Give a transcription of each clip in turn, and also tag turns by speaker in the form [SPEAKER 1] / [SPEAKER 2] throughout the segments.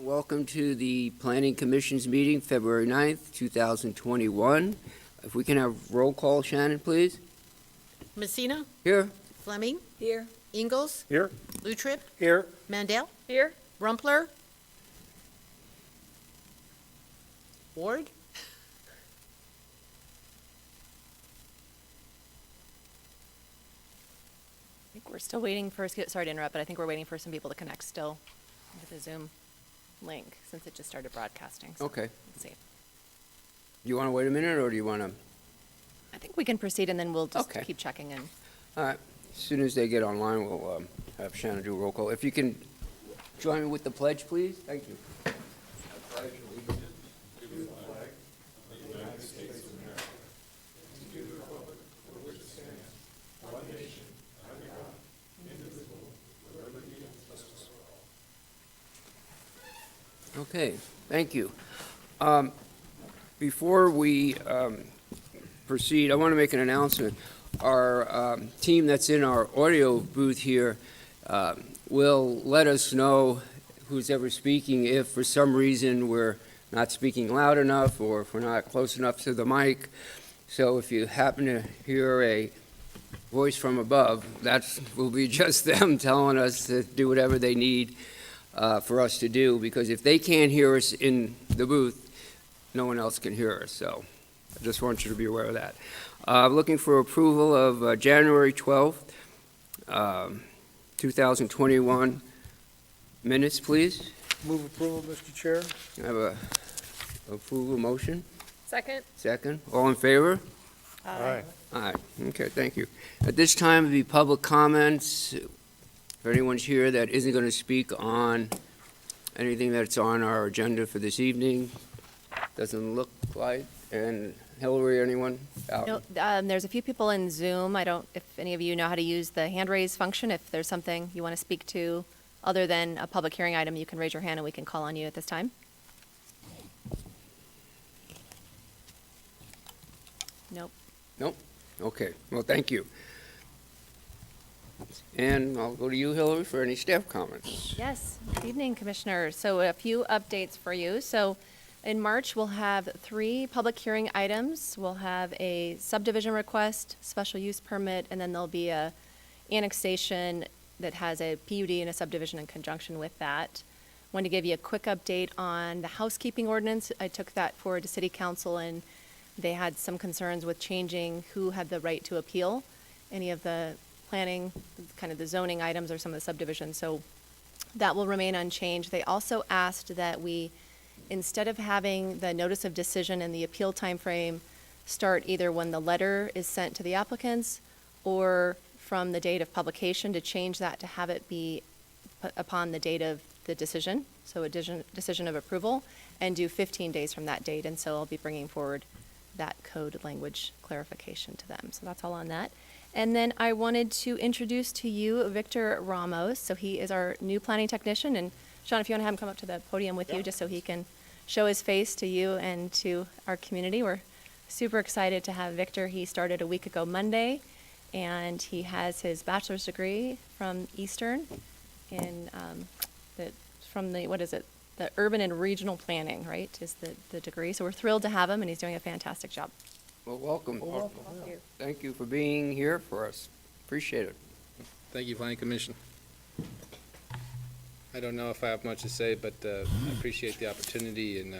[SPEAKER 1] Welcome to the Planning Commission's meeting, February 9th, 2021. If we can have roll call, Shannon, please.
[SPEAKER 2] Messina?
[SPEAKER 1] Here.
[SPEAKER 2] Fleming?
[SPEAKER 3] Here.
[SPEAKER 2] Ingalls?
[SPEAKER 4] Here.
[SPEAKER 2] Illustrative?
[SPEAKER 4] Here.
[SPEAKER 2] Mandel?
[SPEAKER 3] Here.
[SPEAKER 2] Rumpler? Ward?
[SPEAKER 3] I think we're still waiting for, sorry to interrupt, but I think we're waiting for some people to connect still with the Zoom link since it just started broadcasting. So
[SPEAKER 1] Okay.
[SPEAKER 3] Let's see.
[SPEAKER 1] Do you want to wait a minute, or do you want to?
[SPEAKER 3] I think we can proceed and then we'll just
[SPEAKER 1] Okay.
[SPEAKER 3] keep checking in.
[SPEAKER 1] All right. As soon as they get online, we'll have Shannon do a roll call. If you can join me with the pledge, please. Thank you. Okay, thank you. Before we proceed, I want to make an announcement. Our team that's in our audio booth here will let us know who's ever speaking if for some reason we're not speaking loud enough or if we're not close enough to the mic. So if you happen to hear a voice from above, that will be just them telling us to do whatever they need for us to do, because if they can't hear us in the booth, no one else can hear us. So I just want you to be aware of that. Looking for approval of January 12th, 2021 minutes, please.
[SPEAKER 4] Move approval, Mr. Chair.
[SPEAKER 1] I have a approval motion.
[SPEAKER 3] Second.
[SPEAKER 1] Second. All in favor?
[SPEAKER 4] Aye.
[SPEAKER 1] Aye. Okay, thank you. At this time, the public comments. If anyone's here that isn't going to speak on anything that's on our agenda for this evening, doesn't look like. And Hillary, anyone out?
[SPEAKER 3] No, there's a few people in Zoom. I don't, if any of you know how to use the hand raise function, if there's something you want to speak to other than a public hearing item, you can raise your hand and we can call on you at this time. Nope.
[SPEAKER 1] Nope. Okay. Well, thank you. And I'll go to you, Hillary, for any staff comments.
[SPEAKER 3] Yes, good evening, Commissioner. So a few updates for you. So in March, we'll have 3 public hearing items. We'll have a subdivision request, special use permit, and then there'll be a annexation that has a PUD and a subdivision in conjunction with that. Want to give you a quick update on the housekeeping ordinance. I took that forward to City Council, and they had some concerns with changing who had the right to appeal any of the planning, kind of the zoning items or some of the subdivisions. So that will remain unchanged. They also asked that we, instead of having the notice of decision and the appeal timeframe start either when the letter is sent to the applicants or from the date of publication, to change that to have it be upon the date of the decision, so a decision of approval, and do 15 days from that date. And so I'll be bringing forward that code language clarification to them. So that's all on that. And then I wanted to introduce to you Victor Ramos. So he is our new planning technician. And Sean, if you want to have him come up to the podium with you, just so he can show his face to you and to our community. We're super excited to have Victor. He started a week ago Monday, and he has his bachelor's degree from Eastern in the urban and regional planning, right, is the degree. So we're thrilled to have him, and he's doing a fantastic job.
[SPEAKER 1] Well, welcome.
[SPEAKER 3] Thank you.
[SPEAKER 1] Thank you for being here for us. Appreciate it.
[SPEAKER 5] Thank you, Planning Commission. I don't know if I have much to say, but I appreciate the opportunity and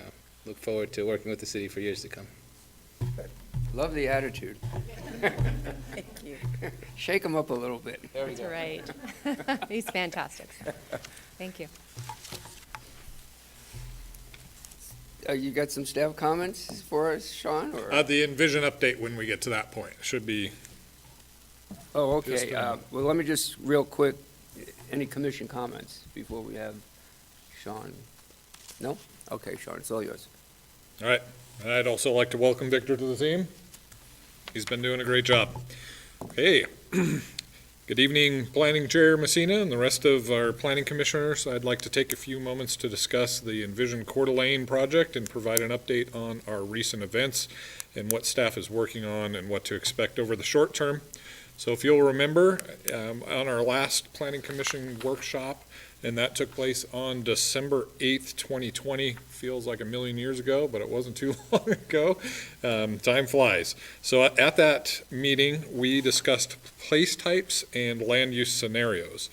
[SPEAKER 5] look forward to working with the city for years to come.
[SPEAKER 1] Love the attitude.
[SPEAKER 3] Thank you.
[SPEAKER 1] Shake him up a little bit.
[SPEAKER 3] That's right. He's fantastic. Thank you.
[SPEAKER 1] You got some staff comments for us, Sean? Or?
[SPEAKER 4] The envision update when we get to that point should be.
[SPEAKER 1] Oh, okay.
[SPEAKER 4] Just,
[SPEAKER 1] Well, let me just real quick, any commission comments before we have Sean? No? Okay, Sean, it's all yours.
[SPEAKER 4] All right. And I'd also like to welcome Victor to the team. He's been doing a great job. Okay. Good evening, Planning Chair Messina and the rest of our planning commissioners. I'd like to take a few moments to discuss the Envision Coeur d'Alene project and provide an update on our recent events and what staff is working on and what to expect over the short term. So if you'll remember, on our last Planning Commission workshop, and that took place on December 8th, 2020. Feels like a million years ago, but it wasn't too long ago. Time flies. So at that meeting, we discussed place types and land use scenarios.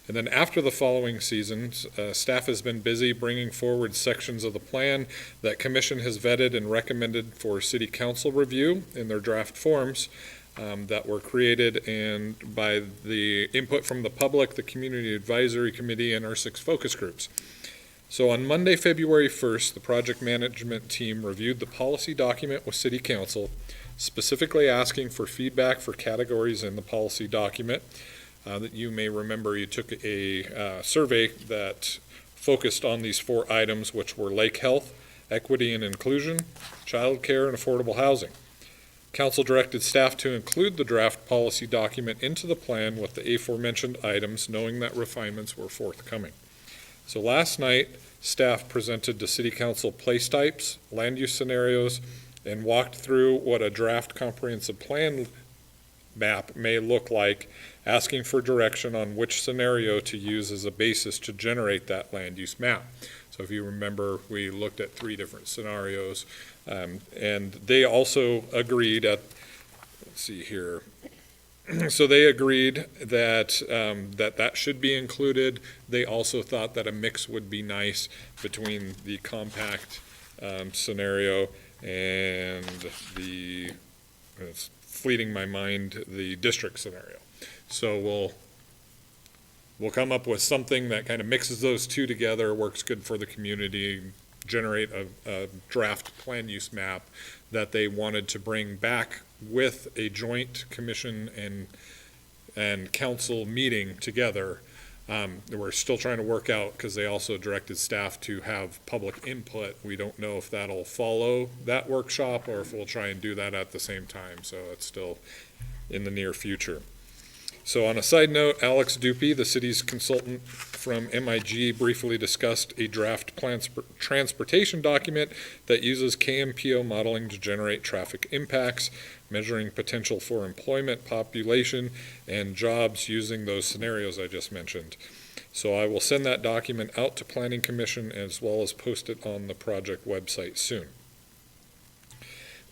[SPEAKER 4] And then after the following seasons, staff has been busy bringing forward sections of the plan that Commission has vetted and recommended for City Council review in their draft forms. That were created and by the input from the public, the Community Advisory Committee, and our 6 focus groups. So on Monday, February 1st, the project management team reviewed the policy document with City Council, specifically asking for feedback for categories in the policy document. That you may remember you took a survey that focused on these 4 items, which were lake health, equity and inclusion, child care, and affordable housing. Council directed staff to include the draft policy document into the plan with the aforementioned items, knowing that refinements were forthcoming. So last night, staff presented to City Council place types, land use scenarios, and walked through what a draft comprehensive plan map may look like, asking for direction on which scenario to use as a basis to generate that land use map. So if you remember, we looked at 3 different scenarios. And they also agreed let's see here. So they agreed that that should be included. They also thought that a mix would be nice between the compact scenario and it's fleeting my mind, the district scenario. So we'll come up with something that kind of mixes those 2 together, works good for the community, generate a draft plan use map that they wanted to bring back with a joint commission and council meeting together. We're still trying to work out, because they also directed staff to have public input. We don't know if that'll follow that workshop or if we'll try and do that at the same time. So it's still in the near future. So on a side note, Alex Dupe, the city's consultant from MIG, briefly discussed a draft transportation document that uses KMPO modeling to generate traffic impacts, measuring potential for employment, population, and jobs using those scenarios I just mentioned. So I will send that document out to Planning Commission as well as post it on the project website soon.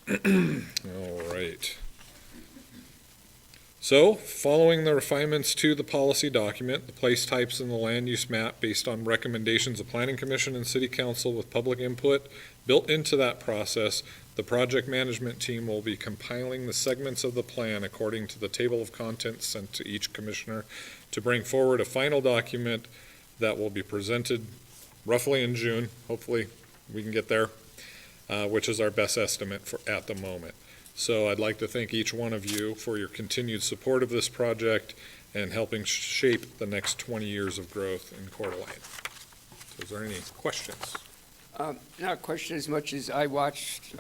[SPEAKER 4] All right. So, following the refinements to the policy document, the place types in the land use map based on recommendations of Planning Commission and City Council with public input built into that process, the project management team will be compiling the segments of the plan according to the table of contents sent to each commissioner to bring forward a final document that will be presented roughly in June. Hopefully we can get there, which is our best estimate at the moment. So I'd like to thank each one of you for your continued support of this project and helping shape the next 20 years of growth in Coeur d'Alene. So is there any questions?
[SPEAKER 1] Not a question as much as I watched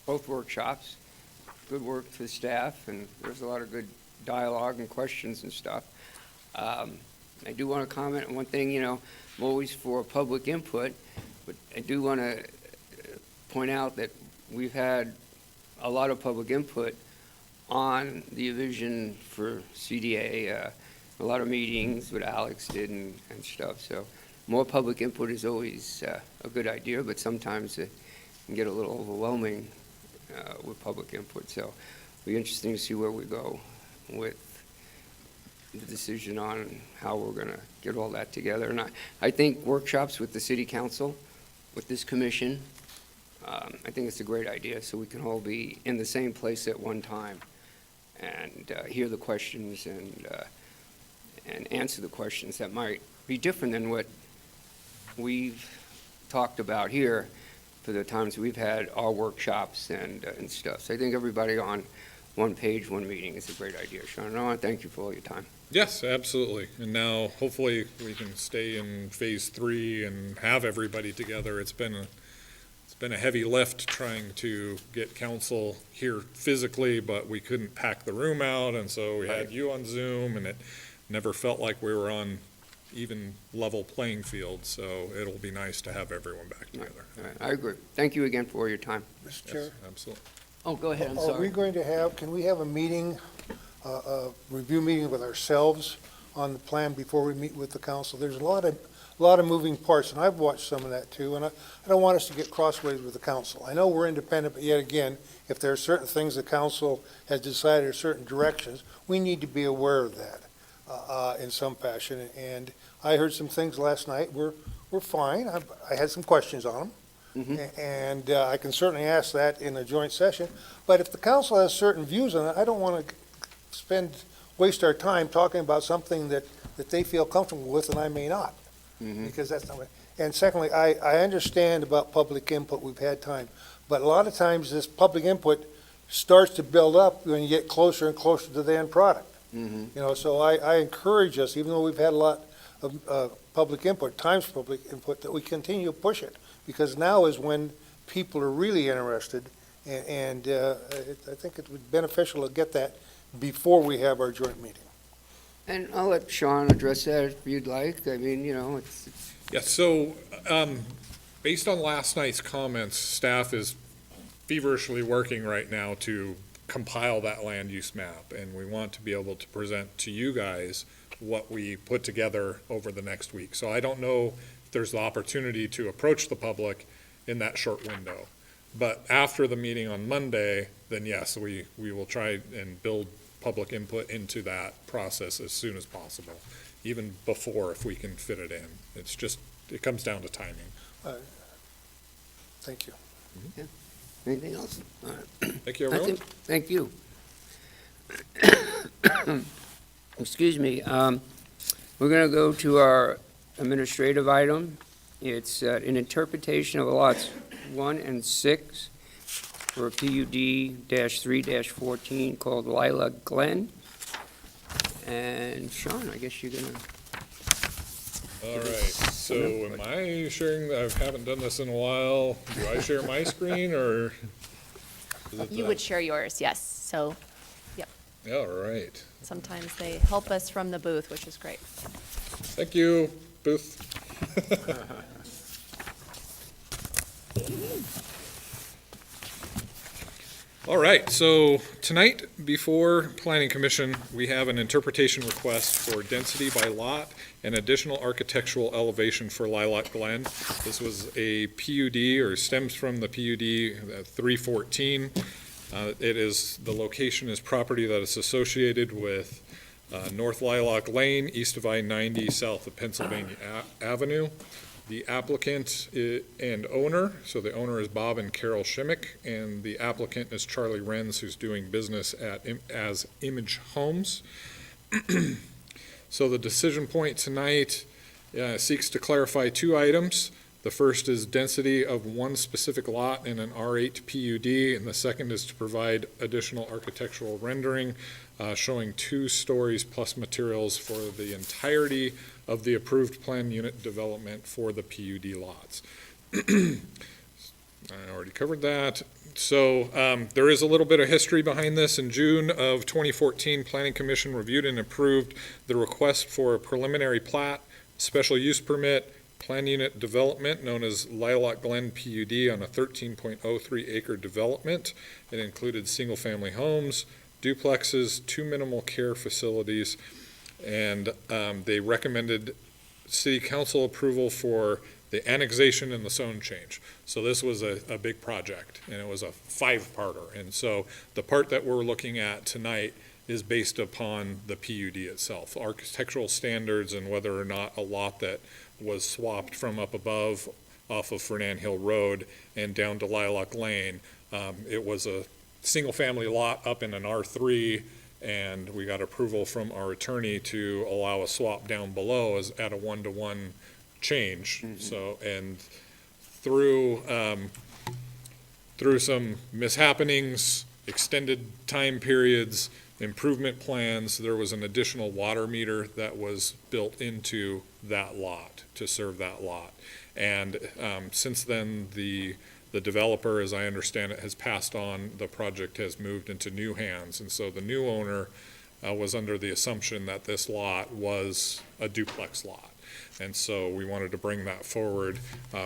[SPEAKER 1] both workshops. Good work for the staff, and there's a lot of good dialogue and questions and stuff. I do want to comment on one thing. I'm always for public input, but I do want to point out that we've had a lot of public input on the vision for CDA, a lot of meetings what Alex did and stuff. So more public input is always a good idea, but sometimes it can get a little overwhelming with public input. So it'll be interesting to see where we go with the decision on how we're going to get all that together. And I think workshops with the City Council, with this commission, I think it's a great idea, so we can all be in the same place at one time and hear the questions and answer the questions that might be different than what we've talked about here for the times we've had our workshops and stuff. So I think everybody on one page, one meeting is a great idea, Sean. And I want to thank you for all your time.
[SPEAKER 4] Yes, absolutely. And now hopefully we can stay in phase 3 and have everybody together. It's been It's been a heavy lift trying to get council here physically, but we couldn't pack the room out, and so we had you on Zoom, and it never felt like we were on even level playing field, so it'll be nice to have everyone back together.
[SPEAKER 1] All right, I agree. Thank you again for your time.
[SPEAKER 6] Mr. Chair,
[SPEAKER 4] Yes, absolutely.
[SPEAKER 1] Oh, go ahead, I'm
[SPEAKER 6] are we
[SPEAKER 1] sorry.
[SPEAKER 6] going to have, can we have a meeting, a review meeting with ourselves on the plan before we meet with the council? There's a lot of moving parts, and I've watched some of that too, and I don't want us to get crossways with the council. I know we're independent, but yet again, if there are certain things the council has decided or certain directions, we need to be aware of that in some fashion. And I heard some things last night, we're fine. I had some questions on them. And I can certainly ask that in a joint session. But if the council has certain views on it, I don't want to waste our time talking about something that they feel comfortable with and I may not. Because that's not, and secondly, I understand about public input, we've had time. But a lot of times this public input starts to build up when you get closer and closer to the end product. You know, so I encourage us, even though we've had a lot of public input, times public input, that we continue to push it. Because now is when people are really interested, and I think it would be beneficial to get that before we have our joint meeting.
[SPEAKER 1] And I'll let Sean address that if you'd like. I mean, you know, it's
[SPEAKER 4] Yeah, so, based on last night's comments, staff is feverishly working right now to compile that land use map, and we want to be able to present to you guys what we put together over the next week. So I don't know if there's the opportunity to approach the public in that short window. But after the meeting on Monday, then yes, we will try and build public input into that process as soon as possible, even before if we can fit it in. It's just, it comes down to timing.
[SPEAKER 6] Thank you.
[SPEAKER 1] anything else? All right.
[SPEAKER 4] Thank you,
[SPEAKER 1] I
[SPEAKER 4] everyone.
[SPEAKER 1] think- Thank you. Excuse me. We're going to go to our administrative item. It's an interpretation of lots 1 and 6 for PUD-3-14 called Lilac Glen. And Sean, I guess you're going to...
[SPEAKER 4] All right, so am I sharing, I haven't done this in a while. Do I share my screen or? is it
[SPEAKER 3] You
[SPEAKER 4] the-
[SPEAKER 3] would share yours, yes. So
[SPEAKER 4] All right.
[SPEAKER 3] sometimes they help us from the booth, which is great.
[SPEAKER 4] Thank you, Booth. All right, so tonight, before Planning Commission, we have an interpretation request for density by lot and additional architectural elevation for Lilac Glen. This was a PUD, or stems from the PUD 314. The location is property that is associated with North Lilac Lane, east of I-90, south of Pennsylvania Avenue. The applicant and owner, so the owner is Bob and Carol Shimmick, and the applicant is Charlie Renz, who's doing business as Image Homes. So the decision point tonight seeks to clarify two items. The first is density of one specific lot in an R8 PUD, and the second is to provide additional architectural rendering showing 2 stories plus materials for the entirety of the approved plan unit development for the PUD lots. I already covered that. So there is a little bit of history behind this. In June of 2014, Planning Commission reviewed and approved the request for a preliminary plat, special use permit, plan unit development known as Lilac Glen PUD on a 13.03 acre development. It included single-family homes, duplexes, 2 minimal care facilities, and they recommended city council approval for the annexation and the zone change. So this was a big project, and it was a 5-parter. And so the part that we're looking at tonight is based upon the PUD itself, architectural standards, and whether or not a lot that was swapped from up above off of Fernan Hill Road and down to Lilac Lane. It was a single-family lot up in an R3, and we got approval from our attorney to allow a swap down below as at a 1-to-1 change. Mm-hmm. So, and through some mishappenings, extended time periods, improvement plans, there was an additional water meter that was built into that lot to serve that lot. And since then, the The developer, as I understand it, has passed on, the project has moved into new hands, and so the new owner was under the assumption that this lot was a duplex lot. And so we wanted to bring that forward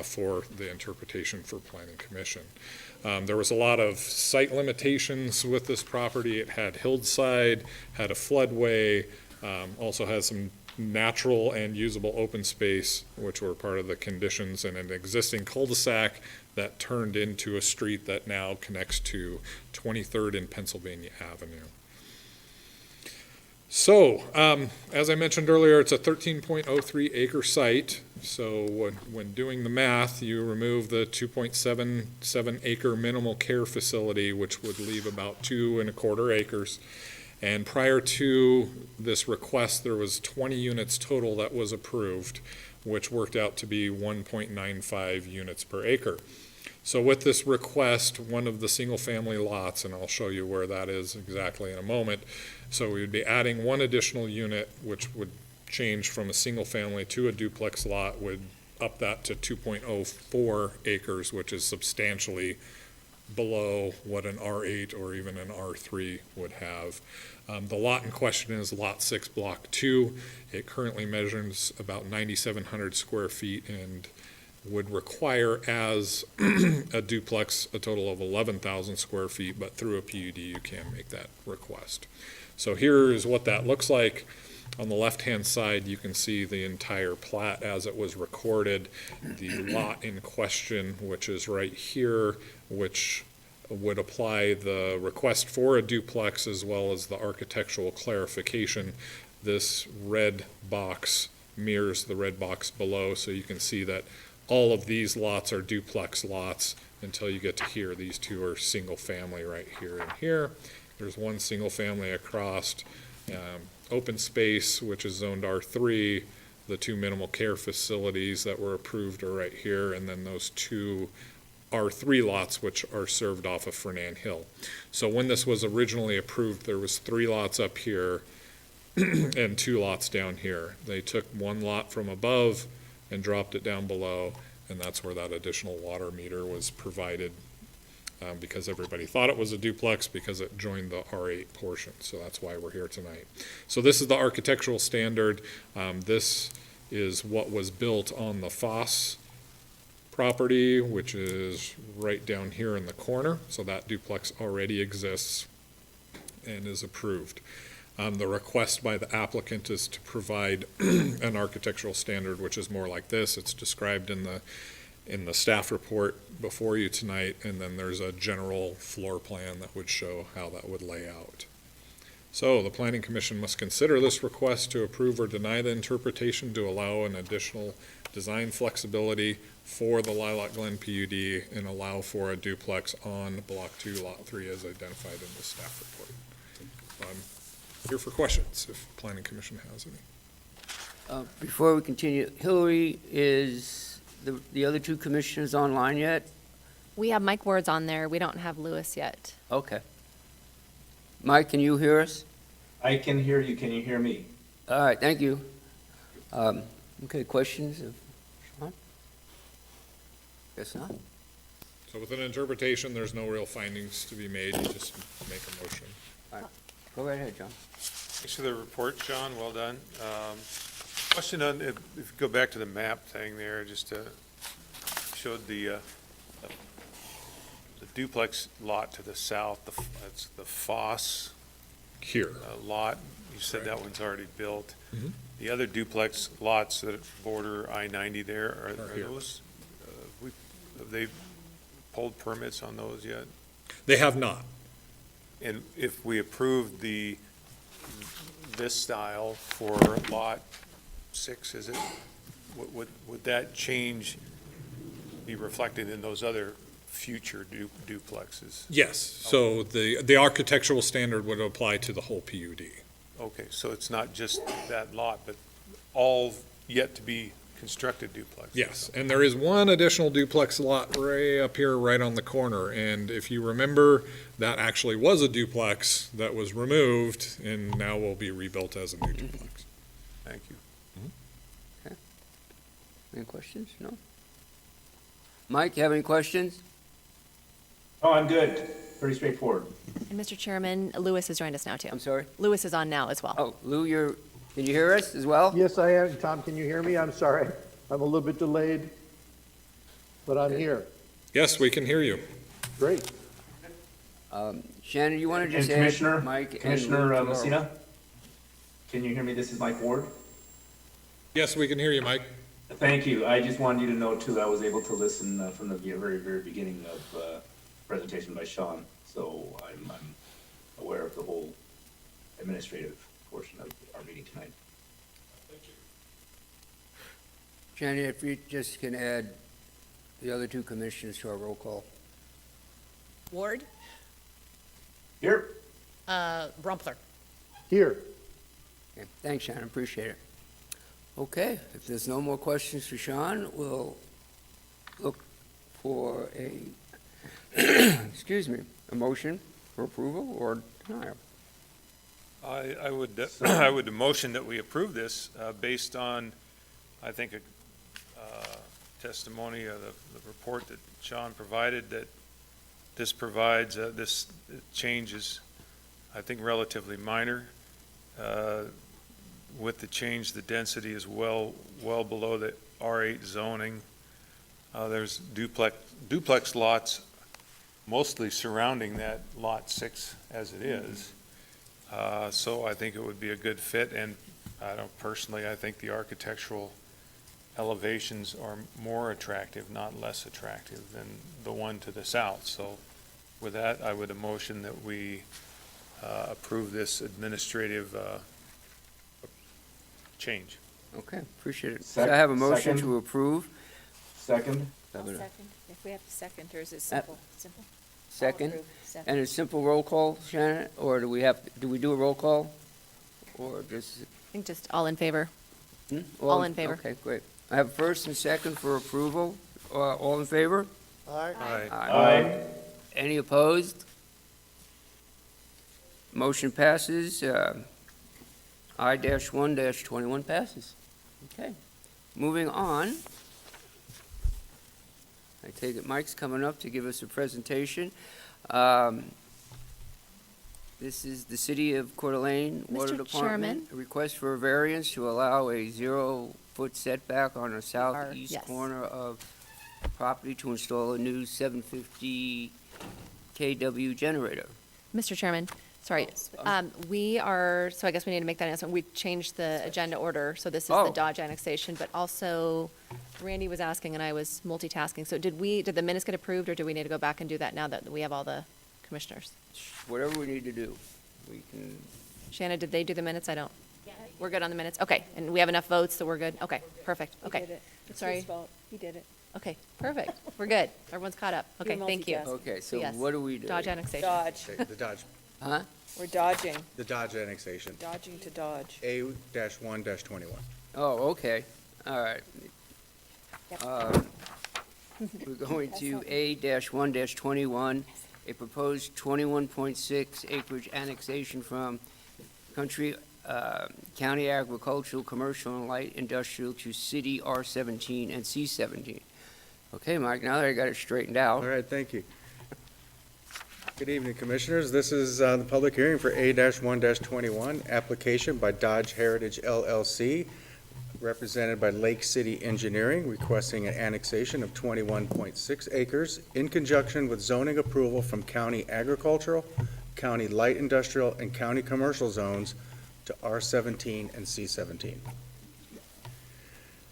[SPEAKER 4] for the interpretation for Planning Commission. There was a lot of site limitations with this property. It had hillside, had a floodway, also has some natural and usable open space, which were part of the conditions, and an existing cul-de-sac that turned into a street that now connects to 23rd and Pennsylvania Avenue. So, as I mentioned earlier, it's a 13.03 acre site. So when doing the math, you remove the 2.77 acre minimal care facility, which would leave about 2.25 acres. And prior to this request, there was 20 units total that was approved, which worked out to be 1.95 units per acre. So with this request, one of the single-family lots, and I'll show you where that is exactly in a moment, so we would be adding one additional unit, which would change from a single-family to a duplex lot, would up that to 2.04 acres, which is substantially below what an R8 or even an R3 would have. The lot in question is Lot 6, Block 2. It currently measures about 9,700 square feet and would require as a duplex a total of 11,000 square feet, but through a PUD you can make that request. So here is what that looks like. On the left-hand side, you can see the entire plat as it was recorded. The lot in question, which is right here, which would apply the request for a duplex as well as the architectural clarification. This red box mirrors the red box below, so you can see that all of these lots are duplex lots until you get to here. These two are single-family right here and here. There's one single-family across. Open space, which is zoned R3, the two minimal care facilities that were approved are right here, and then those two R3 lots, which are served off of Fernan Hill. So when this was originally approved, there was 3 lots up here and 2 lots down here. They took one lot from above and dropped it down below, and that's where that additional water meter was provided, because everybody thought it was a duplex because it joined the R8 portion. So that's why we're here tonight. So this is the architectural standard. This is what was built on the Foss property, which is right down here in the corner. So that duplex already exists and is approved. The request by the applicant is to provide an architectural standard, which is more like this. It's described in the staff report before you tonight, and then there's a general floor plan that would show how that would lay out. So the Planning Commission must consider this request to approve or deny the interpretation to allow an additional design flexibility for the Lilac Glen PUD and allow for a duplex on Block 2, Lot 3 as identified in the staff report. I'm here for questions if Planning Commission has any.
[SPEAKER 1] Before we continue, Hillary, is the other 2 commissioners online yet?
[SPEAKER 3] We have Mike Ward's on there. We don't have Lewis yet.
[SPEAKER 1] Okay. Mike, can you hear us?
[SPEAKER 7] I can hear you. Can you hear me?
[SPEAKER 1] All right, thank you. Okay, questions of Sean? Guess not.
[SPEAKER 4] So with an interpretation, there's no real findings to be made. You just make a motion.
[SPEAKER 1] Go right ahead, John.
[SPEAKER 8] Thanks for the report, John. Well done. Question on, if you go back to the map thing there, just showed the duplex lot to the south, that's the Foss
[SPEAKER 4] Here.
[SPEAKER 8] lot. You said that one's already built.
[SPEAKER 4] Mhm.
[SPEAKER 8] The other duplex lots that border I-90 there, are
[SPEAKER 4] here.
[SPEAKER 8] those, have they pulled permits on those yet?
[SPEAKER 4] They have not.
[SPEAKER 8] And if we approve this style for Lot 6, is it, would that change be reflected in those other future duplexes?
[SPEAKER 4] Yes, so the architectural standard would apply to the whole PUD.
[SPEAKER 8] Okay, so it's not just that lot, but all yet to be constructed duplexes?
[SPEAKER 4] Yes, and there is one additional duplex lot right up here, right on the corner. And if you remember, that actually was a duplex that was removed and now will be rebuilt as a new duplex.
[SPEAKER 8] Thank you.
[SPEAKER 1] Any questions? No? Mike, you have any questions?
[SPEAKER 7] Oh, I'm good. Pretty straightforward.
[SPEAKER 3] And Mr. Chairman, Lewis has joined us now, too.
[SPEAKER 1] I'm sorry?
[SPEAKER 3] Lewis is on now as well.
[SPEAKER 1] Oh, Lou, can you hear us as well?
[SPEAKER 9] Yes, I am. Tom, can you hear me? I'm sorry. I'm a little bit delayed, but I'm here.
[SPEAKER 4] Yes, we can hear you.
[SPEAKER 9] Great.
[SPEAKER 1] Shannon, you want to
[SPEAKER 7] And
[SPEAKER 1] just add
[SPEAKER 7] Commissioner,
[SPEAKER 1] Mike and
[SPEAKER 7] Commissioner
[SPEAKER 1] Lou to our-
[SPEAKER 7] Messina, can you hear me? This is Mike Ward.
[SPEAKER 4] Yes, we can hear you, Mike.
[SPEAKER 7] Thank you. I just wanted you to know too, I was able to listen from the very, very beginning of presentation by Sean. So I'm aware of the whole administrative portion of our meeting tonight.
[SPEAKER 1] Shannon, if you just can add the other two commissioners to our roll call.
[SPEAKER 2] Ward,
[SPEAKER 7] Here.
[SPEAKER 2] Rumpler.
[SPEAKER 9] Here.
[SPEAKER 1] Okay, thanks, Shannon, appreciate it. Okay, if there's no more questions for Sean, we'll look for excuse me, a motion for approval or denial.
[SPEAKER 8] I would, I would motion that we approve this based on, I think, a testimony of the report that Sean provided, that this provides, this change is, I think, relatively minor. With the change, the density is well below the R8 zoning. There's duplex lots mostly surrounding that Lot 6 as it is. So I think it would be a good fit, and I think the architectural elevations are more attractive, not less attractive than the one to the south. So with that, I would motion that we approve this administrative change.
[SPEAKER 1] Okay, appreciate it. So I have a motion
[SPEAKER 7] Second.
[SPEAKER 1] to approve.
[SPEAKER 7] Second.
[SPEAKER 10] Second, if we have to second, or is it simple? Simple?
[SPEAKER 1] Second,
[SPEAKER 10] Approve, second.
[SPEAKER 1] and a simple roll call, Shannon, or do we do a roll call? Or just?
[SPEAKER 3] I think just all in favor.
[SPEAKER 1] Hmm?
[SPEAKER 3] All in favor.
[SPEAKER 1] Okay, great. I have first and second for approval. All in favor?
[SPEAKER 6] Aye.
[SPEAKER 7] Aye.
[SPEAKER 1] Any opposed? Motion passes. I-1-21 passes. Okay. Moving on. I take it Mike's coming up to give us a presentation. This is the City of Coeur d'Alene Water
[SPEAKER 3] Mr.
[SPEAKER 1] Department.
[SPEAKER 3] Chairman.
[SPEAKER 1] A request for a variance to allow a 0-foot setback on the southeast
[SPEAKER 3] yes.
[SPEAKER 1] corner of property to install a new 750 kW generator.
[SPEAKER 3] Mr. Chairman, sorry, so I guess we need to make that announcement. We changed the agenda order, so this is the
[SPEAKER 1] Oh.
[SPEAKER 3] Dodge annexation, but also Randy was asking and I was multitasking. So did the minutes get approved, or do we need to go back and do that now that we have all the commissioners?
[SPEAKER 1] Whatever we need to do, we can.
[SPEAKER 3] Shanna, did they do the minutes? I don't. We're good on the minutes? Okay, and we have enough votes, so we're good? Okay, perfect,
[SPEAKER 10] He
[SPEAKER 3] okay.
[SPEAKER 10] did it. It's
[SPEAKER 3] Sorry.
[SPEAKER 10] his fault. He did it.
[SPEAKER 3] Okay, perfect. We're good. Everyone's caught up. Okay,
[SPEAKER 10] You're
[SPEAKER 3] thank you.
[SPEAKER 10] multitasking.
[SPEAKER 1] Okay, so
[SPEAKER 3] yes.
[SPEAKER 1] what do we do?
[SPEAKER 3] Dodge annexation.
[SPEAKER 10] Dodge.
[SPEAKER 11] The Dodge,
[SPEAKER 1] Huh?
[SPEAKER 10] We're dodging,
[SPEAKER 11] the Dodge annexation,
[SPEAKER 10] dodging to dodge.
[SPEAKER 11] A-1-21.
[SPEAKER 1] Oh, okay, all right.
[SPEAKER 10] Yep.
[SPEAKER 1] We're going to A-1-21, a proposed 21.6 acreage annexation from country, county agricultural, commercial, and light industrial to city R17 and C17. Okay, Mike, now that I got it straightened out.
[SPEAKER 11] All right, thank you. Good evening, Commissioners. This is the public hearing for A-1-21, application by Dodge Heritage LLC, represented by Lake City Engineering, requesting an annexation of 21.6 acres in conjunction with zoning approval from county agricultural, county light industrial, and county commercial zones to R17 and C17.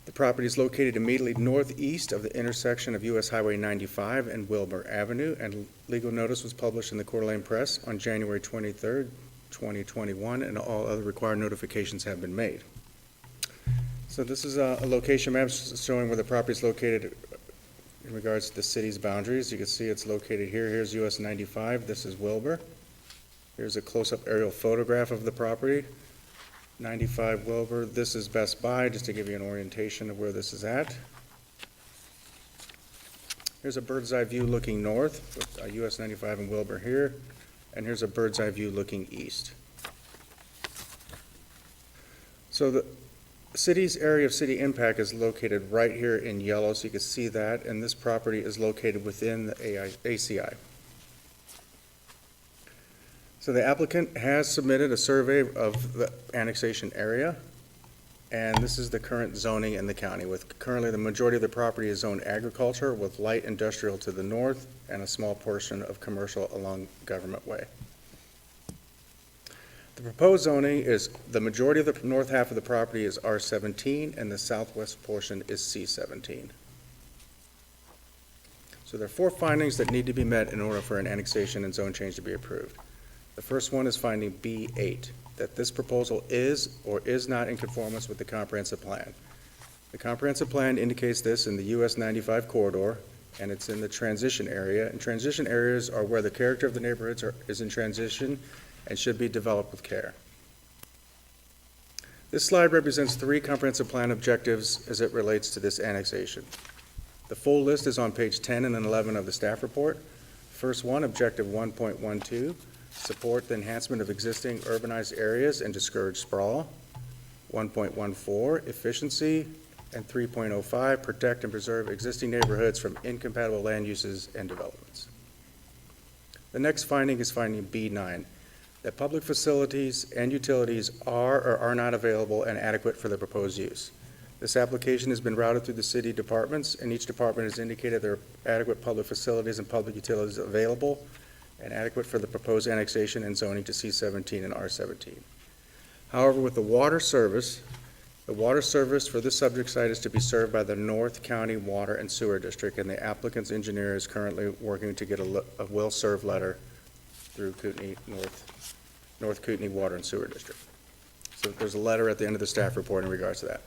[SPEAKER 11] The property is located immediately northeast of the intersection of US Highway 95 and Wilbur Avenue, and legal notice was published in the Coeur d'Alene Press on January 23rd, 2021, and all other required notifications have been made. So this is a location map showing where the property is located in regards to the city's boundaries. You can see it's located here. Here's US 95. This is Wilbur. Here's a close-up aerial photograph of the property. 95 Wilbur. This is Best Buy, just to give you an orientation of where this is at. Here's a bird's eye view looking north with US 95 and Wilbur here. And here's a bird's eye view looking east. So the city's area of city impact is located right here in yellow, so you can see that. And this property is located within the ACI. So the applicant has submitted a survey of the annexation area, and this is the current zoning in the county. With currently, the majority of the property is zoned agriculture with light industrial to the north and a small portion of commercial along Government Way. The proposed zoning is, the majority of the north half of the property is R17 and the southwest portion is C17. So there are 4 findings that need to be met in order for an annexation and zone change to be approved. The first one is finding B8, that this proposal is or is not in conformance with the comprehensive plan. The comprehensive plan indicates this in the US 95 corridor, and it's in the transition area. And transition areas are where the character of the neighborhoods is in transition and should be developed with care. This slide represents 3 comprehensive plan objectives as it relates to this annexation. The full list is on page 10 and 11 of the staff report. First one, objective 1.12, support the enhancement of existing urbanized areas and discourage sprawl. 1.14, efficiency. And 3.05, protect and preserve existing neighborhoods from incompatible land uses and developments. The next finding is finding B9, that public facilities and utilities are or are not available and adequate for the proposed use. This application has been routed through the city departments, and each department has indicated there are adequate public facilities and public utilities available and adequate for the proposed annexation and zoning to C17 and R17. However, with the water service for this subject site is to be served by the North County Water and Sewer District, and the applicant's engineer is currently working to get a will-serve letter through Kootenai North Kootenai Water and Sewer District. So there's a letter at the end of the staff report in regards to that.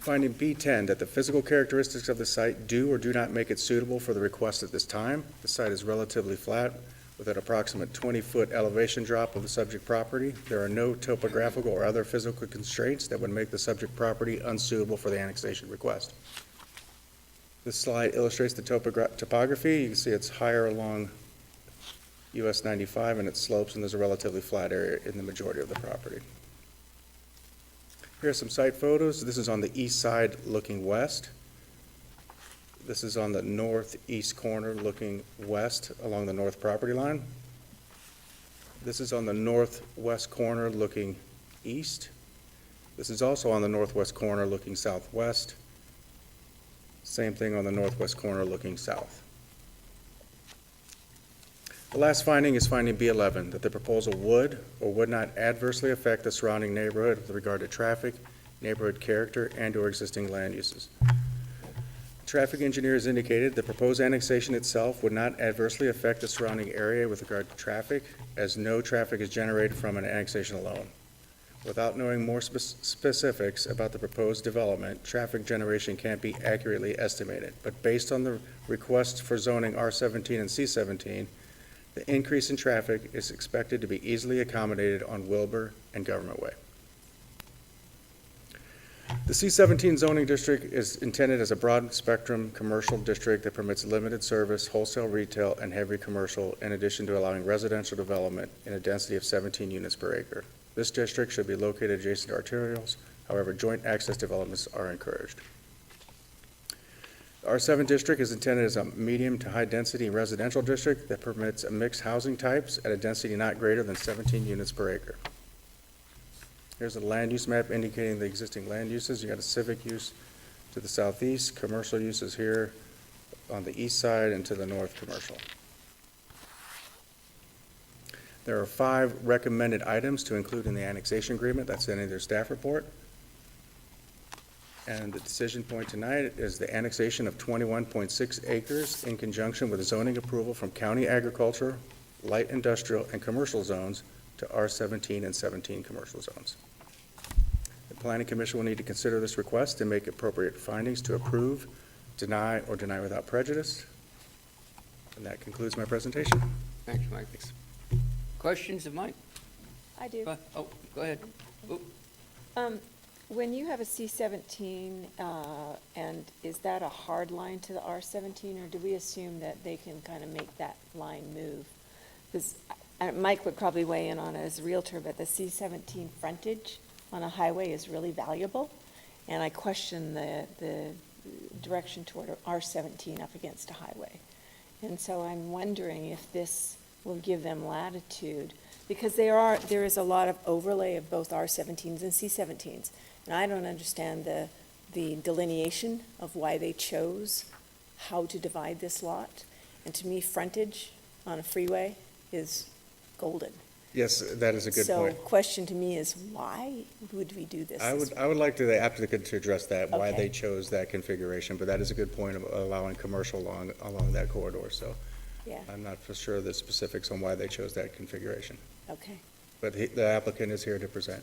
[SPEAKER 11] Finding B10, that the physical characteristics of the site do or do not make it suitable for the request at this time. The site is relatively flat with an approximate 20-foot elevation drop of the subject property. There are no topographical or other physical constraints that would make the subject property unsuitable for the annexation request. This slide illustrates the topography. You can see it's higher along US 95 and it slopes, and there's a relatively flat area in the majority of the property. Here are some site photos. This is on the east side looking west. This is on the northeast corner looking west along the north property line. This is on the northwest corner looking east. This is also on the northwest corner looking southwest. Same thing on the northwest corner looking south. The last finding is finding B11, that the proposal would or would not adversely affect the surrounding neighborhood with regard to traffic, neighborhood character, and/or existing land uses. The traffic engineer has indicated the proposed annexation itself would not adversely affect the surrounding area with regard to traffic, as no traffic is generated from an annexation alone. Without knowing more specifics about the proposed development, traffic generation can't be accurately estimated. But based on the request for zoning R17 and C17, the increase in traffic is expected to be easily accommodated on Wilbur and Government Way. The C17 zoning district is intended as a broad spectrum commercial district that permits limited service, wholesale retail, and heavy commercial, in addition to allowing residential development in a density of 17 units per acre. This district should be located adjacent to arterials. However, joint access developments are encouraged. The R7 district is intended as a medium to high density residential district that permits mixed housing types at a density not greater than 17 units per acre. Here's a land use map indicating the existing land uses. You got a civic use to the southeast, commercial uses here on the east side, and to the north commercial. There are 5 recommended items to include in the annexation agreement. That's in their staff report. And the decision point tonight is the annexation of 21.6 acres in conjunction with zoning approval from county agriculture, light industrial, and commercial zones to R17 and 17 commercial zones. The Planning Commission will need to consider this request and make appropriate findings to approve, deny, or deny without prejudice. And that concludes my presentation.
[SPEAKER 1] Thanks, Mike. Questions of Mike?
[SPEAKER 10] I do.
[SPEAKER 1] Oh, go ahead.
[SPEAKER 10] When you have a C17, and is that a hard line to the R17, or do we assume that they can kind of make that line move? Because Mike would probably weigh in on it as a realtor, but the C17 frontage on a highway is really valuable, and I question the direction toward R17 up against a highway. And so I'm wondering if this will give them latitude, Because there is a lot of overlay of both R17s and C17s. And I don't understand the delineation of why they chose how to divide this lot. And to me, frontage on a freeway is golden.
[SPEAKER 11] Yes, that is a good point.
[SPEAKER 10] So question to me is, why would we do this?
[SPEAKER 11] I would like the applicant to address that, why
[SPEAKER 10] Okay.
[SPEAKER 11] they chose that configuration, but that is a good point of allowing commercial along that corridor, so
[SPEAKER 10] Yeah,
[SPEAKER 11] I'm not for sure the specifics on why they chose that configuration.
[SPEAKER 10] okay.
[SPEAKER 11] But the applicant is here to present.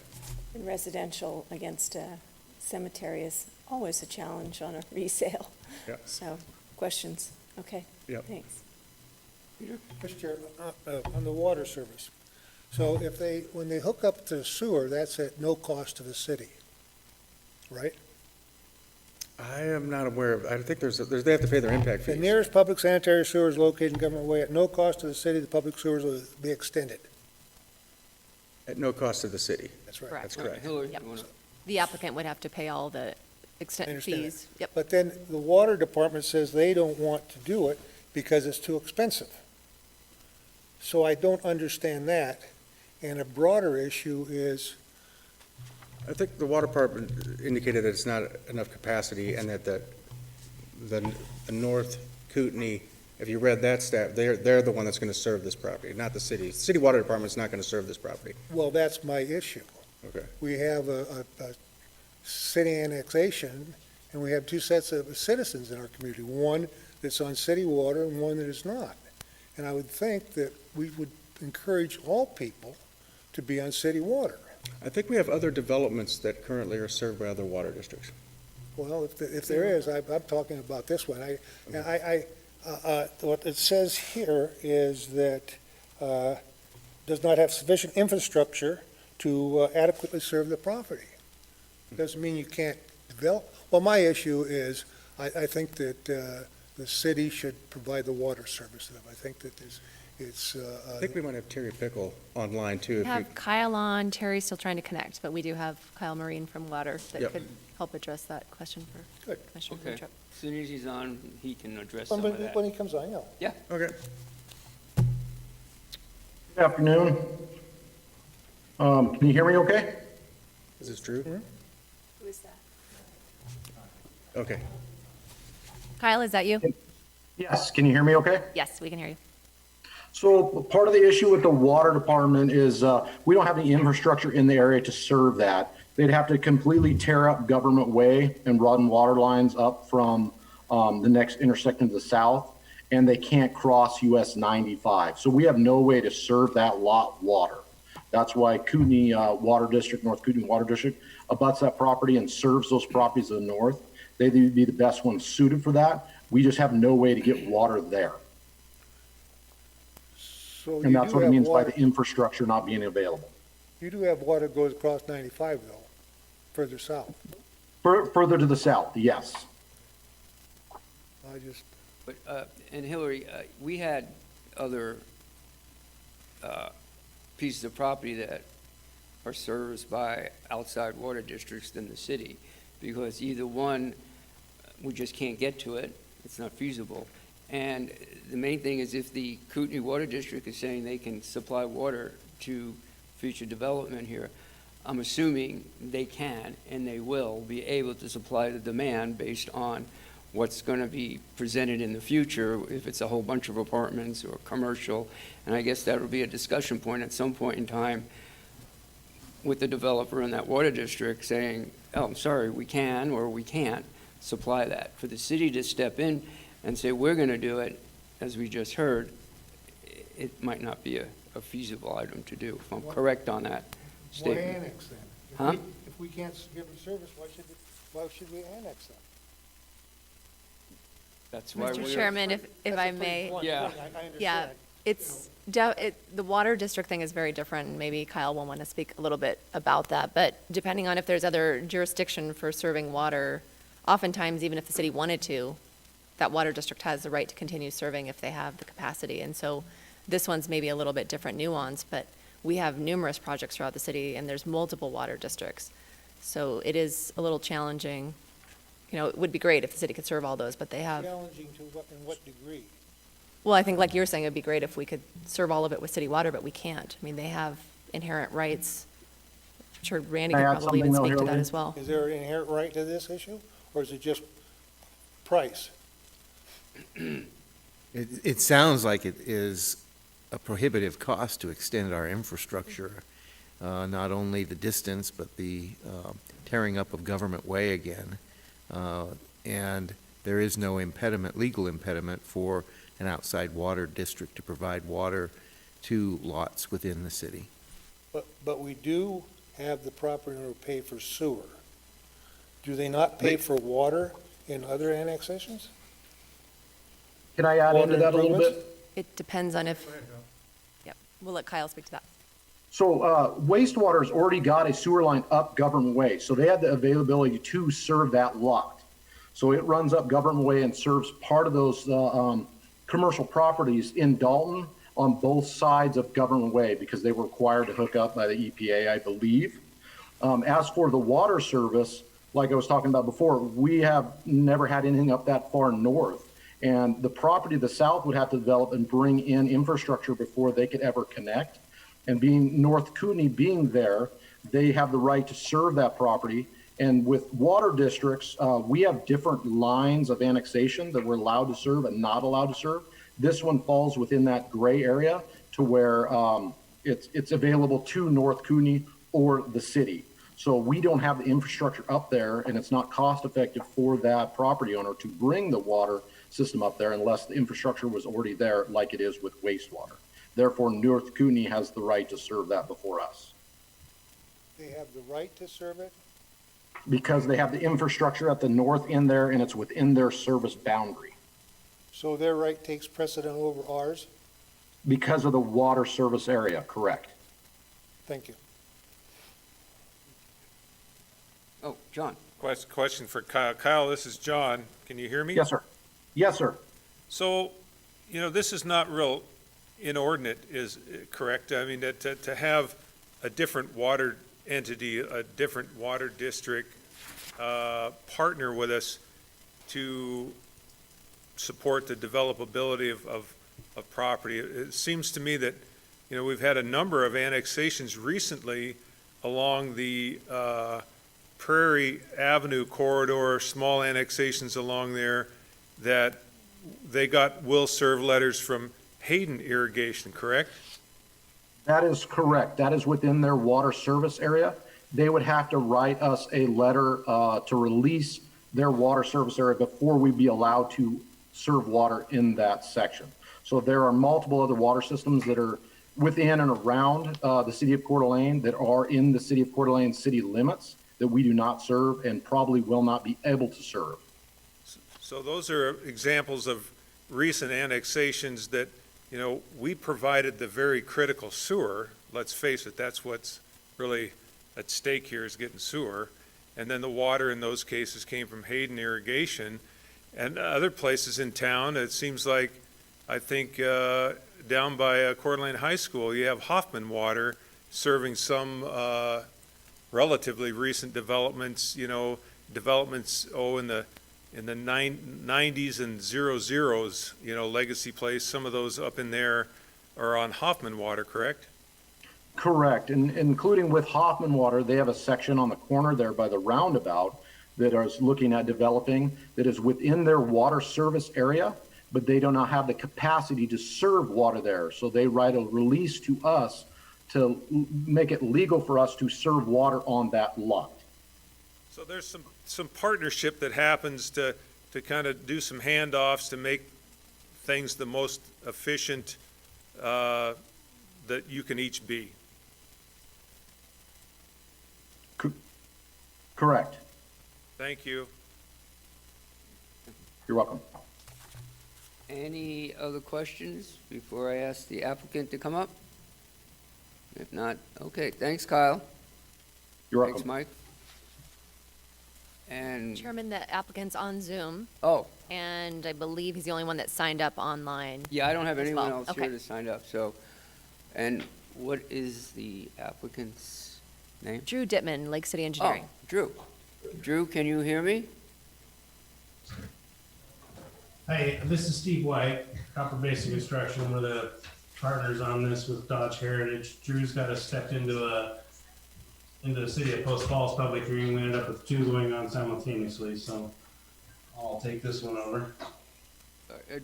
[SPEAKER 10] And residential against a cemetery is always a challenge on a resale.
[SPEAKER 11] Yeah.
[SPEAKER 10] So, questions? Okay.
[SPEAKER 11] Yep.
[SPEAKER 10] Thanks.
[SPEAKER 6] Mr. Chair, on the water service, so when they hook up to sewer, that's at no cost to the city, right?
[SPEAKER 11] I am not aware of, I think they have to pay their impact
[SPEAKER 6] The
[SPEAKER 11] fees.
[SPEAKER 6] nearest public sanitary sewer is located in Government Way at no cost to the city, the public sewers will be extended.
[SPEAKER 11] At no cost to the city.
[SPEAKER 6] That's right.
[SPEAKER 3] Correct.
[SPEAKER 11] That's correct.
[SPEAKER 1] Hillary,
[SPEAKER 3] Yep.
[SPEAKER 1] you wanna-
[SPEAKER 3] The applicant would have to pay all the
[SPEAKER 6] I
[SPEAKER 3] extent
[SPEAKER 6] understand
[SPEAKER 3] fees. Yep.
[SPEAKER 6] But then the water department says they don't want to do it because it's too expensive. So I don't understand that. And a broader issue is,
[SPEAKER 11] I think the water department indicated that it's not enough capacity and that the North Kootenai, if you read that stat, they're the one that's going to serve this property, not the city. City water department's not going to serve this property.
[SPEAKER 6] well, that's my issue.
[SPEAKER 11] Okay.
[SPEAKER 6] We have a city annexation, and we have two sets of citizens in our community, one that's on city water and one that is not. And I would think that we would encourage all people to be on city water.
[SPEAKER 11] I think we have other developments that currently are served by other water districts.
[SPEAKER 6] Well, if there is, I'm talking about this one. What it says here is that does not have sufficient infrastructure to adequately serve the property. Doesn't mean you can't develop. Well, my issue is, I think that the city should provide the water service to them. I think that
[SPEAKER 11] I think we might have Terry Pickle online too.
[SPEAKER 3] We
[SPEAKER 11] if we-
[SPEAKER 3] have Kyle on, Terry's still trying to connect, but we do have Kyle Marine from Water that
[SPEAKER 11] Yep.
[SPEAKER 3] could help address that question for
[SPEAKER 6] Good.
[SPEAKER 3] Commissioner
[SPEAKER 1] Okay.
[SPEAKER 3] Winthrop.
[SPEAKER 1] As soon as he's on, he can address some of that.
[SPEAKER 6] When he comes on, yeah.
[SPEAKER 11] Okay.
[SPEAKER 9] Good afternoon. Can you hear me okay?
[SPEAKER 11] Is this Drew?
[SPEAKER 10] Who is that?
[SPEAKER 11] Okay.
[SPEAKER 3] Kyle, is that you?
[SPEAKER 9] Yes, can you hear me okay?
[SPEAKER 3] Yes, we can hear you.
[SPEAKER 9] So part of the issue with the water department is we don't have any infrastructure in the area to serve that. They'd have to completely tear up Government Way and run water lines up from the next intersection to the south, and they can't cross US 95. So we have no way to serve that lot water. That's why Kootenai Water District, North Kootenai Water District, abuts that property and serves those properties to the north. They'd be the best ones suited for that. We just have no way to get water there.
[SPEAKER 6] So
[SPEAKER 9] And that's what it means by the infrastructure not being available.
[SPEAKER 6] You do have water that goes across 95 though, further south.
[SPEAKER 9] Further to the south, yes.
[SPEAKER 6] I just,
[SPEAKER 1] But, and Hillary, we had other pieces of property that are serviced by outside water districts than the city, because either one, we just can't get to it, it's not feasible. And the main thing is if the Kootenai Water District is saying they can supply water to future development here, I'm assuming they can and they will be able to supply the demand based on what's going to be presented in the future, if it's a whole bunch of apartments or commercial. And I guess that'll be a discussion point at some point in time with the developer in that water district saying, oh, I'm sorry, we can or we can't supply that. For the city to step in and say, we're going to do it, as we just heard, it might not be a feasible item to do, if I'm correct on that
[SPEAKER 6] why
[SPEAKER 1] statement.
[SPEAKER 6] annex then?
[SPEAKER 1] Huh?
[SPEAKER 6] If we can't give them service, why should we annex them?
[SPEAKER 1] That's why
[SPEAKER 3] Mr.
[SPEAKER 1] we're.
[SPEAKER 3] Chairman, if
[SPEAKER 6] That's
[SPEAKER 3] I
[SPEAKER 6] a pretty
[SPEAKER 3] may.
[SPEAKER 6] blunt
[SPEAKER 1] Yeah.
[SPEAKER 6] thing. I understand.
[SPEAKER 3] Yeah, it's, the water district thing is very different, and maybe Kyle will want to speak a little bit about that. But depending on if there's other jurisdiction for serving water, oftentimes, even if the city wanted to, that water district has the right to continue serving if they have the capacity. And so this one's maybe a little bit different nuance, but we have numerous projects throughout the city, and there's multiple water districts. So it is a little challenging. You know, it would be great if the city could serve all those, but they have.
[SPEAKER 6] Challenging to what, in what degree?
[SPEAKER 3] Well, I think like you were saying, it'd be great if we could serve all of it with city water, but we can't. I mean, they have inherent rights. I'm sure Randy
[SPEAKER 9] Can
[SPEAKER 3] could
[SPEAKER 9] I add
[SPEAKER 3] probably even
[SPEAKER 9] something,
[SPEAKER 3] speak to
[SPEAKER 9] though,
[SPEAKER 3] that
[SPEAKER 9] Hillary?
[SPEAKER 3] as well.
[SPEAKER 6] Is there an inherent right to this issue, or is it just price?
[SPEAKER 12] It sounds like it is a prohibitive cost to extend our infrastructure, not only the distance, but the tearing up of Government Way again. And there is no impediment, legal impediment, for an outside water district to provide water to lots within the city.
[SPEAKER 6] But we do have the property owner pay for sewer. Do they not pay for water in other annexations?
[SPEAKER 9] Can I add into
[SPEAKER 6] Water
[SPEAKER 9] that a little
[SPEAKER 6] improvements?
[SPEAKER 9] bit?
[SPEAKER 3] It depends on if, yep, we'll let Kyle speak to that.
[SPEAKER 9] So wastewater's already got a sewer line up Government Way, so they had the availability to serve that lot. So it runs up Government Way and serves part of those commercial properties in Dalton on both sides of Government Way because they were required to hook up by the EPA, I believe. As for the water service, like I was talking about before, we have never had anything up that far north. And the property to the south would have to develop and bring in infrastructure before they could ever connect. And being North Kootenai being there, they have the right to serve that property. And with water districts, we have different lines of annexation that we're allowed to serve and not allowed to serve. This one falls within that gray area to where it's available to North Kootenai or the city. So we don't have the infrastructure up there, and it's not cost effective for that property owner to bring the water system up there unless the infrastructure was already there like it is with wastewater. Therefore, North Kootenai has the right to serve that before us.
[SPEAKER 6] They have the right to serve it?
[SPEAKER 9] Because they have the infrastructure at the north end there and it's within their service boundary.
[SPEAKER 6] So their right takes precedent over ours?
[SPEAKER 9] Because of the water service area, correct.
[SPEAKER 6] Thank you.
[SPEAKER 1] Oh, John.
[SPEAKER 8] Question for Kyle. Kyle, this is John. Can you hear me?
[SPEAKER 9] Yes, sir. Yes, sir.
[SPEAKER 8] So, this is not real inordinate, is correct? I mean, to have a different water entity, a different water district partner with us to support the developability of property. It seems to me that, we've had a number of annexations recently along the Prairie Avenue corridor, small annexations along there, that they got will serve letters from Hayden Irrigation, correct?
[SPEAKER 9] That is correct. That is within their water service area. They would have to write us a letter to release their water service area before we'd be allowed to serve water in that section. So there are multiple other water systems that are within and around the city of Coeur d'Alene that are in the city of Coeur d'Alene city limits that we do not serve and probably will not be able to serve.
[SPEAKER 8] So those are examples of recent annexations that, we provided the very critical sewer. Let's face it, that's what's really at stake here, is getting sewer. And then the water in those cases came from Hayden Irrigation. And other places in town, it seems like, I think down by Coeur d'Alene High School, you have Hoffman Water serving some relatively recent developments, in the 90s and 00s, Legacy Place, some of those up in there are on Hoffman Water, correct?
[SPEAKER 9] Correct, and including with Hoffman Water, they have a section on the corner there by the roundabout that is looking at developing that is within their water service area, but they do not have the capacity to serve water there. So they write a release to us to make it legal for us to serve water on that lot.
[SPEAKER 8] So there's some partnership that happens to kind of do some handoffs to make things the most efficient that you can each be.
[SPEAKER 9] Correct.
[SPEAKER 8] Thank you.
[SPEAKER 9] You're welcome.
[SPEAKER 1] Any other questions before I ask the applicant to come up? If not, okay, thanks, Kyle.
[SPEAKER 9] You're
[SPEAKER 1] Thanks,
[SPEAKER 9] welcome.
[SPEAKER 1] Mike. And,
[SPEAKER 3] Chairman, the applicant's on Zoom,
[SPEAKER 1] oh,
[SPEAKER 3] and I believe he's the only one that signed up online.
[SPEAKER 1] yeah, I don't have
[SPEAKER 3] As
[SPEAKER 1] anyone
[SPEAKER 3] well.
[SPEAKER 1] else here
[SPEAKER 3] Okay.
[SPEAKER 1] to sign up, so, and what is the applicant's name?
[SPEAKER 3] Drew Dittman, Lake City
[SPEAKER 1] Oh,
[SPEAKER 3] Engineering.
[SPEAKER 1] Drew. Drew, can you hear me?
[SPEAKER 13] Hey, this is Steve White, Copper Basin Construction. We're the partners on this with Dodge Heritage. Drew's got us stepped into the city of Post Falls public hearing. We ended up with two going on simultaneously, so I'll take this one over.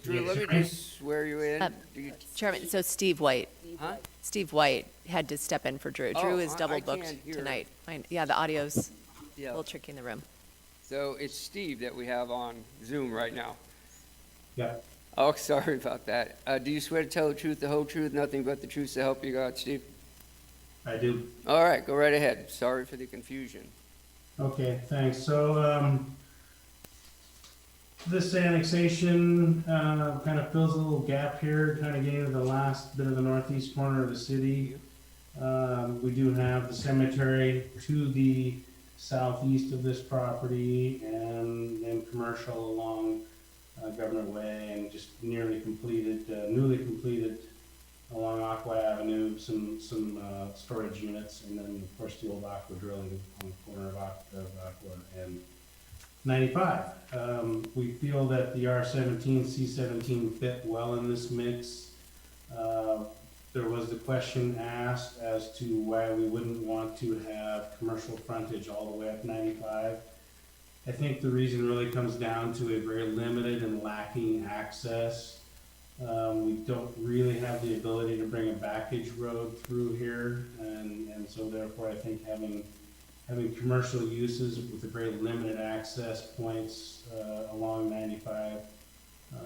[SPEAKER 1] Drew, let me just swear you in.
[SPEAKER 3] Chairman, so Steve White.
[SPEAKER 1] Huh?
[SPEAKER 3] Steve White had to step in for Drew. Drew is
[SPEAKER 1] I
[SPEAKER 3] double
[SPEAKER 1] can't
[SPEAKER 3] booked
[SPEAKER 1] hear.
[SPEAKER 3] tonight. Yeah, the audio's a
[SPEAKER 1] Yeah.
[SPEAKER 3] little tricky in the room.
[SPEAKER 1] So it's Steve that we have on Zoom right now.
[SPEAKER 13] Yeah.
[SPEAKER 1] Oh, sorry about that. Do you swear to tell the truth, the whole truth, nothing but the truth to help you God, Steve?
[SPEAKER 13] I do.
[SPEAKER 1] All right, go right ahead. Sorry for the confusion.
[SPEAKER 13] Okay, thanks. So, this annexation, kind of fills a little gap here, kind of getting to the last bit of the northeast corner of the city. We do have the cemetery to the southeast of this property and then commercial along Government Way and just newly completed along Aqua Avenue, some storage units, and then of course the old Aqua drilling on the corner of Aqua and 95. We feel that the R17, C17 fit well in this mix. There was the question asked as to why we wouldn't want to have commercial frontage all the way up 95. I think the reason really comes down to a very limited and lacking access. We don't really have the ability to bring a backage road through here, and so therefore I think having commercial uses with a very limited access points along 95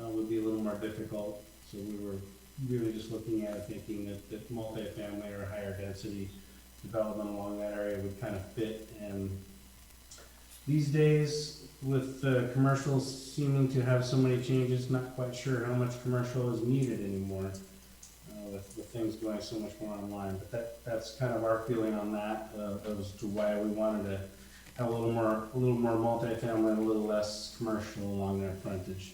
[SPEAKER 13] would be a little more difficult. So we were really just looking at it thinking that multifamily or higher density development along that area would kind of fit. And these days, with commercials seeming to have so many changes, not quite sure how much commercial is needed anymore with things going so much more online. But that's kind of our feeling on that as to why we wanted to have a little more multifamily and a little less commercial along that frontage.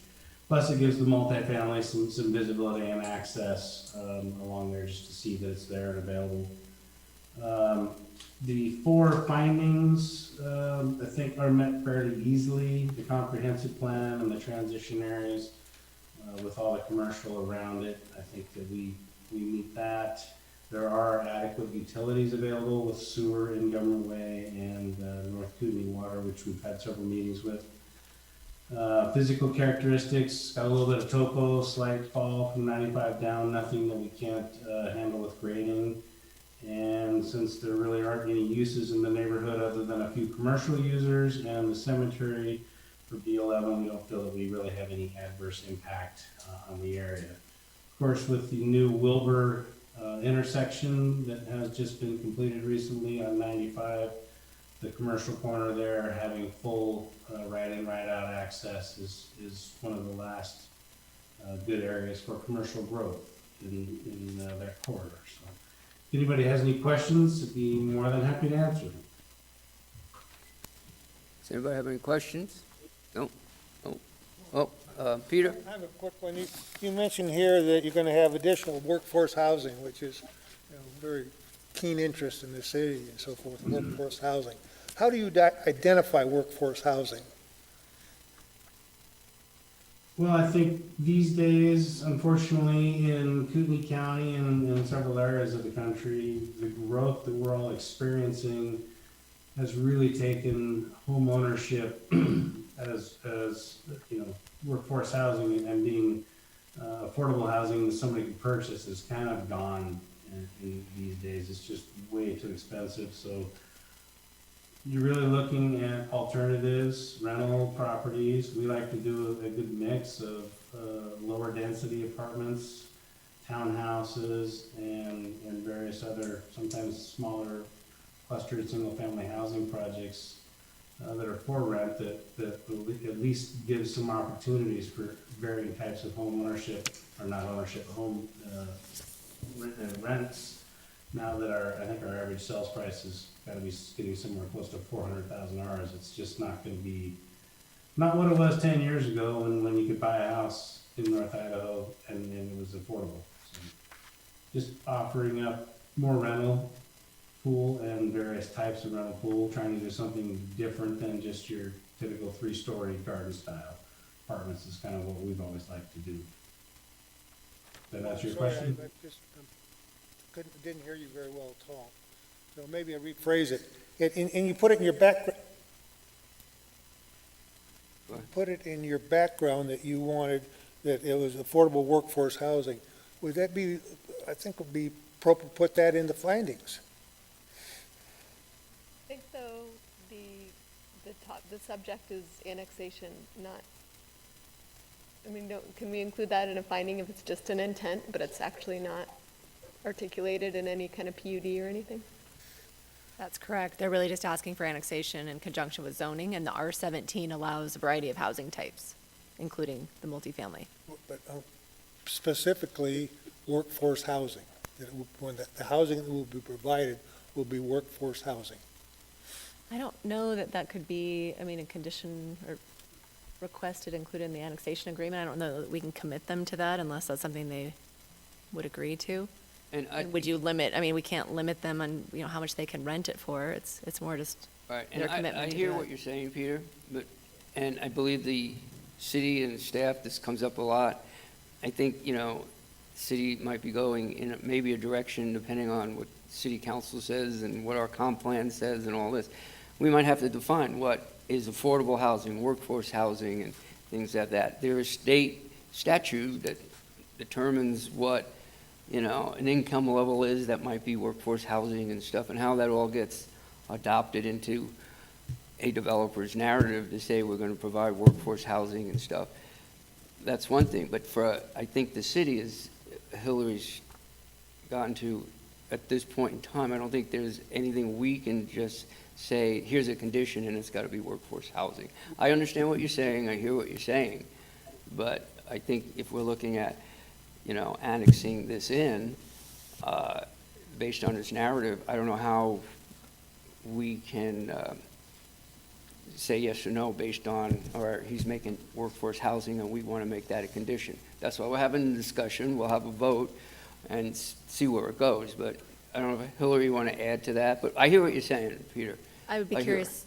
[SPEAKER 13] Plus, it gives the multifamily some visibility and access along there just to see that it's there and available. The 4 findings, I think, are met fairly easily. The comprehensive plan and the transition areas with all the commercial around it, I think that we meet that. There are adequate utilities available with sewer in Government Way and North Kootenai Water, which we've had several meetings with. Physical characteristics, got a little bit of topo, slight fall from 95 down, nothing that we can't handle with grading. And since there really aren't any uses in the neighborhood other than a few commercial users and the cemetery for B11, we don't feel that we really have any adverse impact on the area. Of course, with the new Wilbur intersection that has just been completed recently on 95, the commercial corner there having full right-in, right-out access is one of the last good areas for commercial growth in that corridor. So, if anybody has any questions, I'd be more than happy to answer them.
[SPEAKER 1] Does anybody have any questions? No? No? Oh, Peter?
[SPEAKER 6] I have a quick one. You mentioned here that you're going to have additional workforce housing, which is very keen interest in the city and so forth, workforce housing. How do you identify workforce housing?
[SPEAKER 13] Well, I think these days, unfortunately, in Kootenai County and in several areas of the country, the growth that we're all experiencing has really taken home ownership as workforce housing and being affordable housing that somebody can purchase is kind of gone in these days. It's just way too expensive. So you're really looking at alternatives, rental properties. We like to do a good mix of lower density apartments, townhouses, and various other, sometimes smaller clustered single-family housing projects that are for rent that will at least give some opportunities for varying types of home ownership, or not ownership, home rents. Now that I think our average sales price has got to be getting somewhere close to $400,000. It's just not going to be, not what it was 10 years ago when you could buy a house in North Idaho and it was affordable. So just offering up more rental pool and various types of rental pool, trying to do something different than just your typical 3-story garden style. apartments is kind of what we've always liked to do. Does that answer your
[SPEAKER 6] Sorry,
[SPEAKER 13] question?
[SPEAKER 6] I just didn't hear you very well at all. So maybe I rephrase it. And you put it in your put it in your background that you wanted, that it was affordable workforce housing. Would that be, I think it would be appropriate to put that in the findings.
[SPEAKER 14] I think though, the subject is annexation, not, I mean, can we include that in a finding if it's just an intent, but it's actually not articulated in any kind of PUD or anything?
[SPEAKER 3] That's correct. They're really just asking for annexation in conjunction with zoning, and the R17 allows a variety of housing types, including the multifamily.
[SPEAKER 6] But specifically, workforce housing. That it will- when the housing that will be provided will be workforce housing.
[SPEAKER 3] I don't know that that could be, I mean, a condition or requested included in the annexation agreement. I don't know that we can commit them to that unless that's something they would agree to. And would you limit, I mean, we can't limit them on, you know, how much they can rent it for. It's more just
[SPEAKER 1] Right,
[SPEAKER 3] their
[SPEAKER 1] and
[SPEAKER 3] commitment
[SPEAKER 1] I
[SPEAKER 3] to
[SPEAKER 1] hear
[SPEAKER 3] that.
[SPEAKER 1] what you're saying, Peter, but, and I believe the city and staff, this comes up a lot. I think, you know, city might be going in maybe a direction, depending on what city council says and what our comp plan says and all this. We might have to define what is affordable housing, workforce housing, and things like that. There is state statute that determines what, you know, an income level is that might be workforce housing and stuff, and how that all gets adopted into a developer's narrative to say we're going to provide workforce housing and stuff. That's one thing, but I think the city is, Hillary's gotten to, at this point in time, I don't think there's anything we can just say, here's a condition and it's got to be workforce housing. I understand what you're saying, I hear what you're saying, but I think if we're looking at, you know, annexing this in, based on this narrative, I don't know how we can say yes or no based on, or he's making workforce housing and we want to make that a condition. That's why we're having a discussion, we'll have a vote and see where it goes, but I don't know if Hillary, you want to add to that, but I hear what you're saying, Peter.
[SPEAKER 3] I would be
[SPEAKER 1] I hear
[SPEAKER 3] curious,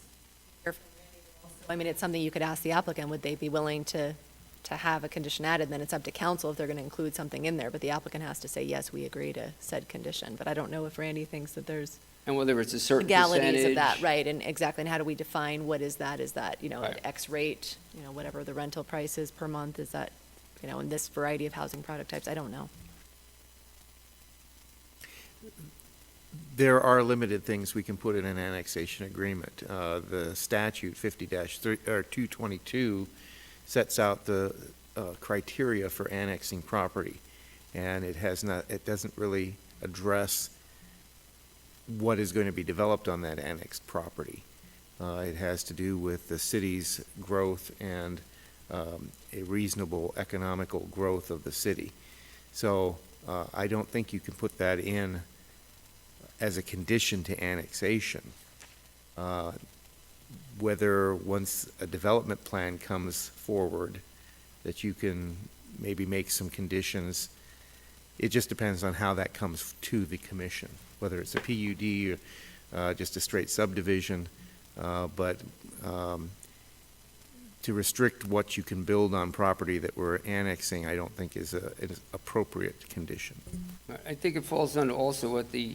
[SPEAKER 3] I mean, it's something you could ask the applicant, would they be willing to have a condition added? Then it's up to council if they're going to include something in there, but the applicant has to say, yes, we agree to said condition. But I don't know if Randy thinks that there's
[SPEAKER 1] And whether it's a certain
[SPEAKER 3] legalities of that,
[SPEAKER 1] percentage.
[SPEAKER 3] right, and exactly, and how do we define what is that? Is that, you know,
[SPEAKER 1] Right.
[SPEAKER 3] X rate, you know, whatever the rental price is per month, is that, you know, in this variety of housing product types? I don't know.
[SPEAKER 12] There are limited things we can put in an annexation agreement. The statute 222 sets out the criteria for annexing property, and it doesn't really address what is going to be developed on that annexed property. It has to do with the city's growth and a reasonable economical growth of the city. So I don't think you can put that in as a condition to annexation. Whether once a development plan comes forward that you can maybe make some conditions, it just depends on how that comes to the commission, whether it's a PUD or just a straight subdivision. But to restrict what you can build on property that we're annexing, I don't think is an appropriate condition.
[SPEAKER 1] I think it falls under also what the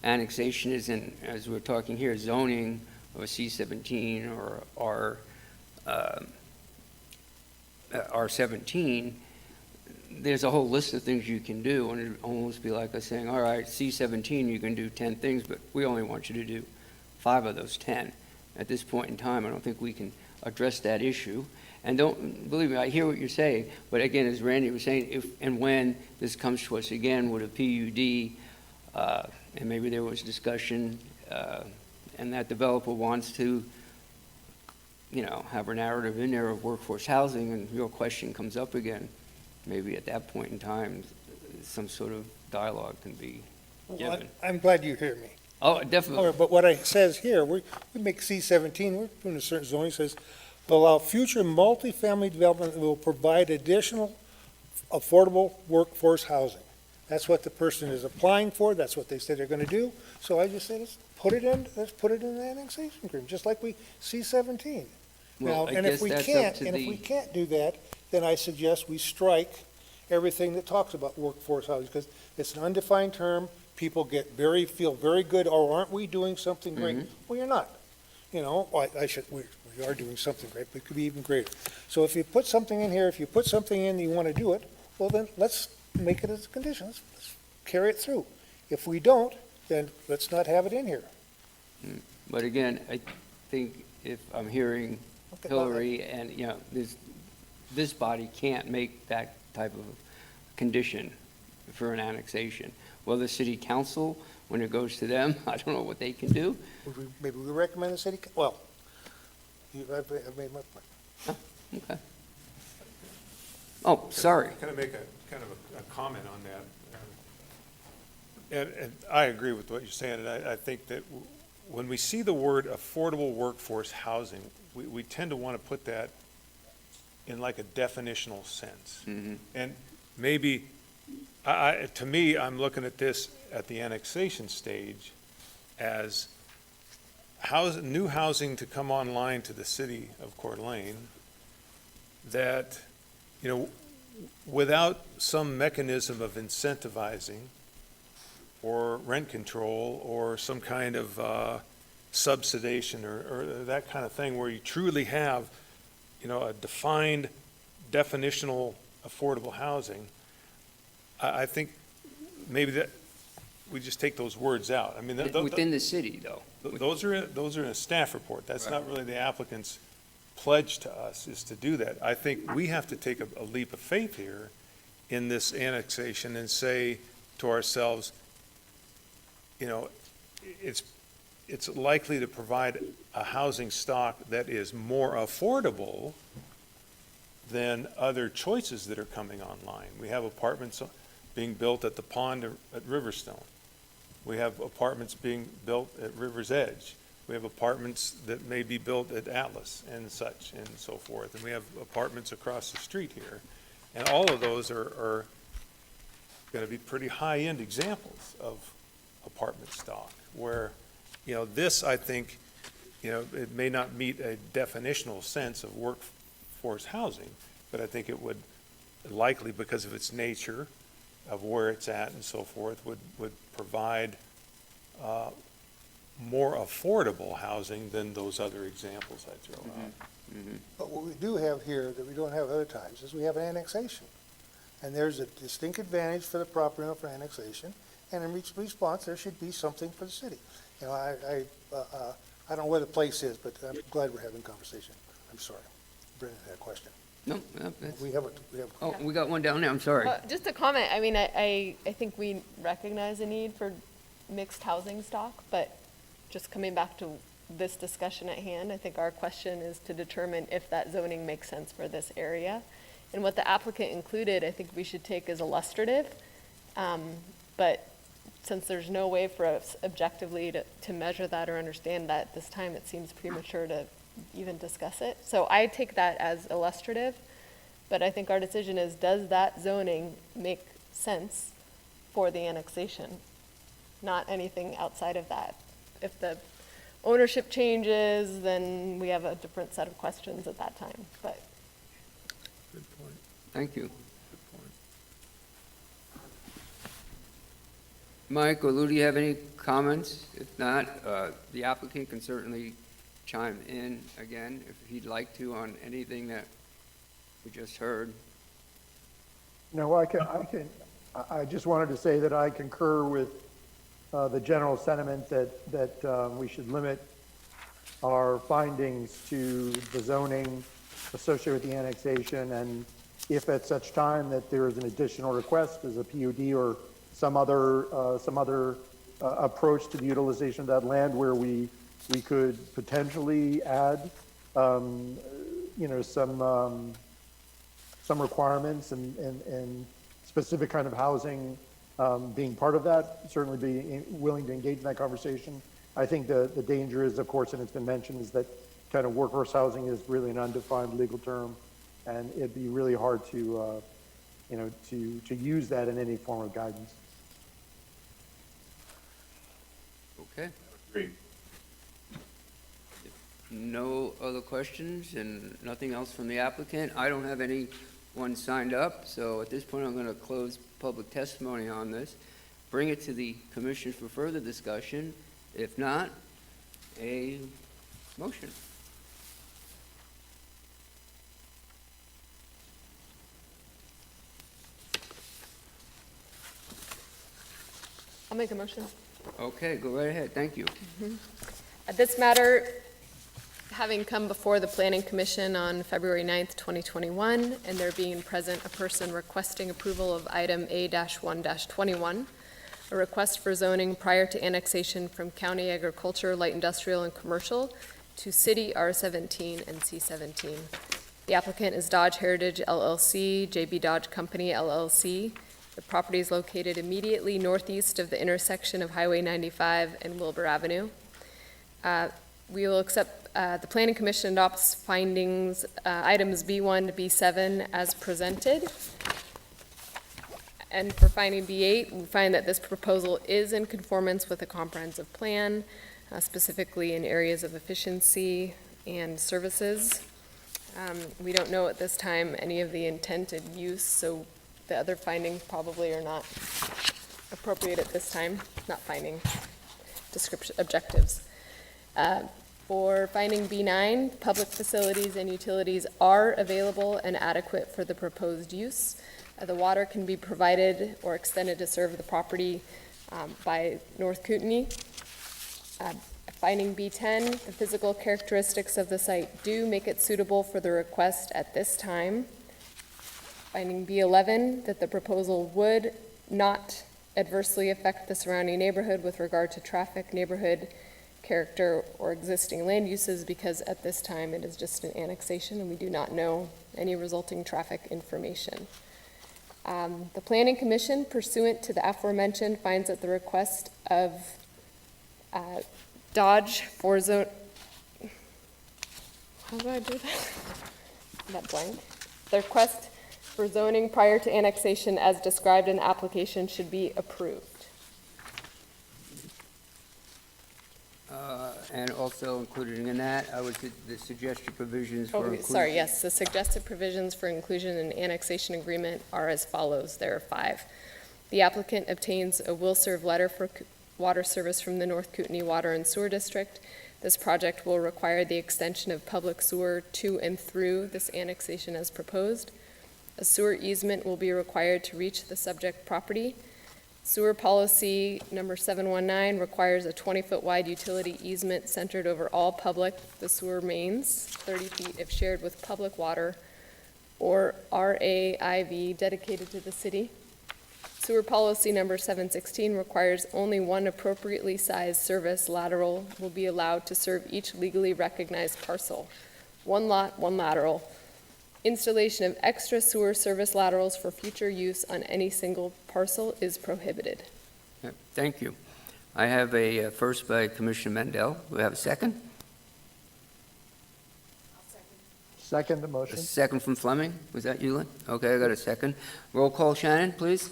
[SPEAKER 1] annexation is in, as we're talking here, zoning of a C-17 or R-17. There's a whole list of things you can do, and it'd almost be like us saying, all right, C-17, you can do 10 things, but we only want you to do 5 of those 10. At this point in time, I don't think we can address that issue. And don't, believe me, I hear what you're saying, but again, as Randy was saying, if and when this comes to us again with a PUD, and maybe there was discussion, and that developer wants to, you know, have a narrative in there of workforce housing, and your question comes up again, maybe at that point in time, some sort of dialogue can be given.
[SPEAKER 6] I'm glad you hear me.
[SPEAKER 1] Oh, definitely.
[SPEAKER 6] All right, but what it says here, we make C-17, we're doing a certain zoning, says, will allow future multifamily development that will provide additional affordable workforce housing. That's what the person is applying for, that's what they said they're gonna do. So I just said, let's put it in the annexation agreement, just like we, C-17.
[SPEAKER 1] Well,
[SPEAKER 6] Now,
[SPEAKER 1] I
[SPEAKER 6] and if
[SPEAKER 1] guess
[SPEAKER 6] we
[SPEAKER 1] that's up
[SPEAKER 6] can't,
[SPEAKER 1] to
[SPEAKER 6] and if we
[SPEAKER 1] the,
[SPEAKER 6] can't do that, then I suggest we strike everything that talks about workforce housing, because it's an undefined term. People feel very good, oh, aren't we doing something great?
[SPEAKER 1] Mhm.
[SPEAKER 6] Well, you're not. You know, we are doing something great, but it could be even greater. So if you put something in here, if you put something in, you want to do it, well, then let's make it as a condition. Let's carry it through. If we don't, then let's not have it in here.
[SPEAKER 1] but again, I think if I'm hearing
[SPEAKER 6] Okay,
[SPEAKER 1] Hillary and, this body can't make that type of condition for an annexation. Well, the city council, when it goes to them, I don't know what they can do.
[SPEAKER 6] Maybe we recommend the city, well, I've made my point.
[SPEAKER 1] Okay. Oh, sorry.
[SPEAKER 8] Can I make a comment on that? And I agree with what you're saying, and I think that when we see the word affordable workforce housing, we tend to want to put that in like a definitional sense.
[SPEAKER 1] Mhm.
[SPEAKER 8] And maybe, to me, I'm looking at this at the annexation stage as new housing to come online to the city of Coeur d'Alene that, without some mechanism of incentivizing or rent control or some kind of subsidization or that kind of thing where you truly have, a defined definitional affordable housing, I think maybe that we just take those words out. I mean,
[SPEAKER 1] Within the city, though.
[SPEAKER 8] those are in a staff report. That's not really the applicant's pledge to us, is to do that. I think we have to take a leap of faith here in this annexation and say to ourselves, it's likely to provide a housing stock that is more affordable than other choices that are coming online. We have apartments being built at the pond at Riverstone. We have apartments being built at River's Edge. We have apartments that may be built at Atlas and such and so forth. And we have apartments across the street here. And all of those are going to be pretty high-end examples of apartment stock where, this, I think, it may not meet a definitional sense of workforce housing, but I think it would likely, because of its nature, of where it's at and so forth, would provide more affordable housing than those other examples I throw out.
[SPEAKER 6] But what we do have here that we don't have other times is we have an annexation. And there's a distinct advantage for the property owner for annexation, and in each response, there should be something for the city. I don't know where the place is, but I'm glad we're having a conversation. I'm sorry. Brendan had a question.
[SPEAKER 1] No, that's,
[SPEAKER 6] We have.
[SPEAKER 1] oh, we got one down there, I'm sorry.
[SPEAKER 14] Just a comment, I mean, I think we recognize a need for mixed housing stock, but just coming back to this discussion at hand, I think our question is to determine if that zoning makes sense for this area. And what the applicant included, I think we should take as illustrative, but since there's no way for us objectively to measure that or understand that at this time, it seems premature to even discuss it. So I take that as illustrative, but I think our decision is, does that zoning make sense for the annexation? Not anything outside of that. If the ownership changes, then we have a different set of questions at that time, but.
[SPEAKER 8] Good point.
[SPEAKER 1] Thank you.
[SPEAKER 8] Good point.
[SPEAKER 1] Mike or Lou, do you have any comments? If not, the applicant can certainly chime in again if he'd like to on anything that we just heard.
[SPEAKER 15] No, I just wanted to say that I concur with the general sentiment that we should limit our findings to the zoning associated with the annexation, and if at such time that there is an additional request as a PUD or some other approach to the utilization of that land where we could potentially add some requirements and specific kind of housing being part of that, certainly be willing to engage in that conversation. I think the danger is, of course, and it's been mentioned, is that kind of workforce housing is really an undefined legal term, and it'd be really hard to use that in any form of guidance.
[SPEAKER 1] Okay.
[SPEAKER 7] Great.
[SPEAKER 1] no other questions and nothing else from the applicant. I don't have anyone signed up, so at this point, I'm going to close public testimony on this, bring it to the commission for further discussion. If not, a motion.
[SPEAKER 14] I'll make a motion.
[SPEAKER 1] Okay, go right ahead. Thank you.
[SPEAKER 14] This matter, having come before the Planning Commission on February 9th, 2021, and there being present a person requesting approval of item A-1-21, a request for zoning prior to annexation from county agriculture, light industrial, and commercial to city R17 and C17. The applicant is Dodge Heritage LLC, JB Dodge Company LLC. The property is located immediately northeast of the intersection of Highway 95 and Wilbur Avenue. We will accept, the Planning Commission adopts findings, items B1 to B7 as presented. And for finding B8, we find that this proposal is in conformance with the comprehensive plan, specifically in areas of efficiency and services. We don't know at this time any of the intended use, so the other findings probably are not appropriate at this time, not finding description objectives. For finding B9, public facilities and utilities are available and adequate for the proposed use. The water can be provided or extended to serve the property by North Kootenai. Finding B10, the physical characteristics of the site do make it suitable for the request at this time. Finding B11, that the proposal would not adversely affect the surrounding neighborhood with regard to traffic, neighborhood character, or existing land uses, because at this time it is just an annexation and we do not know any resulting traffic information. The Planning Commission, pursuant to the aforementioned, finds that the request of Dodge for zone, how do I do that? That blank. The request for zoning prior to annexation as described in the application should be approved.
[SPEAKER 1] And also included in that, I would the suggested provisions for
[SPEAKER 14] Oh,
[SPEAKER 1] inclusion.
[SPEAKER 14] sorry, yes, the suggested provisions for inclusion in annexation agreement are as follows. There are 5. The applicant obtains a will-serve letter for water service from the North Kootenai Water and Sewer District. This project will require the extension of public sewer to and through this annexation as proposed. A sewer easement will be required to reach the subject property. Sewer policy number 719 requires a 20-foot wide utility easement centered over all public, the sewer mains, 30 feet if shared with public water, or RAIV dedicated to the city. Sewer policy number 716 requires only one appropriately sized service lateral will be allowed to serve each legally recognized parcel. 1 lot, 1 lateral. Installation of extra sewer service laterals for future use on any single parcel is prohibited.
[SPEAKER 1] Yep, thank you. I have a first by Commissioner Mendel. Do we have a second?
[SPEAKER 15] Second the
[SPEAKER 1] A
[SPEAKER 15] motion.
[SPEAKER 1] second from Fleming? Was that you, Lynn? Okay, I got a second. Roll call, Shannon, please.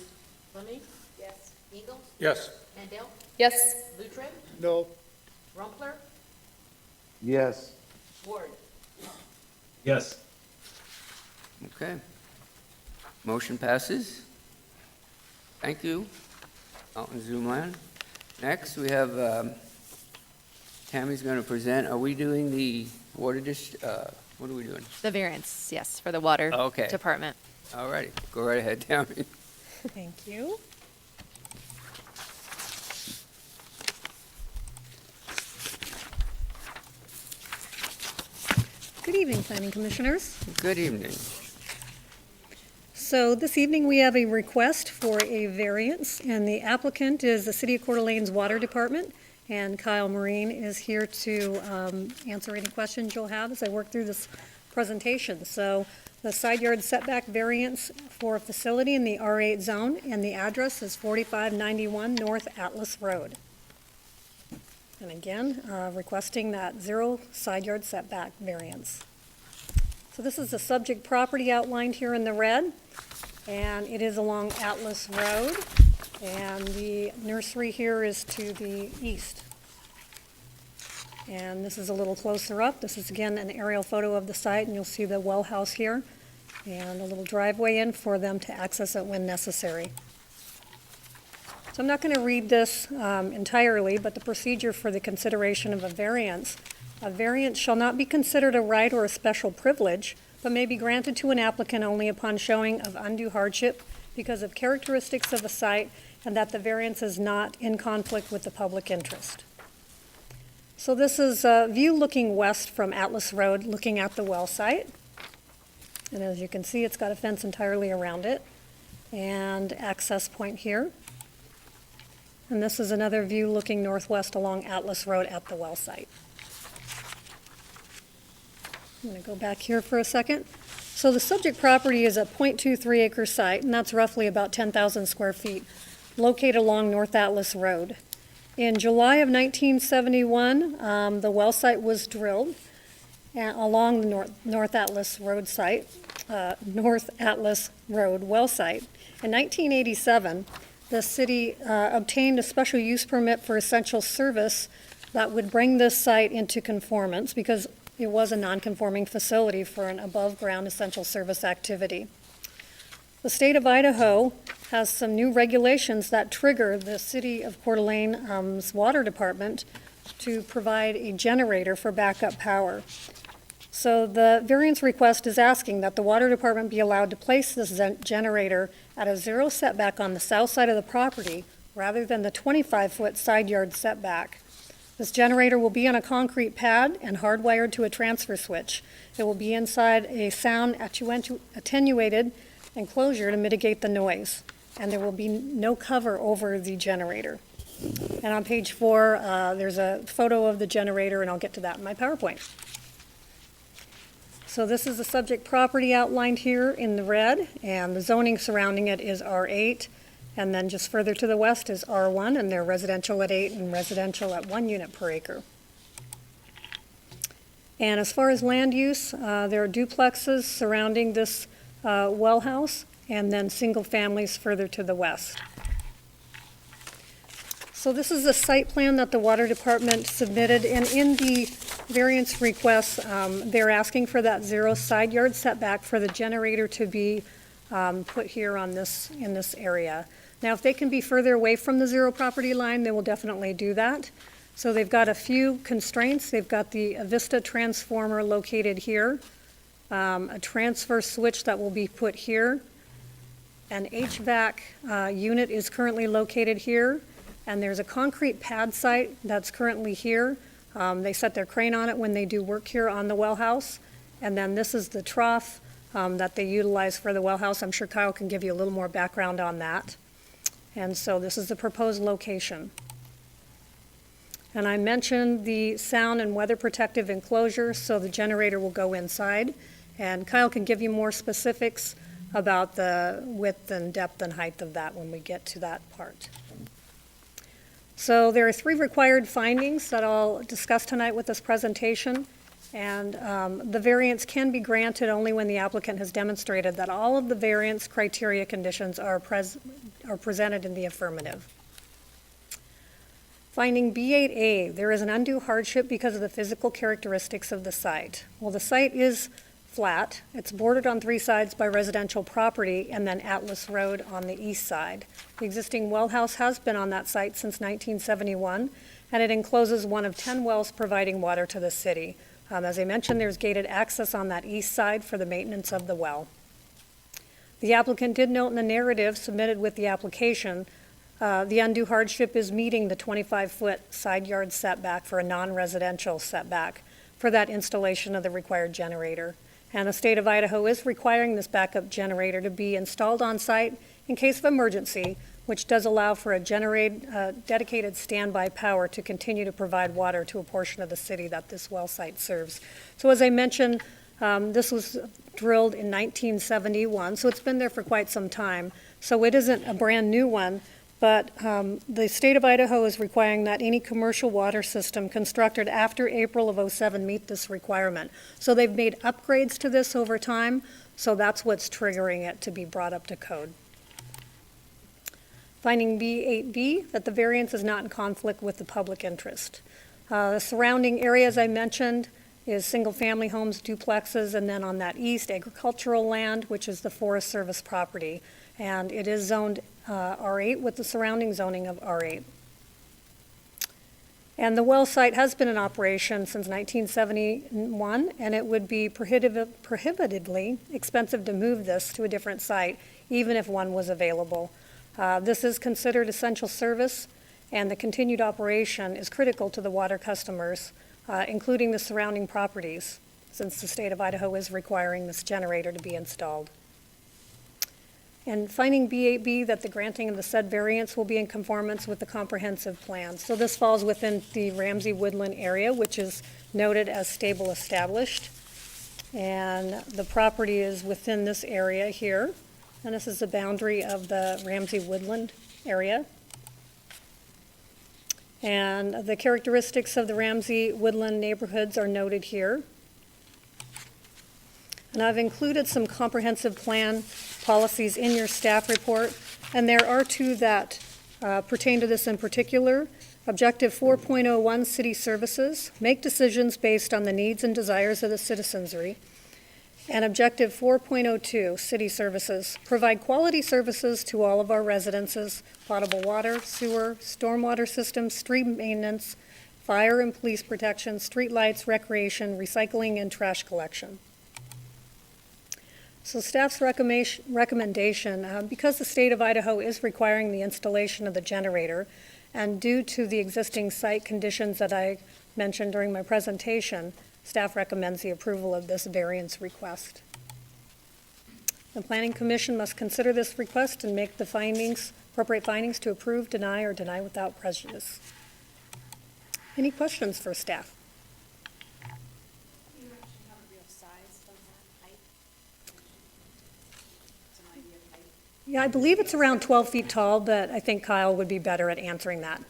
[SPEAKER 2] Fleming? Yes. Eagle?
[SPEAKER 4] Yes.
[SPEAKER 2] Mandel?
[SPEAKER 14] Yes.
[SPEAKER 2] Luttrell?
[SPEAKER 6] No.
[SPEAKER 2] Rumpler?
[SPEAKER 15] Yes.
[SPEAKER 2] Ward?
[SPEAKER 13] Yes.
[SPEAKER 1] Okay. Motion passes. Thank you, out in Zoomland. Next, we have, Tammy's going to present. Are we doing the water what are we doing?
[SPEAKER 3] The variance, yes, for the water
[SPEAKER 1] Okay.
[SPEAKER 3] department.
[SPEAKER 1] All righty, go right ahead, Tammy.
[SPEAKER 16] Thank you. Good evening, Planning Commissioners.
[SPEAKER 1] Good evening.
[SPEAKER 16] So this evening, we have a request for a variance, and the applicant is the City of Coeur d'Alene's Water Department, and Kyle Marine is here to answer any questions you'll have as I work through this presentation. So the side yard setback variance for a facility in the R8 zone, and the address is 4591 North Atlas Road. And again, requesting that 0 side yard setback variance. So this is the subject property outlined here in the red, and it is along Atlas Road, and the nursery here is to the east. And this is a little closer up. This is again an aerial photo of the site, and you'll see the well house here and a little driveway in for them to access it when necessary. So I'm not going to read this entirely, but the procedure for the consideration of a variance shall not be considered a right or a special privilege, but may be granted to an applicant only upon showing of undue hardship because of characteristics of the site and that the variance is not in conflict with the public interest. So this is a view looking west from Atlas Road, looking at the well site. And as you can see, it's got a fence entirely around it and access point here. And this is another view looking northwest along Atlas Road at the well site. I'm going to go back here for a second. So the subject property is a 0.23 acre site, and that's roughly about 10,000 square feet, located along North Atlas Road. In July of 1971, the well site was drilled along the North Atlas Road site, North Atlas Road well site. In 1987, the city obtained a special use permit for essential service that would bring this site into conformance because it was a non-conforming facility for an above-ground essential service activity. The state of Idaho has some new regulations that trigger the city of Coeur d'Alene's water department to provide a generator for backup power. So the variance request is asking that the water department be allowed to place this generator at a 0 setback on the south side of the property rather than the 25-foot side yard setback. This generator will be on a concrete pad and hardwired to a transfer switch. It will be inside a sound attenuated enclosure to mitigate the noise, and there will be no cover over the generator. And on page 4, there's a photo of the generator, and I'll get to that in my PowerPoint. So this is the subject property outlined here in the red, and the zoning surrounding it is R8, and then just further to the west is R1, and they're residential at 8 and residential at 1 unit per acre. And as far as land use, there are duplexes surrounding this well house, and then single families further to the west. So this is the site plan that the water department submitted, and in the variance request, they're asking for that 0 side yard setback for the generator to be put here in this area. Now, if they can be further away from the 0 property line, they will definitely do that. So they've got a few constraints. They've got the Avista transformer located here, a transfer switch that will be put here. An HVAC unit is currently located here, and there's a concrete pad site that's currently here. They set their crane on it when they do work here on the well house. And then this is the trough that they utilize for the well house. I'm sure Kyle can give you a little more background on that. And so this is the proposed location. And I mentioned the sound and weather protective enclosure, so the generator will go inside. And Kyle can give you more specifics about the width and depth and height of that when we get to that part. So there are 3 required findings that I'll discuss tonight with this presentation. And the variance can be granted only when the applicant has demonstrated that all of the variance criteria conditions are presented in the affirmative. Finding B8A, there is an undue hardship because of the physical characteristics of the site. Well, the site is flat. It's bordered on 3 sides by residential property and then Atlas Road on the east side. The existing well house has been on that site since 1971, and it encloses one of 10 wells providing water to the city. As I mentioned, there's gated access on that east side for the maintenance of the well. The applicant did note in the narrative submitted with the application, the undue hardship is meeting the 25-foot side yard setback for a non-residential setback for that installation of the required generator. And the state of Idaho is requiring this backup generator to be installed on site in case of emergency, which does allow for a dedicated standby power to continue to provide water to a portion of the city that this well site serves. So as I mentioned, this was drilled in 1971, so it's been there for quite some time. So it isn't a brand new one, but the state of Idaho is requiring that any commercial water system constructed after April of '07 meet this requirement. So they've made upgrades to this over time, so that's what's triggering it to be brought up to code. Finding B8B, that the variance is not in conflict with the public interest. The surrounding area, as I mentioned, is single-family homes, duplexes, and then on that east, agricultural land, which is the Forest Service property. And it is zoned R8 with the surrounding zoning of R8. And the well site has been in operation since 1971, and it would be prohibitively expensive to move this to a different site, even if one was available. This is considered essential service, and the continued operation is critical to the water customers, including the surrounding properties, since the state of Idaho is requiring this generator to be installed. And finding B8B that the granting of the said variance will be in conformance with the comprehensive plan. So this falls within the Ramsey Woodland area, which is noted as stable established. And the property is within this area here. And this is the boundary of the Ramsey Woodland area. And the characteristics of the Ramsey Woodland neighborhoods are noted here. And I've included some comprehensive plan policies in your staff report, and there are two that pertain to this in particular. Objective 4.01, city services, make decisions based on the needs and desires of the citizenry. And Objective 4.02, city services, provide quality services to all of our residences, potable water, sewer, stormwater systems, street maintenance, fire and police protection, street lights, recreation, recycling, and trash collection. So staff's recommendation, because the state of Idaho is requiring the installation of the generator, and due to the existing site conditions that I mentioned during my presentation, staff recommends the approval of this variance request. The Planning Commission must consider this request and make the findings, appropriate findings to approve, deny, or deny without prejudice. Any questions for staff? Yeah, I believe it's around 12 feet tall, but I think Kyle would be better at answering that.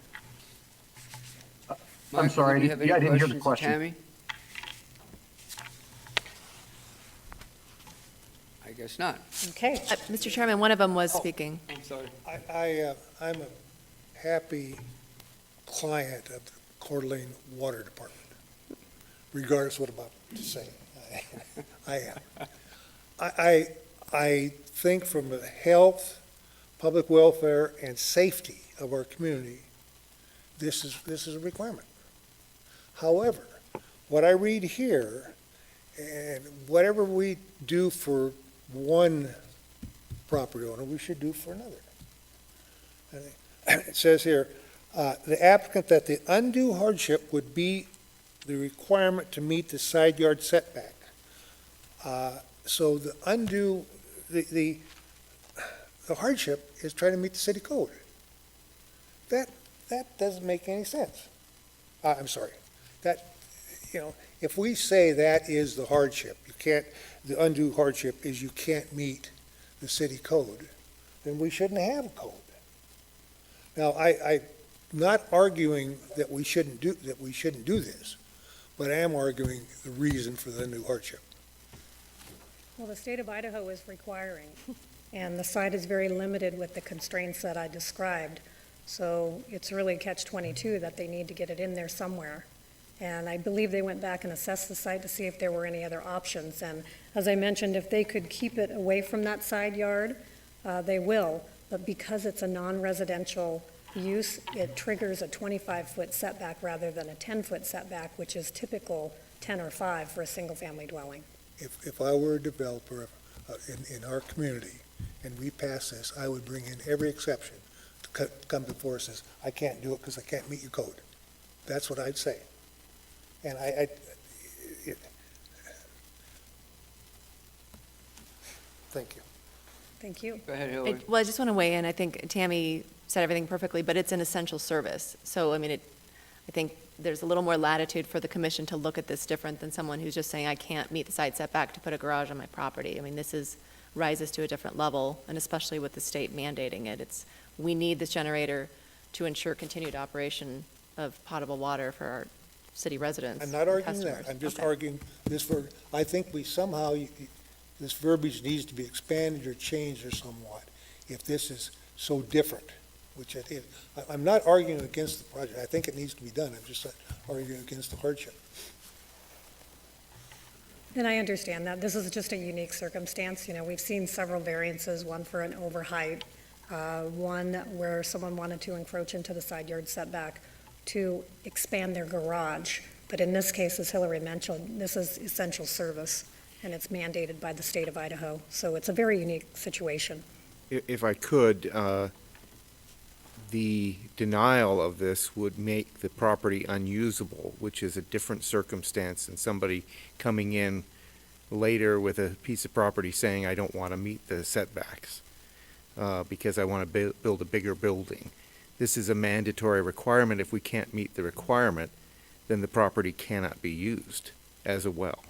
[SPEAKER 1] Michael,
[SPEAKER 9] sorry,
[SPEAKER 1] do you have any
[SPEAKER 9] I didn't hear the
[SPEAKER 1] questions,
[SPEAKER 9] question.
[SPEAKER 1] Tammy? I guess not.
[SPEAKER 16] Okay.
[SPEAKER 3] Mr. Chairman, one of them was speaking.
[SPEAKER 1] I'm sorry.
[SPEAKER 6] I'm a happy client of the Coeur d'Alene Water Department, regardless of what I'm about to say. I am. I think from the health, public welfare, and safety of our community, this is a requirement. However, what I read here, and whatever we do for one property owner, we should do for another. It says here, the applicant that the undue hardship would be the requirement to meet the side yard setback. So the undue, the hardship is trying to meet the city code. That doesn't make any sense. I'm sorry. If we say that is the hardship, the undue hardship is you can't meet the city code, then we shouldn't have a code. Now, I'm not arguing that we shouldn't do this, but I am arguing the reason for the undue hardship.
[SPEAKER 16] Well, the state of Idaho is requiring, and the site is very limited with the constraints that I described. So it's really catch-22 that they need to get it in there somewhere. And I believe they went back and assessed the site to see if there were any other options. And as I mentioned, if they could keep it away from that side yard, they will. But because it's a non-residential use, it triggers a 25-foot setback rather than a 10-foot setback, which is typical 10 or 5 for a single-family dwelling.
[SPEAKER 6] If I were a developer in our community and we pass this, I would bring in every exception to come before us and says, I can't do it because I can't meet your code. That's what I'd say. And thank you.
[SPEAKER 16] Thank you.
[SPEAKER 1] Go ahead, Hillary.
[SPEAKER 3] Well, I just want to weigh in. I think Tammy said everything perfectly, but it's an essential service. So, I mean, I think there's a little more latitude for the commission to look at this different than someone who's just saying, I can't meet the side setback to put a garage on my property. I mean, this rises to a different level, and especially with the state mandating it. We need this generator to ensure continued operation of potable water for our city residents.
[SPEAKER 6] I'm not arguing
[SPEAKER 3] customers.
[SPEAKER 6] that. I'm just
[SPEAKER 3] Okay.
[SPEAKER 6] arguing this word. I think we somehow, this verbiage needs to be expanded or changed or somewhat if this is so different which it is. I'm not arguing against the project. I think it needs to be done. I'm just not arguing against the hardship.
[SPEAKER 16] And I understand that. This is just a unique circumstance. You know, we've seen several variances, one for an overheight, one where someone wanted to encroach into the side yard setback to expand their garage. But in this case, as Hillary mentioned, this is essential service, and it's mandated by the state of Idaho. So it's a very unique situation.
[SPEAKER 12] If I could, the denial of this would make the property unusable, which is a different circumstance than somebody coming in later with a piece of property saying, I don't want to meet the setbacks because I want to build a bigger building. This is a mandatory requirement. If we can't meet the requirement, then the property cannot be used as a well.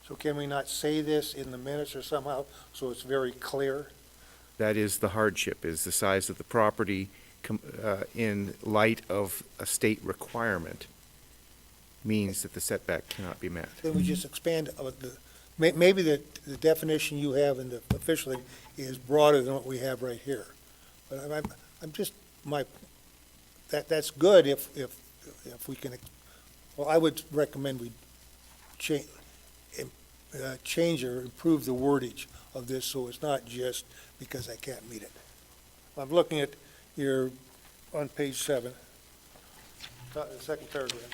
[SPEAKER 6] So can we not say this in the minutes or somehow so it's very clear?
[SPEAKER 12] That is the hardship, is the size of the property in light of a state requirement means that the setback cannot be met.
[SPEAKER 6] Then we just expand maybe the definition you have in the officially is broader than what we have right here. But I'm just, that's good if we can, well, I would recommend we change or improve the wordage of this so it's not just because I can't meet it. I'm looking at your, on page 7, the second paragraph.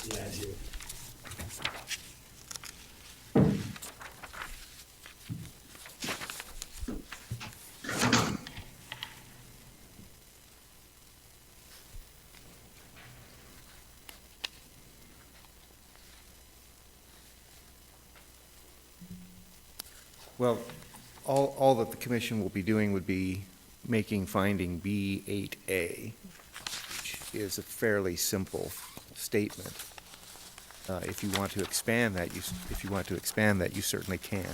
[SPEAKER 13] Yeah, I do.
[SPEAKER 12] Well, all that the commission will be doing would be making finding B8A, which is a fairly simple statement. If you want to expand that, you certainly can.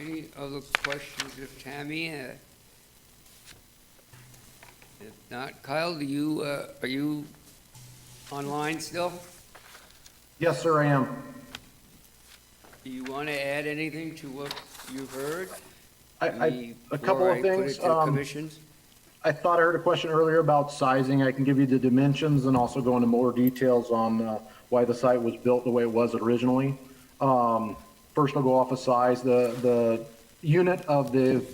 [SPEAKER 1] Any other questions of Tammy? If not, Kyle, are you online still?
[SPEAKER 9] Yes, sir, I am.
[SPEAKER 1] Do you want to add anything to what you've heard?
[SPEAKER 9] A couple of things.
[SPEAKER 1] Commissions?
[SPEAKER 9] I thought I heard a question earlier about sizing. I can give you the dimensions and also go into more details on why the site was built the way it was originally. First, I'll go off of size. The unit of the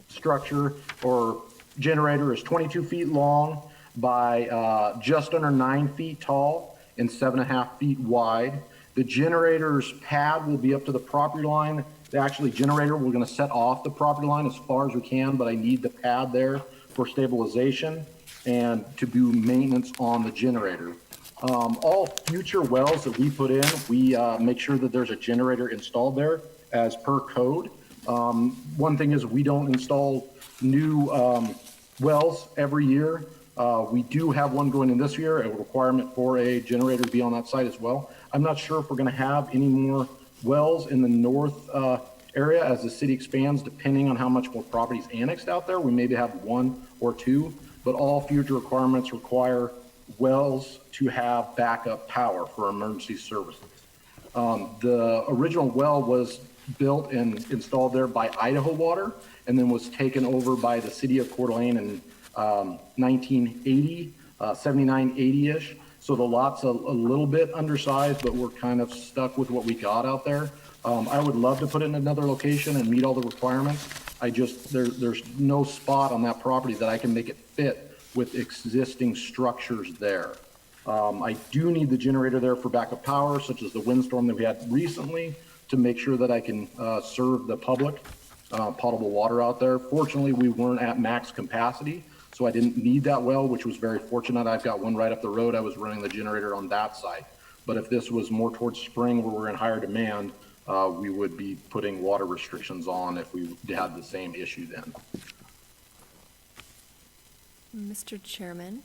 [SPEAKER 9] structure or generator is 22 feet long by just under 9 feet tall and 7.5 feet wide. The generator's pad will be up to the property line. The actually generator, we're going to set off the property line as far as we can, but I need the pad there for stabilization and to do maintenance on the generator. All future wells that we put in, we make sure that there's a generator installed there as per code. One thing is we don't install new wells every year. We do have one going in this year, a requirement for a generator to be on that site as well. I'm not sure if we're going to have any more wells in the north area as the city expands, depending on how much more property is annexed out there. We maybe have 1 or 2, but all future requirements require wells to have backup power for emergency services. The original well was built and installed there by Idaho Water and then was taken over by the city of Coeur d'Alene in 1980, 79, 80-ish. So the lot's a little bit undersized, but we're kind of stuck with what we got out there. I would love to put it in another location and meet all the requirements. There's no spot on that property that I can make it fit with existing structures there. I do need the generator there for backup power, such as the windstorm that we had recently, to make sure that I can serve the public potable water out there. Fortunately, we weren't at max capacity, so I didn't need that well, which was very fortunate. I've got one right up the road. I was running the generator on that side. But if this was more towards spring where we're in higher demand, we would be putting water restrictions on if we had the same issue then.
[SPEAKER 3] Mr. Chairman,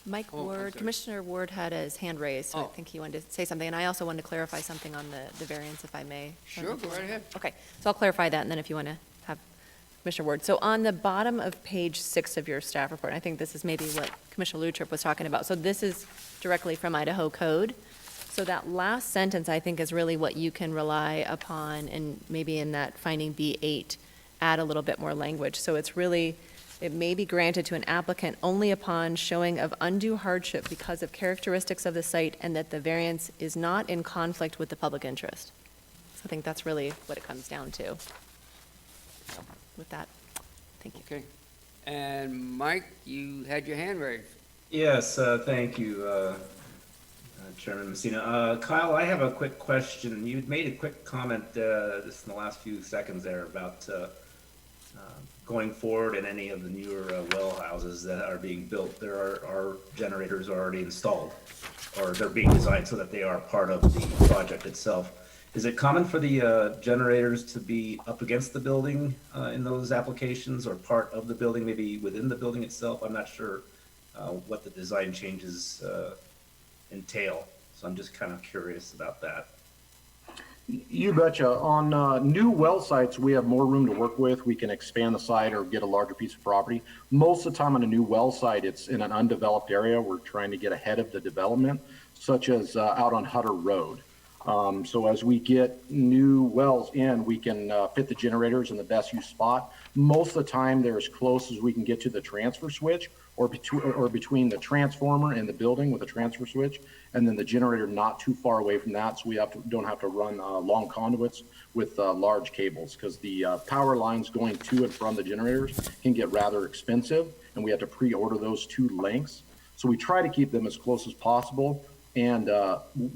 [SPEAKER 3] Mike
[SPEAKER 1] Oh, I'm
[SPEAKER 3] Ward,
[SPEAKER 1] sorry.
[SPEAKER 3] Commissioner Ward had his hand raised, so I
[SPEAKER 1] Oh.
[SPEAKER 3] think he wanted to say something. And I also wanted to clarify something on the variance, if I may.
[SPEAKER 1] Sure, go right ahead.
[SPEAKER 3] Okay, so I'll clarify that, and then if you want to have Commissioner Ward. So on the bottom of page 6 of your staff report, and I think this is maybe what Commissioner Lutrip was talking about. So this is directly from Idaho Code. So that last sentence, I think, is really what you can rely upon, and maybe in that finding B8, add a little bit more language. So it's really, it may be granted to an applicant only upon showing of undue hardship because of characteristics of the site and that the variance is not in conflict with the public interest. So I think that's really what it comes down to. So with that, thank you.
[SPEAKER 1] Okay. And Mike, you had your hand raised.
[SPEAKER 7] Yes, thank you, Chairman Messina. Kyle, I have a quick question. You'd made a quick comment just in the last few seconds there about going forward in any of the newer well houses that are being built, there are generators already installed, or they're being designed so that they are part of the project itself. Is it common for the generators to be up against the building in those applications, or part of the building, maybe within the building itself? I'm not sure what the design changes entail, so I'm just kind of curious about that.
[SPEAKER 9] You betcha. On new well sites, we have more room to work with. We can expand the site or get a larger piece of property. Most of the time on a new well site, it's in an undeveloped area. We're trying to get ahead of the development, such as out on Hutter Road. So as we get new wells in, we can fit the generators in the best use spot. Most of the time, they're as close as we can get to the transfer switch, or between the transformer and the building with a transfer switch, and then the generator not too far away from that, so we don't have to run long conduits with large cables, because the power lines going to and from the generators can get rather expensive, and we have to pre-order those two lengths. So we try to keep them as close as possible. And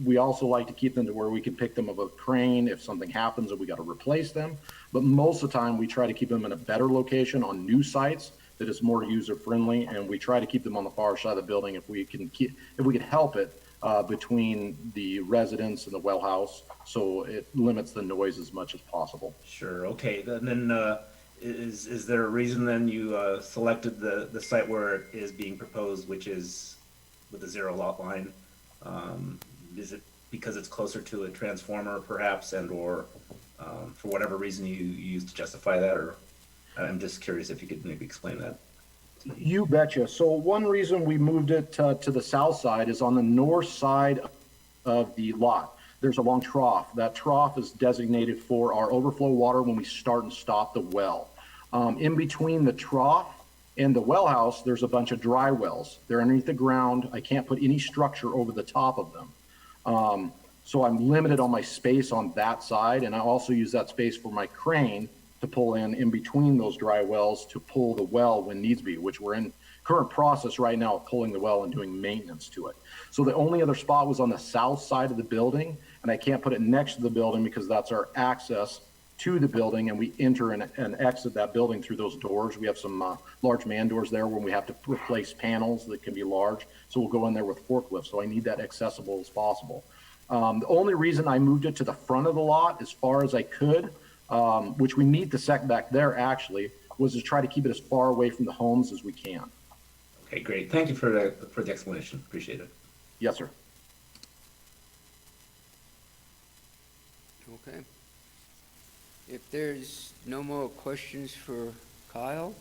[SPEAKER 9] we also like to keep them to where we can pick them up with a crane if something happens and we got to replace them. But most of the time, we try to keep them in a better location on new sites that is more user friendly, and we try to keep them on the far side of the building if we can help it between the residents and the well house, so it limits the noise as much as possible.
[SPEAKER 7] Sure. Okay. Then is there a reason then you selected the site where it is being proposed, which is with a zero lot line? Is it because it's closer to a transformer perhaps, and or for whatever reason you used to justify that? Or I'm just curious if you could maybe explain that.
[SPEAKER 9] You betcha. So one reason we moved it to the south side is on the north side of the lot. There's a long trough. That trough is designated for our overflow water when we start and stop the well. In between the trough and the well house, there's a bunch of dry wells. They're underneath the ground. I can't put any structure over the top of them. So I'm limited on my space on that side, and I also use that space for my crane to pull in between those dry wells to pull the well when needs be, which we're in current process right now of pulling the well and doing maintenance to it. So the only other spot was on the south side of the building, and I can't put it next to the building because that's our access to the building, and we enter and exit that building through those doors. We have some large man doors there when we have to replace panels that can be large, so we'll go in there with forklifts, so I need that accessible as possible. The only reason I moved it to the front of the lot as far as I could, which we meet the setback there actually, was to try to keep it as far away from the homes as we can.
[SPEAKER 7] Okay, great. Thank you for the explanation. Appreciate it.
[SPEAKER 9] Yes, sir.
[SPEAKER 1] Okay. If there's no more questions for Kyle,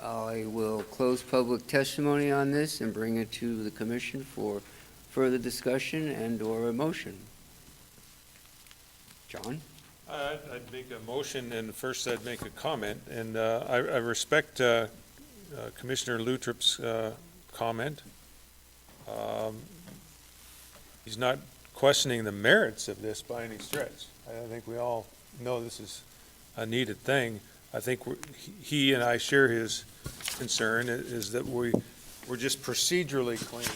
[SPEAKER 1] I will close public testimony on this and bring it to the commission for further discussion and/or a motion. John?
[SPEAKER 8] I'd make a motion, and first I'd make a comment, and I respect Commissioner Lutrip's comment. He's not questioning the merits of this by any stretch. I think we all know this is a needed thing. I think he and I share his concern is that we're just procedurally clean,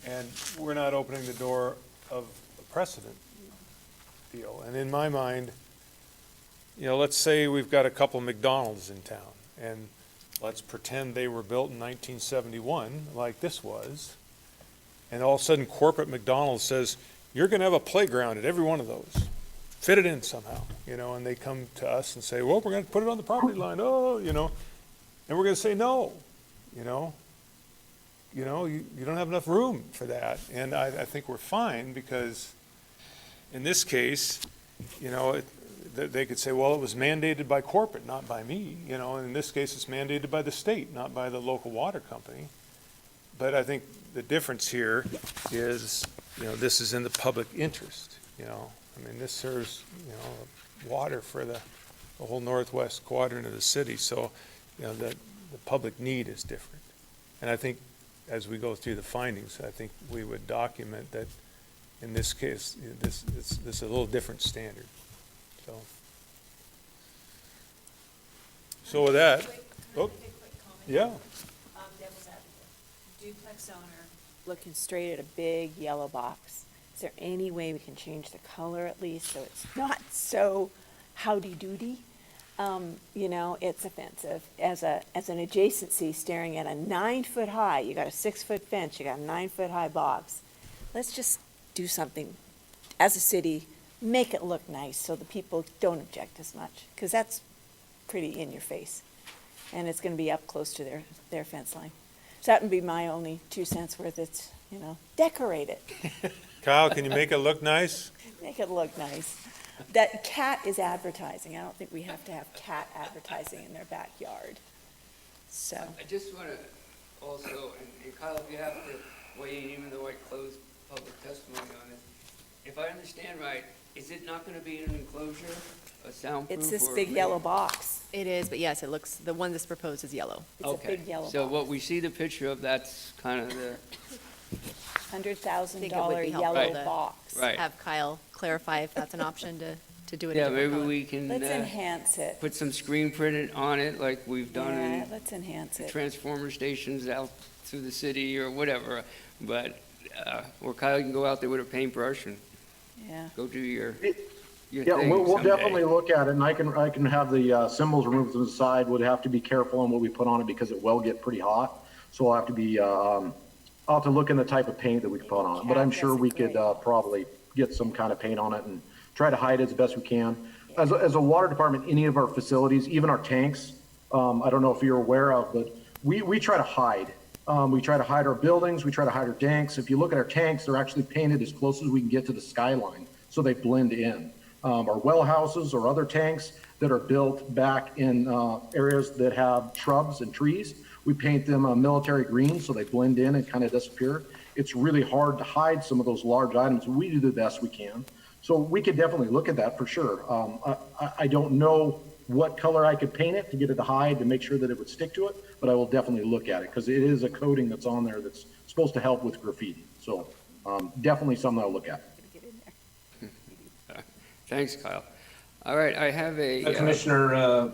[SPEAKER 8] and we're not opening the door of a precedent deal. And in my mind, let's say we've got a couple McDonald's in town, and let's pretend they were built in 1971, like this was, and all of a sudden corporate McDonald's says, you're going to have a playground at every one of those. Fit it in somehow, and they come to us and say, well, we're going to put it on the property line, and we're going to say no, you know, you don't have enough room for that. And I think we're fine because in this case, you know, they could say, well, it was mandated by corporate, not by me, you know, and in this case, it's mandated by the state, not by the local water company. But I think the difference here is, you know, this is in the public interest, you know. I mean, this serves, you know, water for the whole northwest quadrant of the city. So, you know, the public need is different. And I think as we go through the findings, I think we would document that in this case, this is a little different standard. So with that, oh, yeah.
[SPEAKER 10] Devil's advocate. Duplex owner looking straight at a big yellow box. Is there any way we can change the color at least so it's not so howdy-doody? You know, it's offensive. As an adjacency, staring at a 9-foot high, you got a 6-foot fence, you got a 9-foot high box. Let's just do something as a city, make it look nice so the people don't object as much, because that's pretty in your face. And it's gonna be up close to their fence line. So that would be my only 2 cents worth. It's, you know, decorate it.
[SPEAKER 8] Kyle, can you make it look nice?
[SPEAKER 10] Make it look nice. That cat is advertising. I don't think we have to have cat advertising in their backyard. So,
[SPEAKER 1] I just want to also, and Kyle, if you have to weigh in, even though I closed public testimony on it, if I understand right, is it not going to be in an enclosure, a soundproof?
[SPEAKER 10] it's this
[SPEAKER 1] or
[SPEAKER 10] big yellow box.
[SPEAKER 3] It is, but yes, it looks, the one that's proposed is yellow.
[SPEAKER 10] It's a big yellow
[SPEAKER 1] So
[SPEAKER 10] box.
[SPEAKER 1] what we see the picture of, that's kind of the,
[SPEAKER 3] I think it would
[SPEAKER 10] $100,000
[SPEAKER 3] be helpful
[SPEAKER 10] yellow
[SPEAKER 3] to
[SPEAKER 10] box.
[SPEAKER 1] Right.
[SPEAKER 3] have Kyle clarify if that's an option to do it a
[SPEAKER 1] yeah,
[SPEAKER 3] different
[SPEAKER 1] maybe
[SPEAKER 3] color.
[SPEAKER 1] we can
[SPEAKER 10] Let's enhance it.
[SPEAKER 1] put some screen print on it like we've done
[SPEAKER 10] Yeah,
[SPEAKER 1] in
[SPEAKER 10] let's enhance it.
[SPEAKER 1] transformer stations out through the city or whatever. But, or Kyle can go out there with a paintbrush and
[SPEAKER 10] Yeah.
[SPEAKER 1] go do your
[SPEAKER 9] Yeah,
[SPEAKER 1] thing
[SPEAKER 9] we'll
[SPEAKER 1] someday.
[SPEAKER 9] definitely look at it, and I can have the symbols removed to the side. Would have to be careful on what we put on it because it will get pretty hot. So I'll have to be, I'll have to look in the type of paint that we can put on it. But I'm sure we could probably get some kind of paint on it and try to hide it as best we can. As a water department, any of our facilities, even our tanks, I don't know if you're aware of, but we try to hide. We try to hide our buildings, we try to hide our tanks. If you look at our tanks, they're actually painted as close as we can get to the skyline, so they blend in. Our well houses or other tanks that are built back in areas that have shrubs and trees, we paint them military green so they blend in and kind of disappear. It's really hard to hide some of those large items. We do the best we can. So we could definitely look at that for sure. I don't know what color I could paint it to get it to hide to make sure that it would stick to it, but I will definitely look at it because it is a coating that's on there that's supposed to help with graffiti. So definitely something I'll look at.
[SPEAKER 1] Thanks, Kyle. All right, I have a.
[SPEAKER 7] Commissioner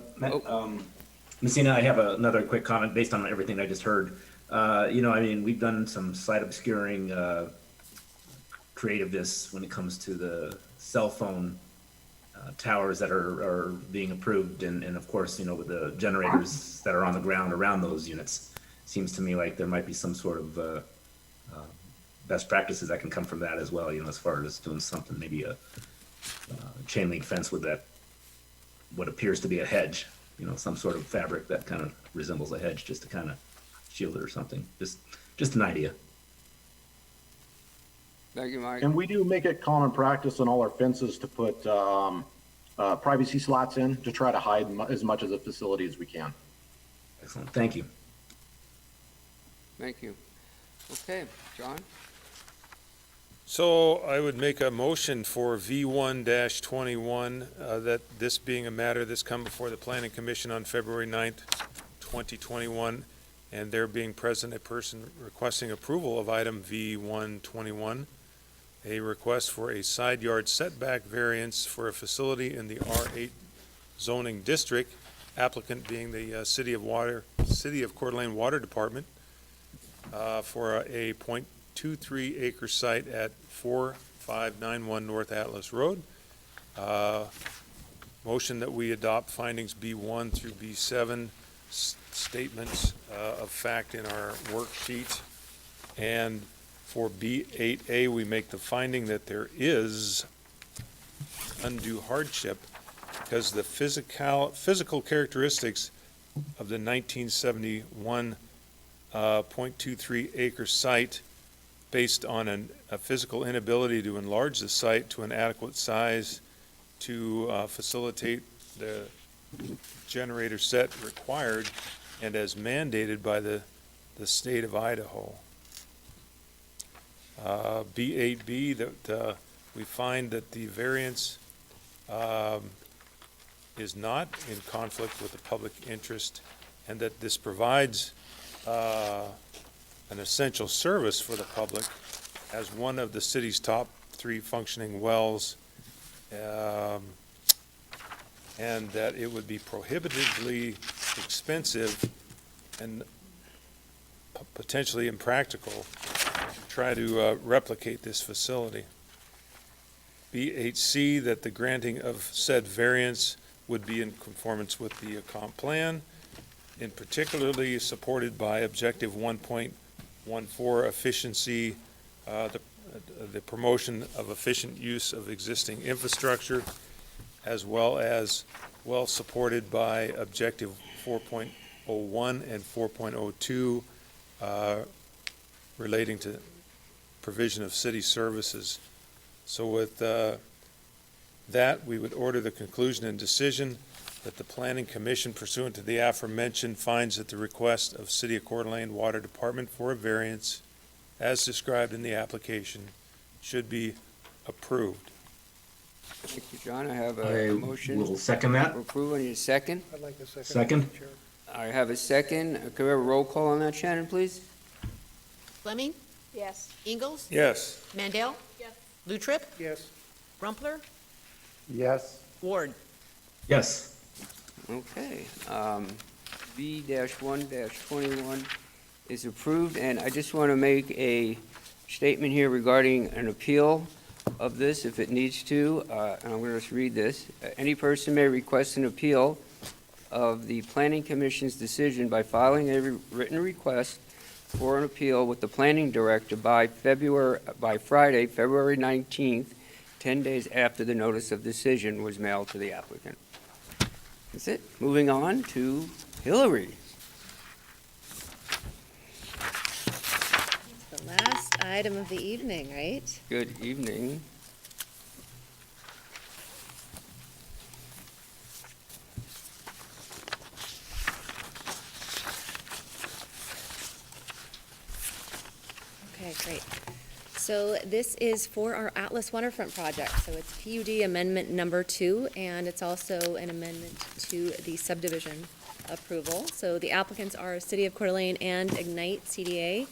[SPEAKER 7] Messina, I have another quick comment based on everything I just heard. You know, I mean, we've done some site obscuring creativeness when it comes to the cell phone towers that are being approved, and of course, you know, with the generators that are on the ground around those units. Seems to me like there might be some sort of best practices that can come from that as well, you know, as far as doing something, maybe a chain link fence with that, what appears to be a hedge, you know, some sort of fabric that kind of resembles a hedge just to kind of shield it or something. Just an idea.
[SPEAKER 1] Thank you, Mike.
[SPEAKER 9] And we do make it common practice on all our fences to put privacy slots in to try to hide as much of the facility as we can.
[SPEAKER 7] Excellent. Thank you.
[SPEAKER 1] Thank you. Okay, John?
[SPEAKER 8] So I would make a motion for V1-21, that this being a matter that's come before the Planning Commission on February 9th, 2021, and there being present a person requesting approval of item V1-21, a request for a side yard setback variance for a facility in the R8 zoning district, applicant being the City of Coeur d'Alene Water Department, for a 0.23 acre site at 4591 North Atlas Road. Motion that we adopt findings B1 through B7, statements of fact in our worksheet. And for B8A, we make the finding that there is undue hardship because the physical characteristics of the 1971 .23 acre site based on a physical inability to enlarge the site to an adequate size to facilitate the generator set required and as mandated by the state of Idaho. B8B, that we find that the variance is not in conflict with the public interest, and that this provides an essential service for the public as one of the city's top 3 functioning wells, and that it would be prohibitively expensive and potentially impractical to try to replicate this facility. B8C, that the granting of said variance would be in conformance with the comp plan, in particularly supported by objective 1.14 efficiency, the promotion of efficient use of existing infrastructure, as well supported by objective 4.01 and 4.02 relating to provision of city services. So with that, we would order the conclusion and decision that the Planning Commission pursuant to the aforementioned finds that the request of City of Coeur d'Alene Water Department for a variance as described in the application should be approved.
[SPEAKER 1] Thank you, John. I have a motion.
[SPEAKER 17] I will second that.
[SPEAKER 1] For approval. I need a second.
[SPEAKER 6] I'd like a second.
[SPEAKER 17] Second.
[SPEAKER 6] Chair.
[SPEAKER 1] I have a second. Can we have a roll call on that, Shannon, please?
[SPEAKER 2] Fleming?
[SPEAKER 10] Yes.
[SPEAKER 2] Ingalls?
[SPEAKER 8] Yes.
[SPEAKER 2] Mandel?
[SPEAKER 10] Yes.
[SPEAKER 2] Lutrip?
[SPEAKER 6] Yes.
[SPEAKER 2] Rumpler?
[SPEAKER 15] Yes.
[SPEAKER 2] Ward?
[SPEAKER 17] Yes.
[SPEAKER 1] Okay. B-1-21 is approved, and I just want to make a statement here regarding an appeal of this, if it needs to, and I'm going to just read this. Any person may request an appeal of the Planning Commission's decision by filing a written request for an appeal with the Planning Director by Friday, February 19th, 10 days after the notice of decision was mailed to the applicant. That's it. Moving on to Hillary.
[SPEAKER 3] The last item of the evening, right?
[SPEAKER 1] Good evening.
[SPEAKER 3] Okay, great. So this is for our Atlas Waterfront project. So it's PUD Amendment Number 2, and it's also an amendment to the subdivision approval. So the applicants are City of Coeur d'Alene and Ignite CDA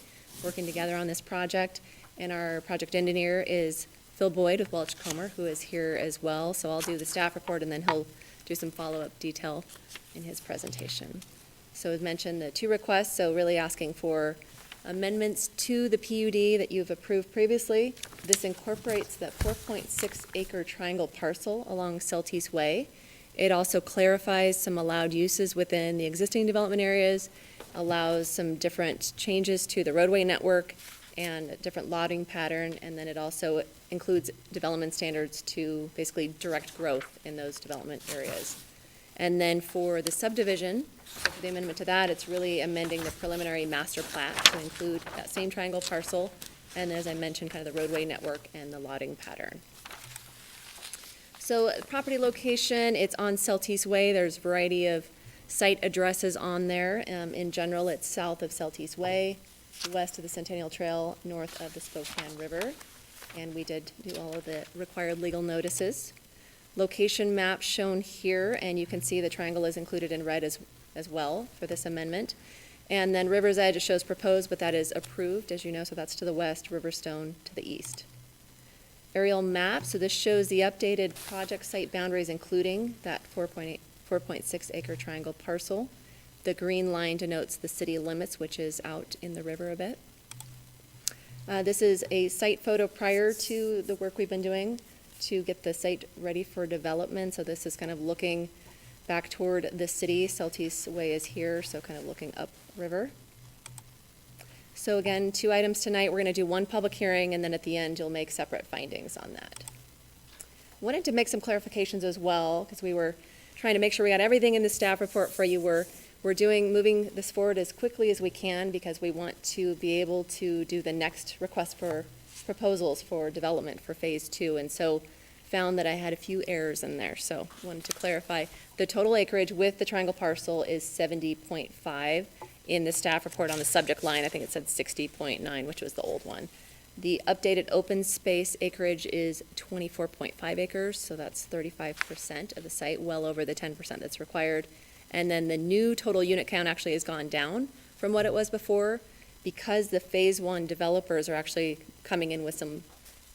[SPEAKER 3] working together on this project. And our project engineer is Phil Boyd with Welch Comer, who is here as well. So I'll do the staff report, and then he'll do some follow-up detail in his presentation. So as mentioned, the 2 requests, so really asking for amendments to the PUD that you've approved previously. This incorporates that 4.6 acre triangle parcel along Celtice Way. It also clarifies some allowed uses within the existing development areas, allows some different changes to the roadway network and a different lotting pattern, and then it also includes development standards to basically direct growth in those development areas. And then for the subdivision, for the amendment to that, it's really amending the preliminary master plat to include that same triangle parcel, and as I mentioned, kind of the roadway network and the lotting pattern. So property location, it's on Celtice Way. There's a variety of site addresses on there. In general, it's south of Celtice Way, west of the Centennial Trail, north of the Spokane River. And we did do all of the required legal notices. Location map shown here, and you can see the triangle is included in red as well for this amendment. And then River's Edge, it shows proposed, but that is approved, as you know, so that's to the west, Riverstone to the east. Aerial map, so this shows the updated project site boundaries, including that 4.6 acre triangle parcel. The green line denotes the city limits, which is out in the river a bit. This is a site photo prior to the work we've been doing to get the site ready for development. So this is kind of looking back toward the city. Celtice Way is here, so kind of looking upriver. So again, 2 items tonight. We're going to do 1 public hearing, and then at the end, you'll make separate findings on that. Wanted to make some clarifications as well, because we were trying to make sure we got everything in the staff report for you. we're moving this forward as quickly as we can because we want to be able to do the next request for proposals for development for Phase 2. And so found that I had a few errors in there, so wanted to clarify. The total acreage with the triangle parcel is 70.5. In the staff report on the subject line, I think it said 60.9, which was the old one. The updated open space acreage is 24.5 acres, so that's 35% of the site, well over the 10% that's required. And then the new total unit count actually has gone down from what it was before because the Phase 1 developers are actually coming in with some,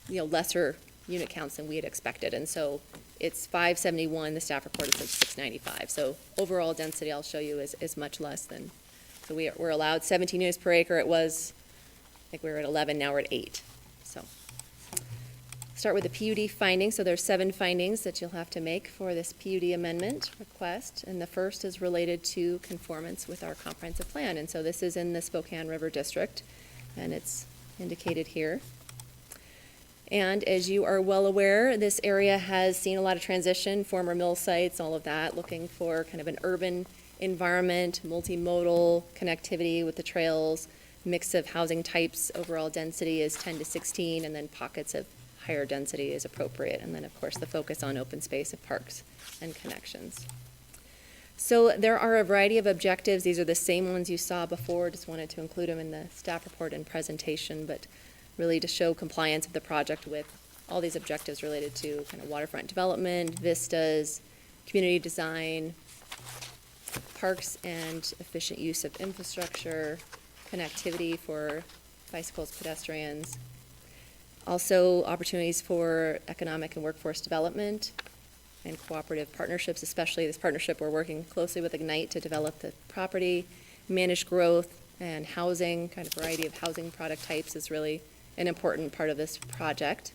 [SPEAKER 3] lesser unit counts than we had expected. And so it's 571, the staff report says 695. So overall density, I'll show you, is much less than, so we're allowed 17 units per acre. It was, I think we were at 11, now we're at 8. So start with the PUD findings. So there's 7 findings that you'll have to make for this PUD amendment request. And the first is related to conformance with our comprehensive plan. And so this is in the Spokane River District, and it's indicated here. And as you are well aware, this area has seen a lot of transition, former mill sites, all of that, looking for kind of an urban environment, multimodal connectivity with the trails, mix of housing types. Overall density is 10 to 16, and then pockets of higher density is appropriate. And then, of course, the focus on open space of parks and connections. So there are a variety of objectives. These are the same ones you saw before. Just wanted to include them in the staff report and presentation, but really to show compliance of the project with all these objectives related to kind of waterfront development, vistas, community design, parks and efficient use of infrastructure, connectivity for bicycles, pedestrians. Also opportunities for economic and workforce development and cooperative partnerships, especially this partnership we're working closely with Ignite to develop the property, manage growth and housing, kind of variety of housing product types is really an important part of this project.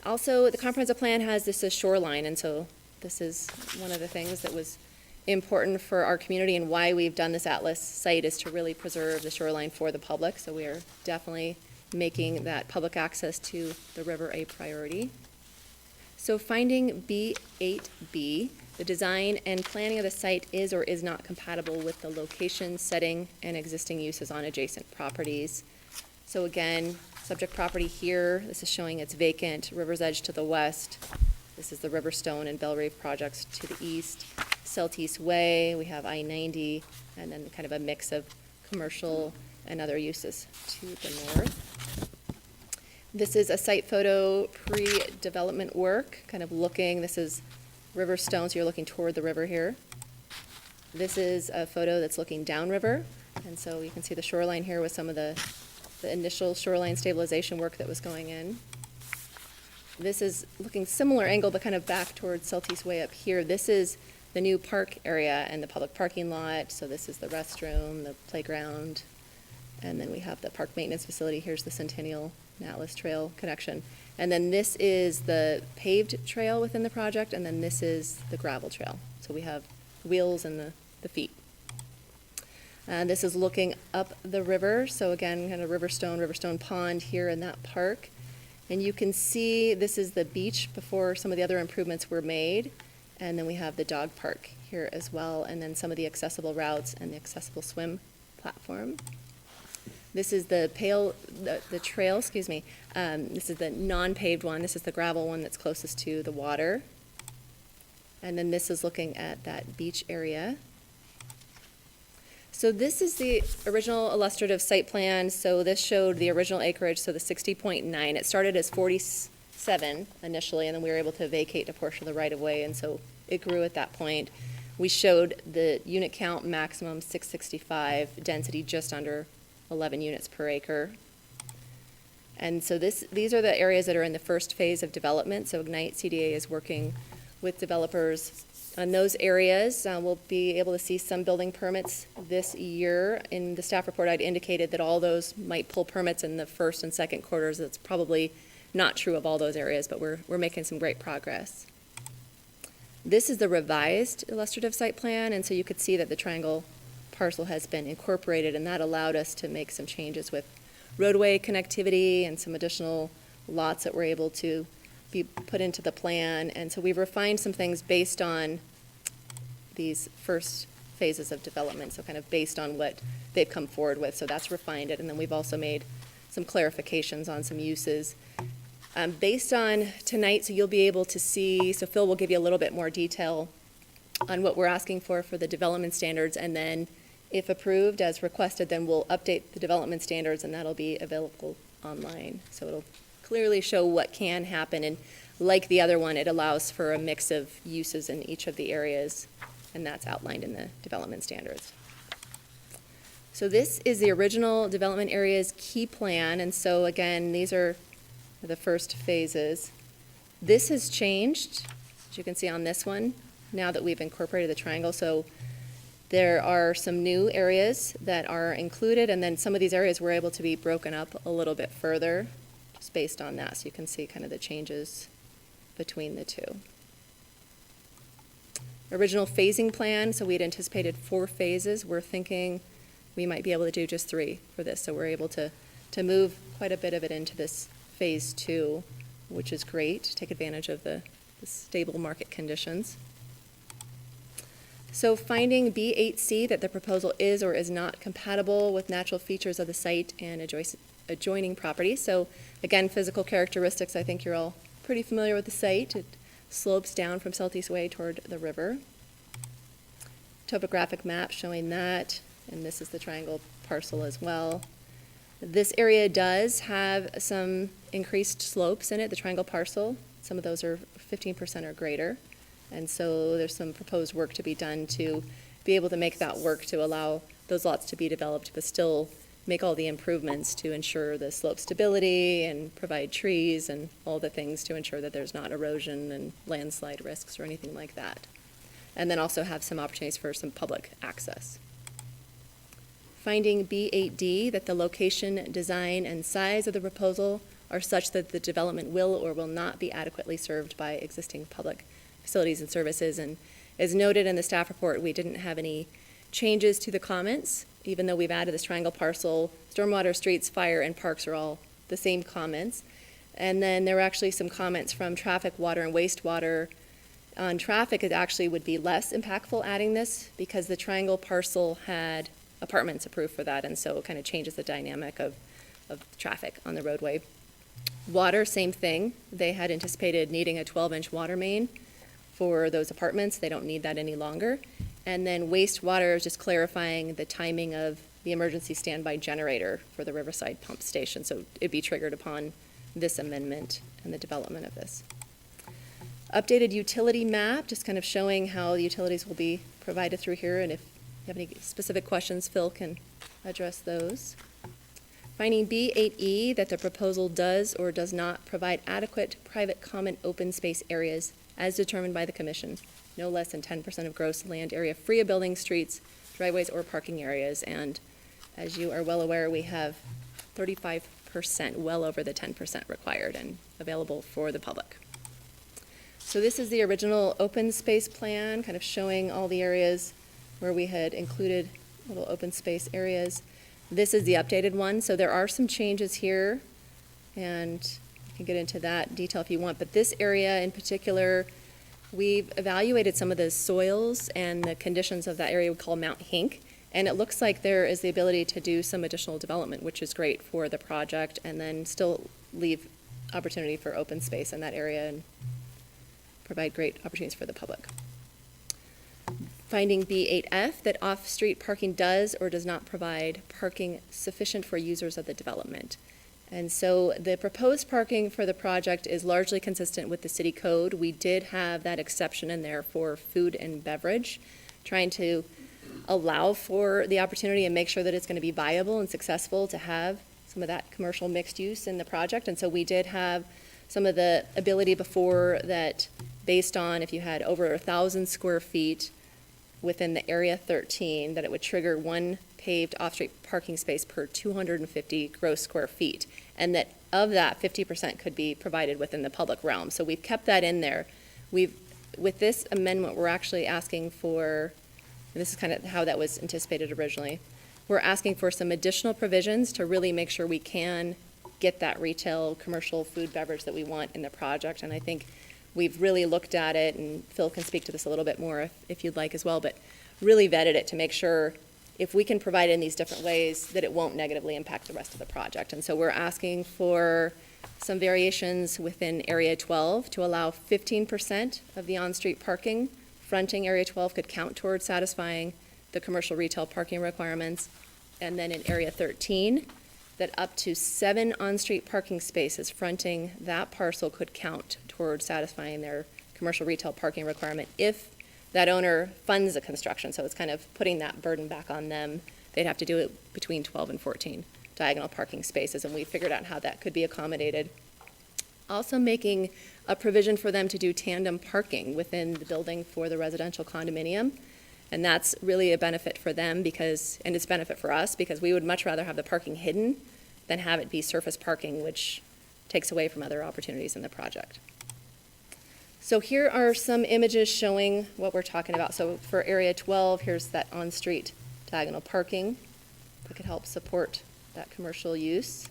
[SPEAKER 3] Also, the comprehensive plan has this as Shoreline, and so this is one of the things that was important for our community and why we've done this Atlas site is to really preserve the shoreline for the public. So we are definitely making that public access to the river a priority. So finding B8B, the design and planning of the site is or is not compatible with the location, setting, and existing uses on adjacent properties. So again, subject property here, this is showing it's vacant, River's Edge to the west. This is the Riverstone and Bellrave projects to the east. Celtice Way, we have I-90, and then kind of a mix of commercial and other uses to the north. This is a site photo pre-development work, kind of looking, this is Riverstone, so you're looking toward the river here. This is a photo that's looking downriver, and so you can see the shoreline here with some of the initial shoreline stabilization work that was going in. This is looking similar angle, but kind of back towards Celtice Way up here. This is the new park area and the public parking lot. So this is the restroom, the playground, and then we have the park maintenance facility. Here's the Centennial and Atlas Trail connection. And then this is the paved trail within the project, and then this is the gravel trail. So we have wheels and the feet. This is looking up the river. So again, kind of Riverstone Pond here in that park. And you can see this is the beach before some of the other improvements were made. And then we have the dog park here as well, and then some of the accessible routes and the accessible swim platform. This is the trail, excuse me. This is the non-paved one. This is the gravel one that's closest to the water. And then this is looking at that beach area. So this is the original illustrative site plan. So this showed the original acreage, so the 60.9. It started as 47 initially, and then we were able to vacate a portion of the right-of-way, and so it grew at that point. We showed the unit count maximum 665, density just under 11 units per acre. And so these are the areas that are in the first phase of development. So Ignite CDA is working with developers on those areas. We'll be able to see some building permits this year. In the staff report, I'd indicated that all those might pull permits in the first and second quarters. That's probably not true of all those areas, but we're making some great progress. This is the revised illustrative site plan, and so you could see that the triangle parcel has been incorporated, and that allowed us to make some changes with roadway connectivity and some additional lots that were able to be put into the plan. And so we've refined some things based on these first phases of development, so kind of based on what they've come forward with. So that's refined it, and then we've also made some clarifications on some uses. Based on tonight, so you'll be able to see, so Phil will give you a little bit more detail on what we're asking for the development standards, and then if approved as requested, then we'll update the development standards, and that'll be available online. So it'll clearly show what can happen, and like the other one, it allows for a mix of uses in each of the areas, and that's outlined in the development standards. So this is the original development area's key plan, and so again, these are the first phases. This has changed, as you can see on this one, now that we've incorporated the triangle. So there are some new areas that are included, and then some of these areas were able to be broken up a little bit further, just based on that. So you can see kind of the changes between the two. Original phasing plan, so we'd anticipated 4 phases. We're thinking we might be able to do just 3 for this. So we're able to move quite a bit of it into this phase 2, which is great, to take advantage of the stable market conditions. So finding B8C, that the proposal is or is not compatible with natural features of the site and adjoining property. So again, physical characteristics, I think you're all pretty familiar with the site. It slopes down from Southeast Way toward the river. Topographic map showing that, and this is the triangle parcel as well. This area does have some increased slopes in it, the triangle parcel. Some of those are 15% or greater. And so there's some proposed work to be done to be able to make that work, to allow those lots to be developed, but still make all the improvements to ensure the slope stability and provide trees and all the things to ensure that there's not erosion and landslide risks or anything like that. And then also have some opportunities for some public access. Finding B8D, that the location, design, and size of the proposal are such that the development will or will not be adequately served by existing public facilities and services. And as noted in the staff report, we didn't have any changes to the comments, even though we've added this triangle parcel. Stormwater, streets, fire, and parks are all the same comments. And then there were actually some comments from traffic, water, and wastewater. On traffic, it actually would be less impactful adding this because the triangle parcel had apartments approved for that, and so it kind of changes the dynamic of traffic on the roadway. Water, same thing. They had anticipated needing a 12-inch water main for those apartments. They don't need that any longer. And then wastewater is just clarifying the timing of the emergency standby generator for the Riverside pump station. So it'd be triggered upon this amendment and the development of this. Updated utility map, just kind of showing how the utilities will be provided through here. And if you have any specific questions, Phil can address those. Finding B8E, that the proposal does or does not provide adequate private common open space areas as determined by the commission, no less than 10% of gross land area free of buildings, streets, driveways, or parking areas. And as you are well aware, we have 35%, well over the 10% required and available for the public. So this is the original open space plan, kind of showing all the areas where we had included little open space areas. This is the updated one, so there are some changes here, and you can get into that detail if you want, but this area in particular, we've evaluated some of the soils and the conditions of that area we call Mount Hink, and it looks like there is the ability to do some additional development, which is great for the project, and then still leave opportunity for open space in that area and provide great opportunities for the public. Finding B8F, that off-street parking does or does not provide parking sufficient for users of the development. And so the proposed parking for the project is largely consistent with the city code. We did have that exception in there for food and beverage, trying to allow for the opportunity and make sure that it's going to be viable and successful to have some of that commercial mixed use in the project. And so we did have some of the ability before that, based on if you had over 1,000 square feet within the area 13, that it would trigger one paved off-street parking space per 250 gross square feet, and that of that, 50% could be provided within the public realm. So we've kept that in there. With this amendment, we're actually asking for, and this is kind of how that was anticipated originally, we're asking for some additional provisions to really make sure we can get that retail, commercial food, beverage that we want in the project. And I think we've really looked at it, and Phil can speak to this a little bit more if you'd like as well, but really vetted it to make sure if we can provide it in these different ways, that it won't negatively impact the rest of the project. And so we're asking for some variations within Area 12 to allow 15% of the on-street parking fronting Area 12 could count towards satisfying the commercial retail parking requirements. And then in Area 13, that up to 7 on-street parking spaces fronting that parcel could count towards satisfying their commercial retail parking requirement if that owner funds the construction. So it's kind of putting that burden back on them. They'd have to do it between 12 and 14 diagonal parking spaces, and we figured out how that could be accommodated. Also making a provision for them to do tandem parking within the building for the residential condominium. And that's really a benefit for them because, and it's a benefit for us because we would much rather have the parking hidden than have it be surface parking, which takes away from other opportunities in the project. So here are some images showing what we're talking about. So for Area 12, here's that on-street diagonal parking that could help support that commercial use.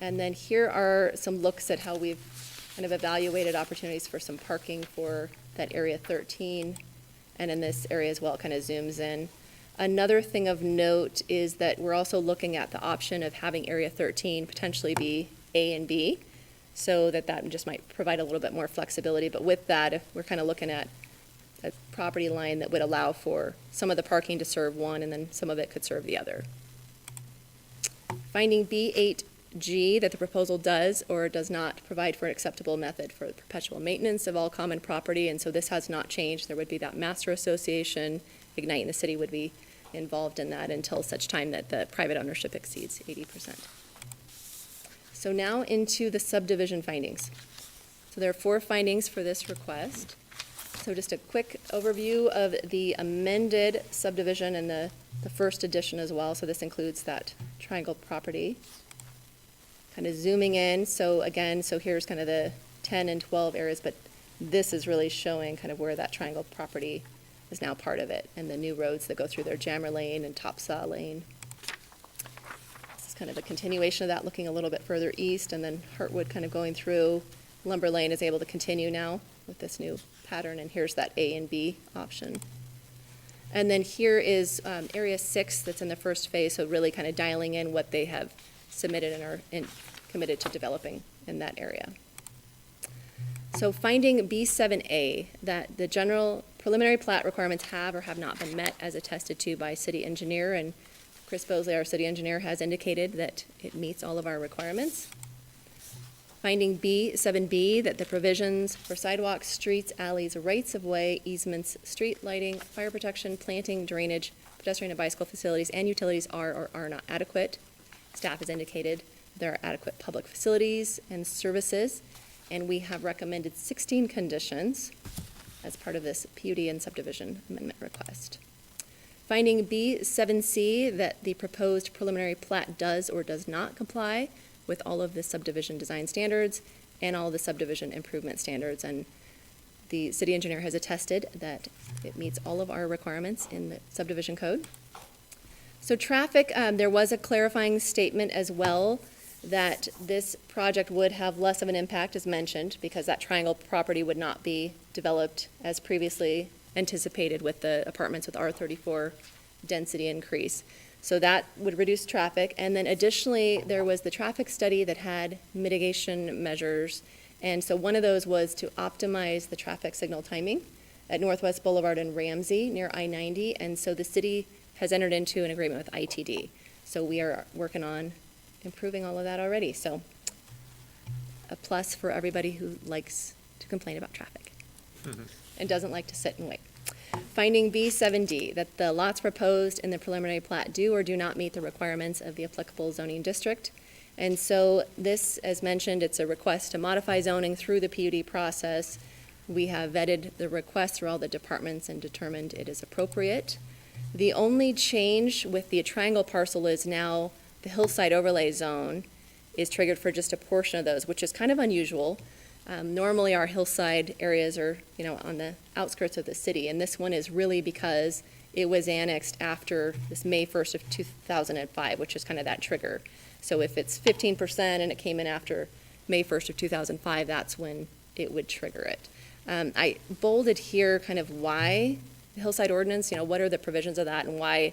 [SPEAKER 3] And then here are some looks at how we've kind of evaluated opportunities for some parking for that Area 13. And in this area as well, it kind of zooms in. Another thing of note is that we're also looking at the option of having Area 13 potentially be A and B, so that just might provide a little bit more flexibility. But with that, if we're kind of looking at a property line that would allow for some of the parking to serve one and then some of it could serve the other. Finding B8G, that the proposal does or does not provide for an acceptable method for the perpetual maintenance of all common property, and so this has not changed. There would be that master association. Ignite in the city would be involved in that until such time that the private ownership exceeds 80%. So now into the subdivision findings. So there are 4 findings for this request. So just a quick overview of the amended subdivision and the first edition as well. So this includes that triangle property. Kind of zooming in, so again, so here's kind of the 10 and 12 areas, but this is really showing kind of where that triangle property is now part of it, and the new roads that go through there, Jammer Lane and Topsaw Lane. This is kind of a continuation of that, looking a little bit further east, and then Heartwood kind of going through. Lumber Lane is able to continue now with this new pattern, and here's that A and B option. And then here is Area 6 that's in the first phase, so really kind of dialing in what they have submitted and are committed to developing in that area. So finding B7A, that the general preliminary plat requirements have or have not been met as attested to by city engineer, and Chris Bosley, our city engineer, has indicated that it meets all of our requirements. Finding B7B, that the provisions for sidewalks, streets, alleys, rights-of-way, easements, street lighting, fire protection, planting, drainage, pedestrian and bicycle facilities, and utilities are or are not adequate. Staff has indicated there are adequate public facilities and services, and we have recommended 16 conditions as part of this PUD and subdivision amendment request. Finding B7C, that the proposed preliminary plat does or does not comply with all of the subdivision design standards and all of the subdivision improvement standards, and the city engineer has attested that it meets all of our requirements in the subdivision code. So traffic, there was a clarifying statement as well that this project would have less of an impact, as mentioned, because that triangle property would not be developed as previously anticipated with the apartments with R34 density increase. So that would reduce traffic. And then additionally, there was the traffic study that had mitigation measures. And so one of those was to optimize the traffic signal timing at Northwest Boulevard and Ramsey near I-90. And so the city has entered into an agreement with ITD. So we are working on improving all of that already. So a plus for everybody who likes to complain about traffic and doesn't like to sit and wait. Finding B7D, that the lots proposed in the preliminary plat do or do not meet the requirements of the applicable zoning district. And so this, as mentioned, it's a request to modify zoning through the PUD process. We have vetted the request through all the departments and determined it is appropriate. The only change with the triangle parcel is now the hillside overlay zone is triggered for just a portion of those, which is kind of unusual. Normally our hillside areas are, on the outskirts of the city, and this one is really because it was annexed after this May 1st of 2005, which is kind of that trigger. So if it's 15% and it came in after May 1st of 2005, that's when it would trigger it. I bolded here kind of why hillside ordinance, what are the provisions of that and why,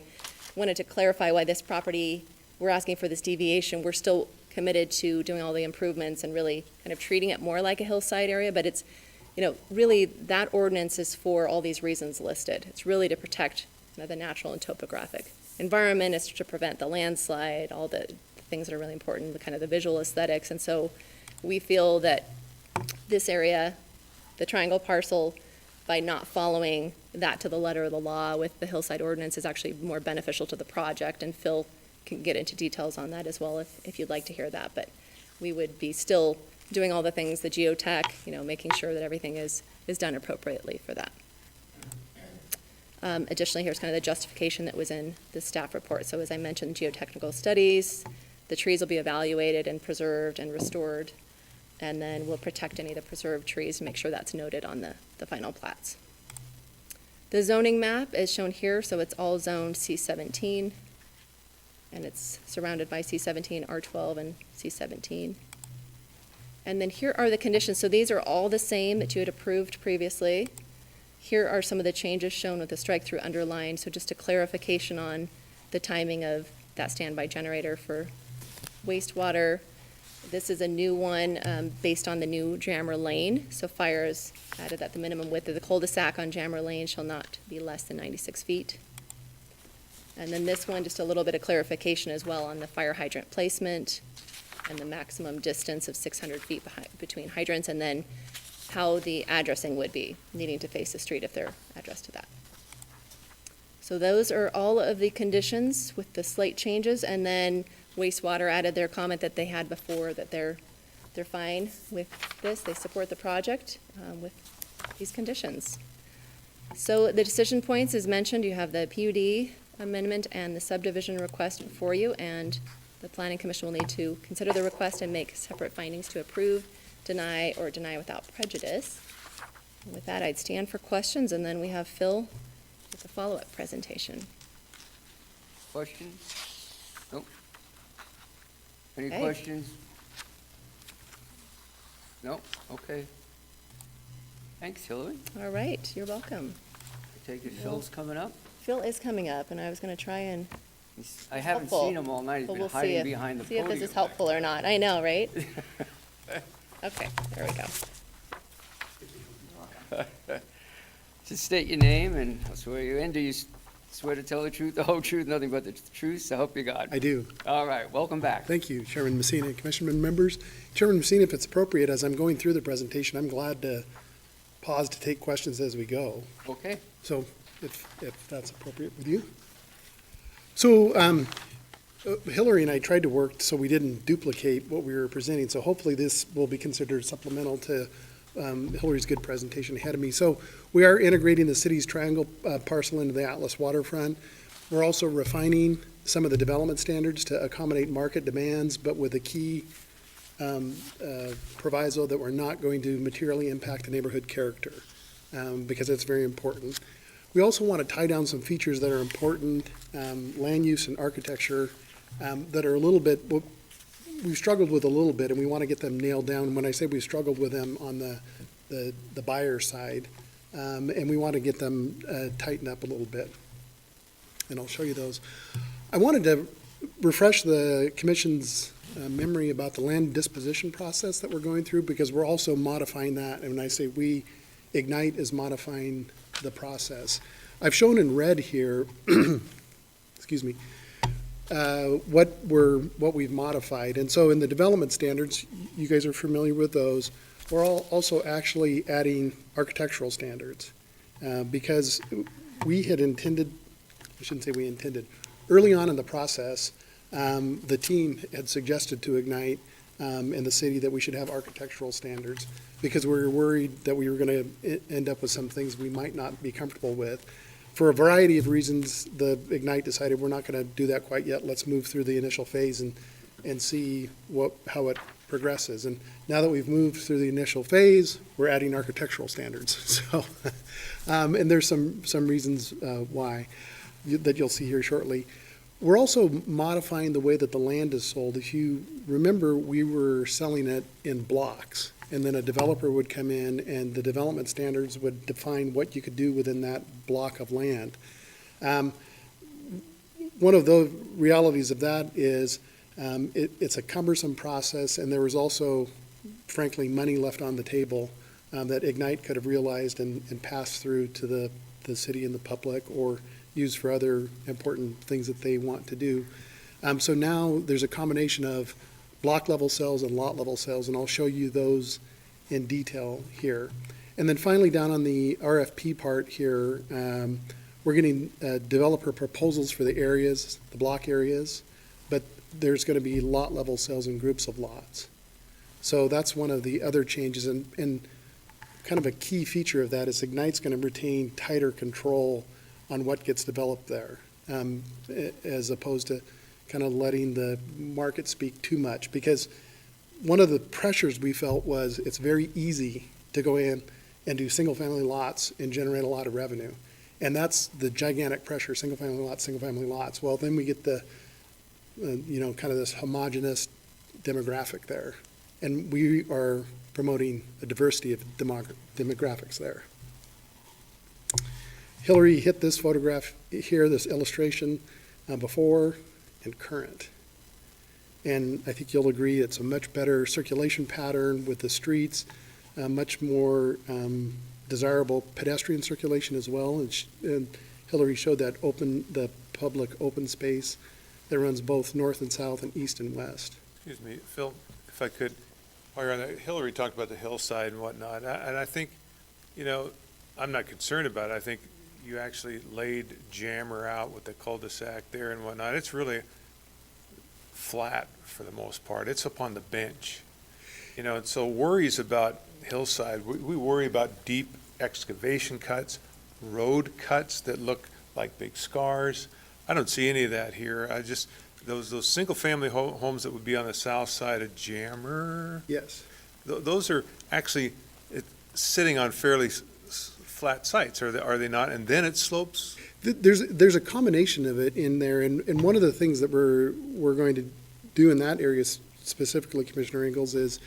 [SPEAKER 3] wanted to clarify why this property, we're asking for this deviation. We're still committed to doing all the improvements and really kind of treating it more like a hillside area, but it's, really that ordinance is for all these reasons listed. It's really to protect the natural and topographic environment. It's to prevent the landslide, all the things that are really important, the kind of the visual aesthetics. And so we feel that this area, the triangle parcel, by not following that to the letter of the law with the hillside ordinance is actually more beneficial to the project. And Phil can get into details on that as well if you'd like to hear that. But we would be still doing all the things, the geotech, making sure that everything is done appropriately for that. Additionally, here's kind of the justification that was in the staff report. So as I mentioned, geotechnical studies, the trees will be evaluated and preserved and restored, and then we'll protect any of the preserved trees and make sure that's noted on the final plats. The zoning map is shown here, so it's all zoned C17, and it's surrounded by C17, R12, and C17. And then here are the conditions. So these are all the same that you had approved previously. Here are some of the changes shown with the strike-through underline. So just a clarification on the timing of that standby generator for wastewater. This is a new one based on the new Jammer Lane. So fire has added that the minimum width of the cul-de-sac on Jammer Lane shall not be less than 96 feet. And then this one, just a little bit of clarification as well on the fire hydrant placement and the maximum distance of 600 feet between hydrants, and then how the addressing would be, needing to face the street if they're addressed to that. So those are all of the conditions with the slight changes, and then wastewater added their comment that they had before, that they're fine with this. They support the project with these conditions. So the decision points, as mentioned, you have the PUD amendment and the subdivision request before you, and the Planning Commission will need to consider the request and make separate findings to approve, deny, or deny without prejudice. And with that, I'd stand for questions, and then we have Phil with the follow-up presentation.
[SPEAKER 1] Questions? Nope. Any
[SPEAKER 3] Okay.
[SPEAKER 1] questions? Nope, okay. Thanks, Hillary.
[SPEAKER 3] All right, you're welcome.
[SPEAKER 1] I take it Phil's coming up?
[SPEAKER 3] Phil is coming up, and I was going to try and
[SPEAKER 1] I haven't
[SPEAKER 3] helpful.
[SPEAKER 1] seen him all night. He's
[SPEAKER 3] But
[SPEAKER 1] been
[SPEAKER 3] we'll see
[SPEAKER 1] hiding
[SPEAKER 3] if-
[SPEAKER 1] behind the
[SPEAKER 3] See
[SPEAKER 1] podium.
[SPEAKER 3] if this is helpful or not. I know, right? Okay, there we go.
[SPEAKER 1] Just state your name and I'll swear you in. Do you swear to tell the truth, the whole truth, nothing but the truth, so help you God?
[SPEAKER 17] I do.
[SPEAKER 1] All right, welcome back.
[SPEAKER 17] Thank you, Chairman Messina, Commission members. Chairman Messina, if it's appropriate, as I'm going through the presentation, I'm glad to pause to take questions as we go.
[SPEAKER 1] Okay.
[SPEAKER 17] So if that's appropriate with you. So Hillary and I tried to work so we didn't duplicate what we were presenting. So hopefully this will be considered supplemental to Hillary's good presentation ahead of me. So we are integrating the city's triangle parcel into the Atlas Waterfront. We're also refining some of the development standards to accommodate market demands, but with a key proviso that we're not going to materially impact the neighborhood character, because it's very important. We also want to tie down some features that are important, land use and architecture, that are a little bit, we've struggled with a little bit, and we want to get them nailed down. When I say we've struggled with them on the buyer side, and we want to get them tightened up a little bit. And I'll show you those. I wanted to refresh the commission's memory about the land disposition process that we're going through, because we're also modifying that. And when I say we, Ignite is modifying the process. I've shown in red here, excuse me, what we've modified. And so in the development standards, you guys are familiar with those. We're also actually adding architectural standards, because we had intended, I shouldn't say we intended, early on in the process, the team had suggested to Ignite in the city that we should have architectural standards, because we were worried that we were going to end up with some things we might not be comfortable with. For a variety of reasons, the Ignite decided we're not going to do that quite yet. Let's move through the initial phase and see how it progresses. And now that we've moved through the initial phase, we're adding architectural standards. So, and there's some reasons why that you'll see here shortly. We're also modifying the way that the land is sold. If you remember, we were selling it in blocks. and then a developer would come in, and the development standards would define what you could do within that block of land. One of the realities of that is it's a cumbersome process, and there was also, frankly, money left on the table that Ignite could have realized and passed through to the city and the public, or used for other important things that they want to do. So now there's a combination of block level sales and lot level sales, and I'll show you those in detail here. And then finally, down on the RFP part here, we're getting developer proposals for the areas, the block areas, but there's going to be lot level sales in groups of lots. So that's one of the other changes, and kind of a key feature of that is Ignite's going to retain tighter control on what gets developed there, as opposed to kind of letting the market speak too much. Because one of the pressures we felt was it's very easy to go in and do single-family lots and generate a lot of revenue. And that's the gigantic pressure, single-family lots. Well, then we get the, kind of this homogeneous demographic there. And we are promoting a diversity of demographics there. Hillary hit this photograph here, this illustration, before and current. And I think you'll agree it's a much better circulation pattern with the streets, much more desirable pedestrian circulation as well. And Hillary showed that the public open space that runs both north and south and east and west.
[SPEAKER 8] Excuse me, Phil, if I could, while you're on that, Hillary talked about the hillside and whatnot, and I think, I'm not concerned about it. I think you actually laid Jammer out with the cul-de-sac there and whatnot. It's really flat for the most part. It's up on the bench. And so worries about hillside, we worry about deep excavation cuts, road cuts that look like big scars. I don't see any of that here. Those single-family homes that would be on the south side of Jammer.
[SPEAKER 17] Yes.
[SPEAKER 8] Those are actually sitting on fairly flat sites, are they not? And then it slopes?
[SPEAKER 17] There's a combination of it in there, and one of the things that we're going to do in that area specifically, Commissioner Ingalls, is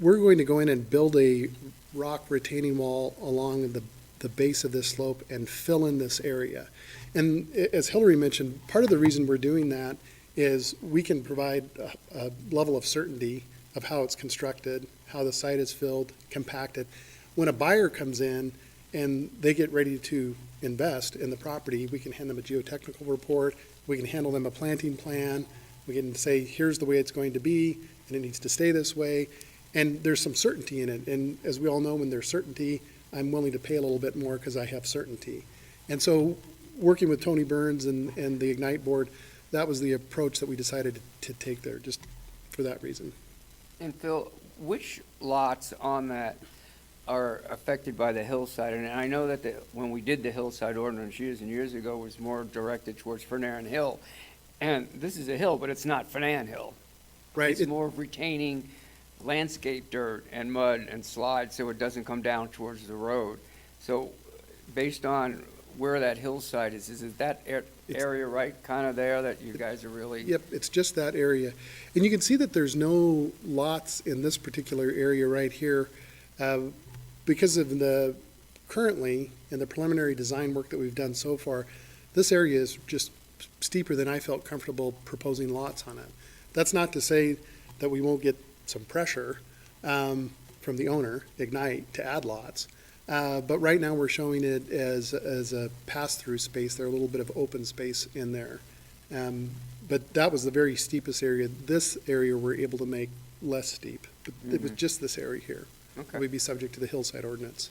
[SPEAKER 17] we're going to go in and build a rock retaining wall along the base of this slope and fill in this area. And as Hillary mentioned, part of the reason we're doing that is we can provide a level of certainty of how it's constructed, how the site is filled, compacted. When a buyer comes in and they get ready to invest in the property, we can hand them a geotechnical report, we can handle them a planting plan, we can say, here's the way it's going to be, and it needs to stay this way, and there's some certainty in it. And as we all know, when there's certainty, I'm willing to pay a little bit more because I have certainty. And so, working with Tony Burns and the Ignite board, that was the approach that we decided to take there, just for that reason.
[SPEAKER 1] And Phil, which lots on that are affected by the hillside? And I know that when we did the hillside ordinance years and years ago, it was more directed towards Fernand Hill. And this is a hill, but it's not Fernand Hill.
[SPEAKER 17] Right.
[SPEAKER 1] It's more of retaining landscape dirt and mud and slide so it doesn't come down towards the road. So based on where that hillside is it that area right kind of there that you guys are really?
[SPEAKER 17] Yep, it's just that area. And you can see that there's no lots in this particular area right here because of currently, in the preliminary design work that we've done so far, this area is just steeper than I felt comfortable proposing lots on it. That's not to say that we won't get some pressure from the owner, Ignite, to add lots. But right now we're showing it as a pass-through space. There's a little bit of open space in there. But that was the very steepest area. This area we're able to make less steep. But it was just this area here.
[SPEAKER 1] Okay.
[SPEAKER 17] We'd be subject to the hillside ordinance.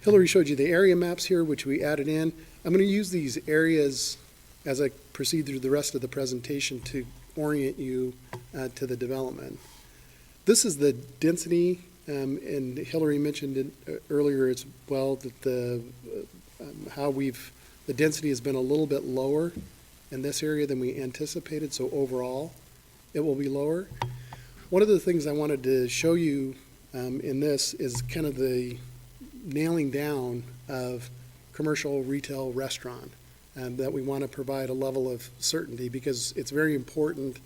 [SPEAKER 17] Hillary showed you the area maps here, which we added in. I'm going to use these areas as I proceed through the rest of the presentation to orient you to the development. This is the density, and Hillary mentioned it earlier as well, that the density has been a little bit lower in this area than we anticipated, so overall it will be lower. One of the things I wanted to show you in this is kind of the nailing down of commercial, retail, restaurant, that we want to provide a level of certainty because it's very important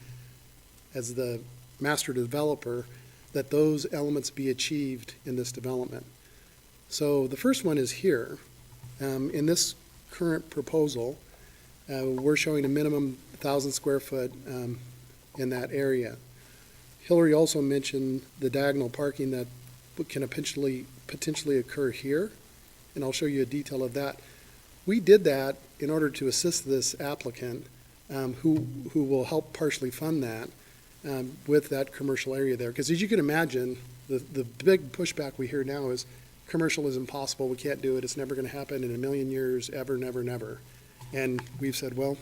[SPEAKER 17] as the master developer, that those elements be achieved in this development. So the first one is here. In this current proposal, we're showing a minimum 1,000 square foot in that area. Hillary also mentioned the diagonal parking that can potentially occur here, and I'll show you a detail of that. We did that in order to assist this applicant, who will help partially fund that with that commercial area there. Because as you can imagine, the big pushback we hear now is commercial is impossible, we can't do it, it's never going to happen in a million years, ever, never, never. And we've said, well,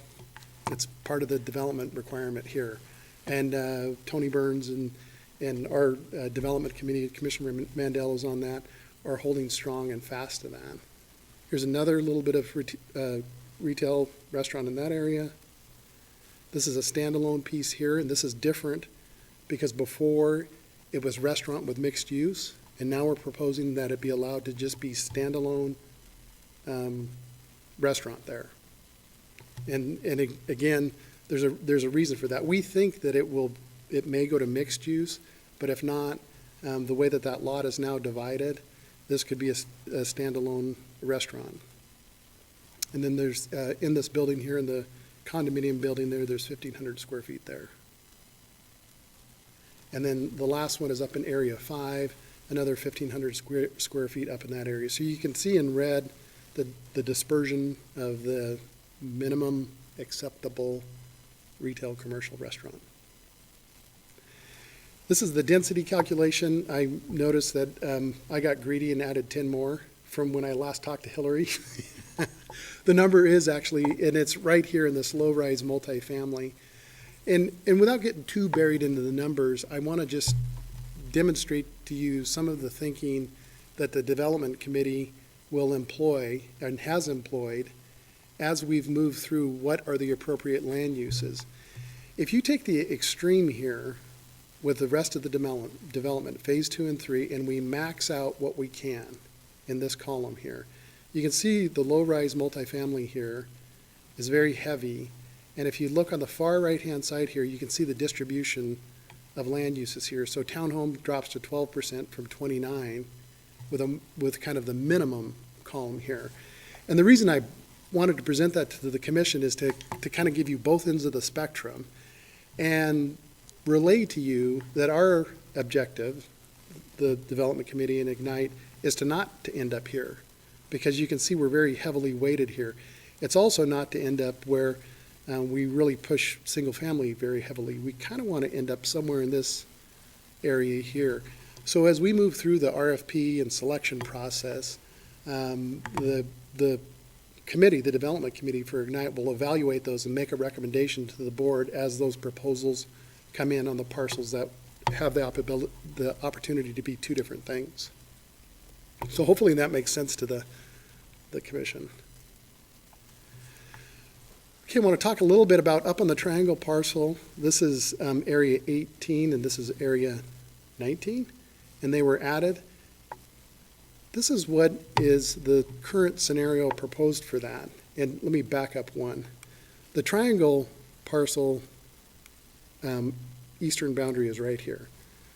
[SPEAKER 17] it's part of the development requirement here. And Tony Burns and our development committee, Commissioner Mandel is on that, are holding strong and fast to that. Here's another little bit of retail restaurant in that area. This is a standalone piece here, and this is different because before it was restaurant with mixed use, and now we're proposing that it be allowed to just be standalone restaurant there. And again, there's a reason for that. We think that it may go to mixed use, but if not, the way that lot is now divided, this could be a standalone restaurant. And then there's, in this building here, in the condominium building there's 1,500 square feet there. And then the last one is up in area 5, another 1,500 square feet up in that area. So you can see in red the dispersion of the minimum acceptable retail commercial restaurant. This is the density calculation. I noticed that I got greedy and added 10 more from when I last talked to Hillary. The number is actually, and it's right here in this low-rise multifamily. And without getting too buried into the numbers, I want to just demonstrate to you some of the thinking that the development committee will employ and has employed as we've moved through what are the appropriate land uses. If you take the extreme here with the rest of the development, phase 2 and 3, and we max out what we can in this column here, you can see the low-rise multifamily here is very heavy. And if you look on the far right-hand side here, you can see the distribution of land uses here. So townhome drops to 12% from 29 with kind of the minimum column here. And the reason I wanted to present that to the commission is to kind of give you both ends of the spectrum and relay to you that our objective, the development committee and Ignite, is to not to end up here, because you can see we're very heavily weighted here. It's also not to end up where we really push single family very heavily. We kind of want to end up somewhere in this area here. So as we move through the RFP and selection process, the committee, the development committee for Ignite, will evaluate those and make a recommendation to the board as those proposals come in on the parcels that have the opportunity to be two different things. So hopefully that makes sense to the commission. Okay, I want to talk a little bit about up on the triangle parcel. This is area 18 and this is area 19, and they were added. This is what is the current scenario proposed for that. And let me back up one. The triangle parcel eastern boundary is right here.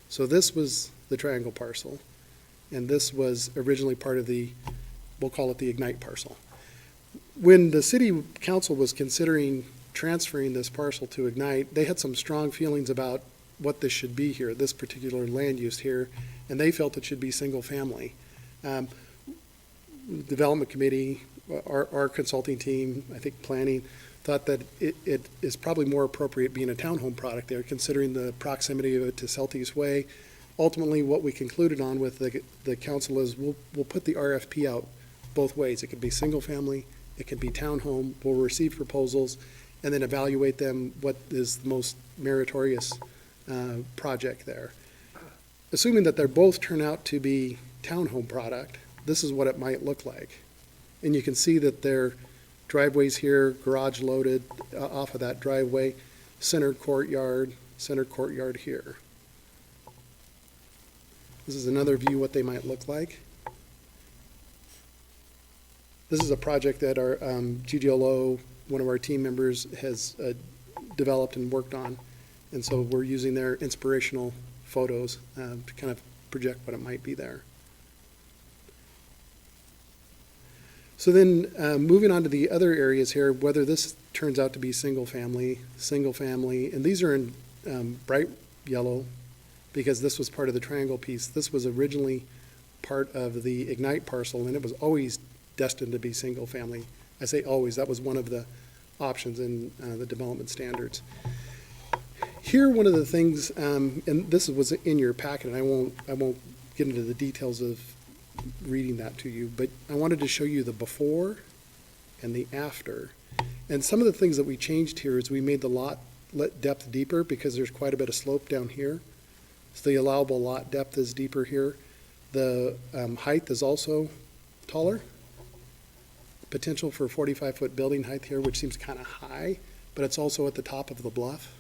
[SPEAKER 17] So this was the triangle parcel, and this was originally part of the, we'll call it the Ignite parcel. When the city council was considering transferring this parcel to Ignite, they had some strong feelings about what this should be here, this particular land use here, and they felt it should be single family. Development committee, our consulting team, I think planning, thought that it is probably more appropriate being a townhome product there, considering the proximity of it to Celtice Way. Ultimately, what we concluded on with the council is we'll put the RFP out both ways. It could be single family, it could be townhome. We'll receive proposals and then evaluate them, what is the most meritorious project there. Assuming that they both turn out to be townhome product, this is what it might look like. And you can see that their driveways here, garage loaded off of that driveway, centered courtyard here. This is another view what they might look like. This is a project that our GGLO, one of our team members, has developed and worked on. And so we're using their inspirational photos to kind of project what it might be there. So then, moving on to the other areas here, whether this turns out to be single family, and these are in bright yellow because this was part of the triangle piece. This was originally part of the Ignite parcel, and it was always destined to be single family. I say always, that was one of the options in the development standards. Here, one of the things, and this was in your packet, and I won't get into the details of reading that to you, but I wanted to show you the before and the after. And some of the things that we changed here is we made the lot depth deeper because there's quite a bit of slope down here. So the allowable lot depth is deeper here. The height is also taller. Potential for 45-foot building height here, which seems kind of high, but it's also at the top of the bluff.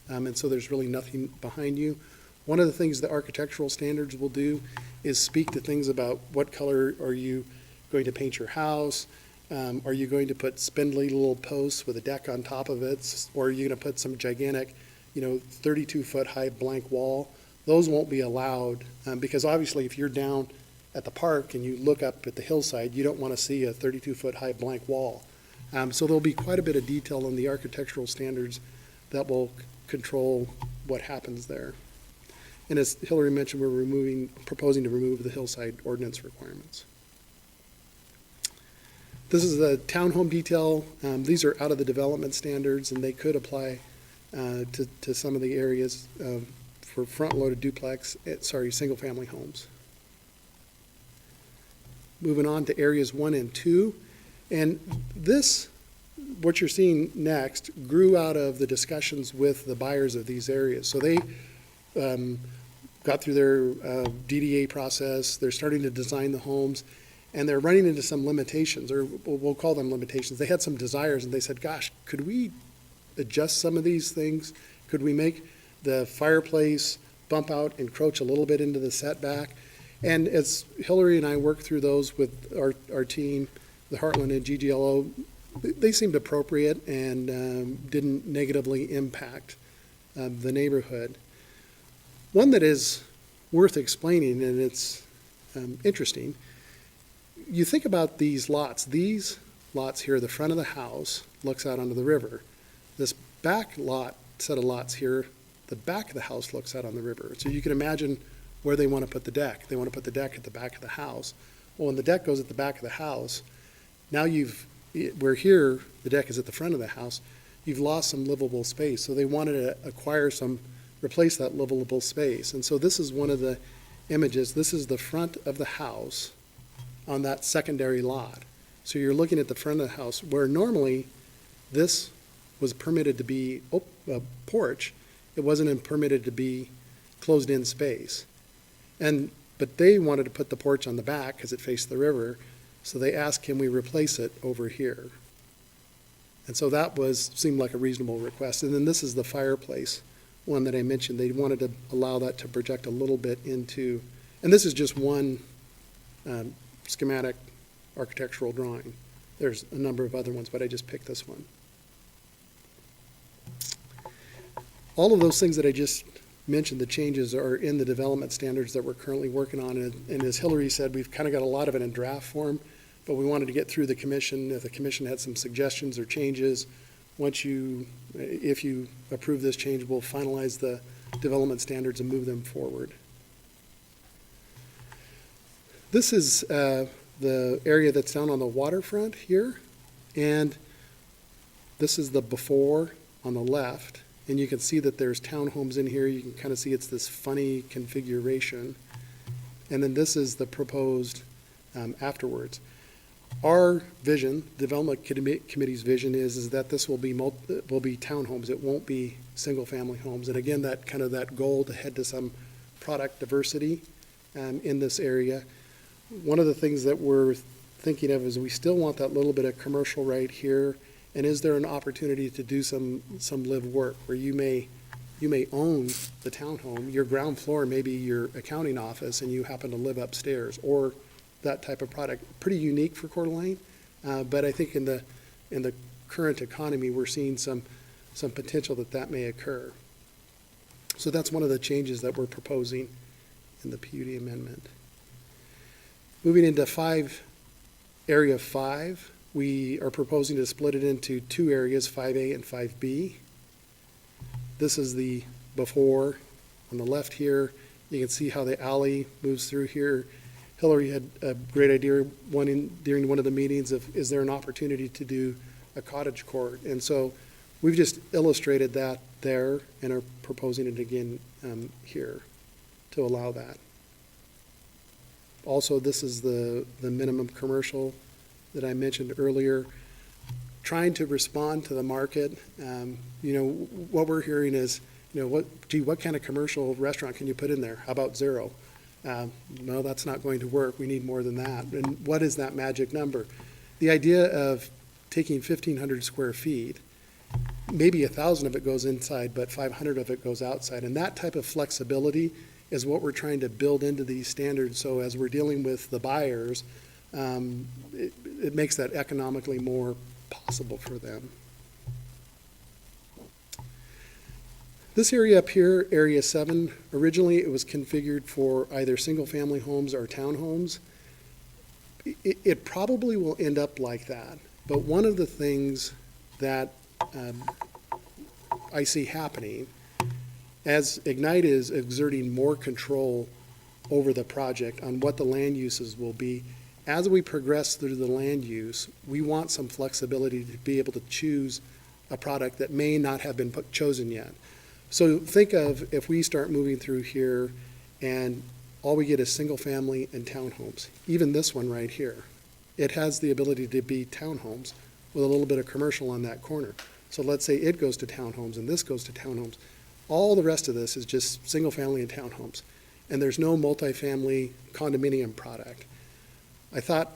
[SPEAKER 17] And so there's really nothing behind you. One of the things the architectural standards will do is speak to things about what color are you going to paint your house? Are you going to put spindly little posts with a deck on top of it? Or are you going to put some gigantic, 32-foot high blank wall? Those won't be allowed because obviously if you're down at the park and you look up at the hillside, you don't want to see a 32-foot high blank wall. So there'll be quite a bit of detail in the architectural standards that will control what happens there. And as Hillary mentioned, we're proposing to remove the hillside ordinance requirements. This is the townhome detail. These are out of the development standards, and they could apply to some of the areas for front-loaded single-family homes. Moving on to areas 1 and 2. And this, what you're seeing next, grew out of the discussions with the buyers of these areas. So they got through their DDA process. They're starting to design the homes, and they're running into some limitations, or we'll call them limitations. They had some desires, and they said, gosh, could we adjust some of these things? Could we make the fireplace bump out, encroach a little bit into the setback? And as Hillary and I worked through those with our team, the Heartland and GGLO, they seemed appropriate and didn't negatively impact the neighborhood. One that is worth explaining, and it's interesting, you think about these lots. These lots here, the front of the house looks out onto the river. This back set of lots here, the back of the house looks out on the river. So you can imagine where they want to put the deck. They want to put the deck at the back of the house. Well, when the deck goes at the back of the house, now where here, the deck is at the front of the house, you've lost some livable space. So they wanted to replace that livable space. And so this is one of the images. This is the front of the house on that secondary lot. So you're looking at the front of the house where normally this was permitted to be a porch. It wasn't permitted to be closed-in space. But they wanted to put the porch on the back because it faced the river. So they asked, can we replace it over here? And so that seemed like a reasonable request. And then this is the fireplace one that I mentioned. They wanted to allow that to project a little bit into, and this is just one schematic architectural drawing. There's a number of other ones, but I just picked this one. All of those things that I just mentioned, the changes are in the development standards that we're currently working on. And as Hillary said, we've kind of got a lot of it in draft form, but we wanted to get through the commission. If the commission had some suggestions or changes, if you approve this change, we'll finalize the development standards and move them forward. This is the area that's down on the waterfront here, and this is the before on the left. And you can see that there's townhomes in here. You can kind of see it's this funny configuration. And then this is the proposed afterwards. Our vision, Development Committee's vision is that this will be townhomes. It won't be single-family homes. And again, that goal to head to some product diversity in this area. One of the things that we're thinking of is we still want that little bit of commercial right here. And is there an opportunity to do some live work where you may own the townhome, your ground floor may be your accounting office, and you happen to live upstairs, or that type of product. Pretty unique for Coeur d'Alene, but I think in the current economy, we're seeing some potential that may occur. So that's one of the changes that we're proposing in the PUD amendment. Moving into Area 5, we are proposing to split it into two areas, 5A and 5B. This is the before. On the left here, you can see how the alley moves through here. Hillary had a great idea during one of the meetings of, is there an opportunity to do a cottage court? And so we've just illustrated that there and are proposing it again here to allow that. Also, this is the minimum commercial that I mentioned earlier. Trying to respond to the market. What we're hearing is, what kind of commercial restaurant can you put in there? How about 0? No, that's not going to work. We need more than that. And what is that magic number? The idea of taking 1,500 square feet, maybe 1,000 of it goes inside, but 500 of it goes outside. And that type of flexibility is what we're trying to build into these standards. So as we're dealing with the buyers, it makes that economically more possible for them. This area up here, Area 7, originally it was configured for either single-family homes or townhomes. It probably will end up like that. But one of the things that I see happening, as Ignite is exerting more control over the project on what the land uses will be, as we progress through the land use, we want some flexibility to be able to choose a product that may not have been chosen yet. So think of if we start moving through here and all we get is single family and townhomes. Even this one right here, it has the ability to be townhomes with a little bit of commercial on that corner. So let's say it goes to townhomes and this goes to townhomes. All the rest of this is just single family and townhomes. And there's no multifamily condominium product. I thought,